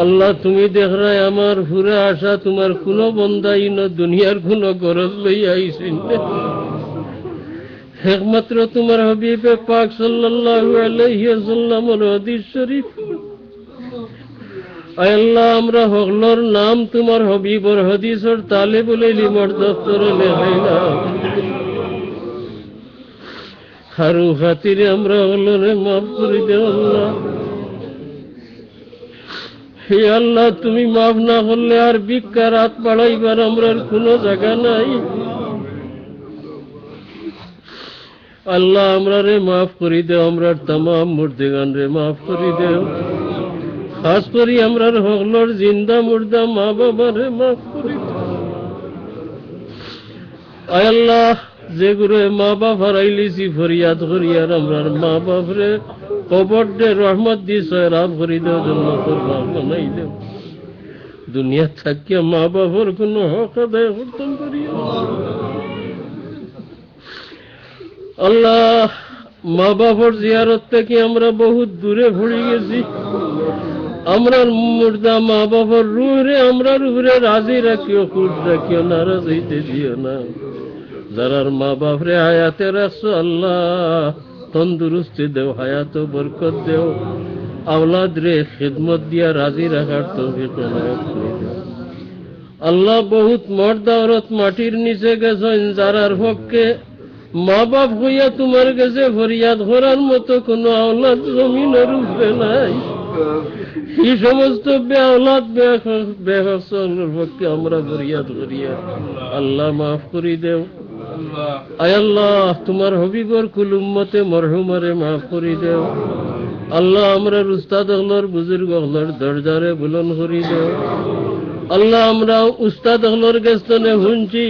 আল্লাহ, তুমি দেখরাই আমার ফুরে আসা তোমার কোনো বন্দাই না দুনিয়ার কোনো গরজ লইয়া আইছেন, একমাত্র তোমার হাবিবে পাক সাল্লাল্লাহু আলাইহি ওয়াসাল্লামের হাদিস শরীফ। আয় আল্লাহ, আমরা হগলর নাম তোমার হাবিবর হাদিসের তালেবুল ইলমের দফতরে লেখাইলাম। হারু খাতিরে আমরা হগলরে মাফ করে দেও আল্লাহ। হে আল্লাহ, তুমি মাফ না করলে আর ভিক্ষার হাত বাড়াইবার আমরার কোনো জায়গা নাই। আল্লাহ, আমরা রে মাফ করে দেও, আমরার তামাম মুর্দেগান রে মাফ করে দেও। খাস করি আমরার হগলর জিন্দা মুর্দা মা বাবা রে মাফ করে দেও। আয় আল্লাহ, যে গুরু মা বাপ হারাইলিছি ফরিয়াদ করি আর আমরার মা বাপ রে কবর দে রহমত দি সয়রাব করি দেও, জান্নাতের বাগ বানাই দেও। দুনিয়া থাকিয়া মা বাবার কোনো হক আদায় করতাম করিও আল্লাহ। মা বাবার জিয়ারত থেকে আমরা বহুত দূরে ভরে গেছি। আমরা মুর্দা মা বাবার রুহরে আমরা রুহরে রাজি রাখিও, খুশ রাখিও, নারাজ হইতে দিও না। যারার মা বাপরে হায়াতে রাখছো আল্লাহ, তন্দুরুস্তি দেও, হায়াত বরকত দেও, আওলাদ রে খিদমত দিয়া রাজি রাখার তৌফিক এনায়েত করে দেও আল্লাহ। বহুত মর্দ औरत মাটির নিচে গেছেন, যারার পক্ষে মা বাপ হইয়া তোমার কাছে ফরিয়াদ করার মতো কোনো আওলাদ জমিনের উপরে নাই। এই সমস্ত বেআওলাদ বেহসলের পক্ষে আমরা ফরিয়াদ করিয়া আল্লাহ মাফ করে দেও। আয় আল্লাহ, তোমার হবিবর কুল উম্মতে মরহুমারে মাফ করে দেও আল্লাহ। আমরা উস্তাদ হলর বুজুর্গ হলর দরজারে বুলন করে দেও আল্লাহ। আমরা উস্তাদ হলর গেস্তনে শুনছি,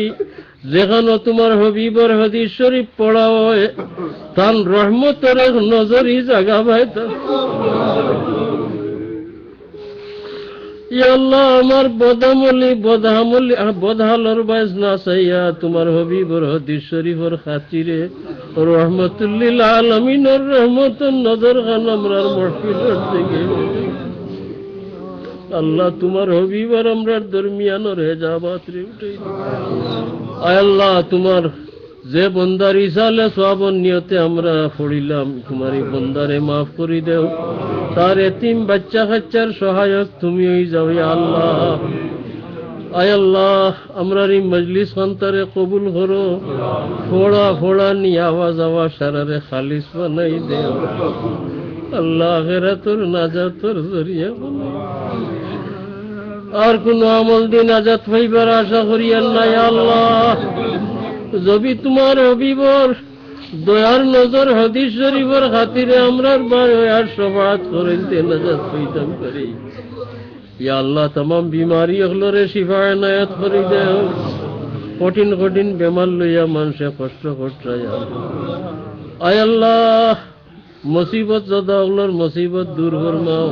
যেখানে তোমার হবিবর হাদিস শরীফ পড়া হয় তান রহমতের নজরি জাগা ভাই। আল্লাহ, আমার বদহালর বয়স না চাইয়া তোমার হবিবর হাদিস শরীফের খাতিরে রহমতুল্লিল আলামিনের রহমতের নজর খান আমরার মহফিলের দিকে আল্লাহ। তোমার হবিবর আমরার দরমিয়ানের হেজাবাত রে উঠে। আয় আল্লাহ, তোমার যে বন্দার ইসালে সওয়াবর নিয়তে আমরা পড়িলাম, তোমার এই বন্দারে মাফ করে দেও। তার এতিম বাচ্চা কাচ্চার সহায়ক তুমি হয়ে যাও আল্লাহ। আয় আল্লাহ, আমরার এই মজলিস খানতারে কবুল করো, ফোড়া ফোড়া নিয়ে আওয়াজ আওয়াজ সারারে খালিস বানাই দেও আল্লাহ। আখিরাতের নাজাতের জরিয়া বানাই আর কোন আমল দিন আজাদ হইবার আশা করিয়ান নাই আল্লাহ। যদি তোমার হবিবর দয়ার নজর হাদিস শরীফের খাতিরে আমরার আর সফাত করিতে নাজাত হইতাম করি। ইয়া আল্লাহ तमाम বিমারি হলরে শিফা এনায়েত করি দেও। কঠিন কঠিন বেমার লইয়া মানুষে কষ্ট করছে আয় আল্লাহ, মুসিবত যদা হলর মুসিবত দূর ফরমাও।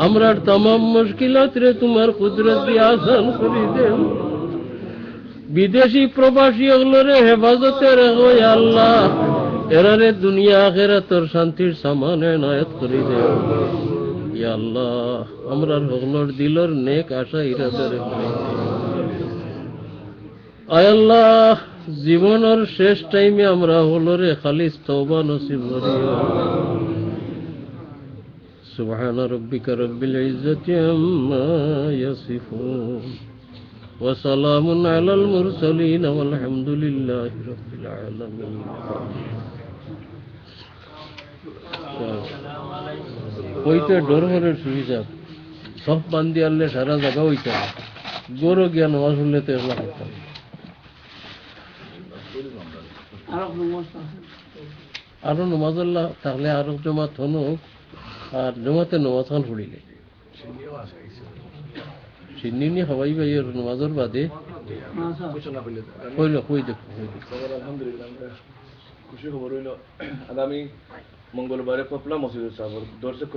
আমরার तमाम মুশকিলাত রে তোমার কুদরত দিয়ে আসান করি দেও। বিদেশি প্রবাসী হলরে হেফাজতে রাখো ইয়া আল্লাহ। এরারে দুনিয়া আখিরাতের শান্তির সামান এনায়েত করি দেও। ইয়া আল্লাহ, আমরার হলর দিলর নেক আশা ইরাদারে আয় আল্লাহ, জীবনের শেষ টাইমে আমরা হলরে খালিস তওবা নসিব করিও। সুবহান রাব্বিকা রব্বিল ইজ্জাতি আম্মা ইয়াসিফুন ওয়া সালামুন আলাল মুরসালিন ওয়াল হামদুলিল্লাহি রাব্বিল আলামিন। কইতে ডর হরে সুবিধা সব বান্দি আনলে সারা জায়গা হইতে গরো জ্ঞান নামাজ হলে তো এগুলা হইতাম। আরো নমাজ আল্লাহ তাহলে আরো জমাত হনো, আর জমাতে নমাজ খান পড়িলে সিন্নি হবাই ভাই নমাজের বাদে কইল কই দেখ। আলহামদুলিল্লাহ, খুশি খবর হইল আগামী মঙ্গলবারে পপলা মসজিদ সাহেব দর্শক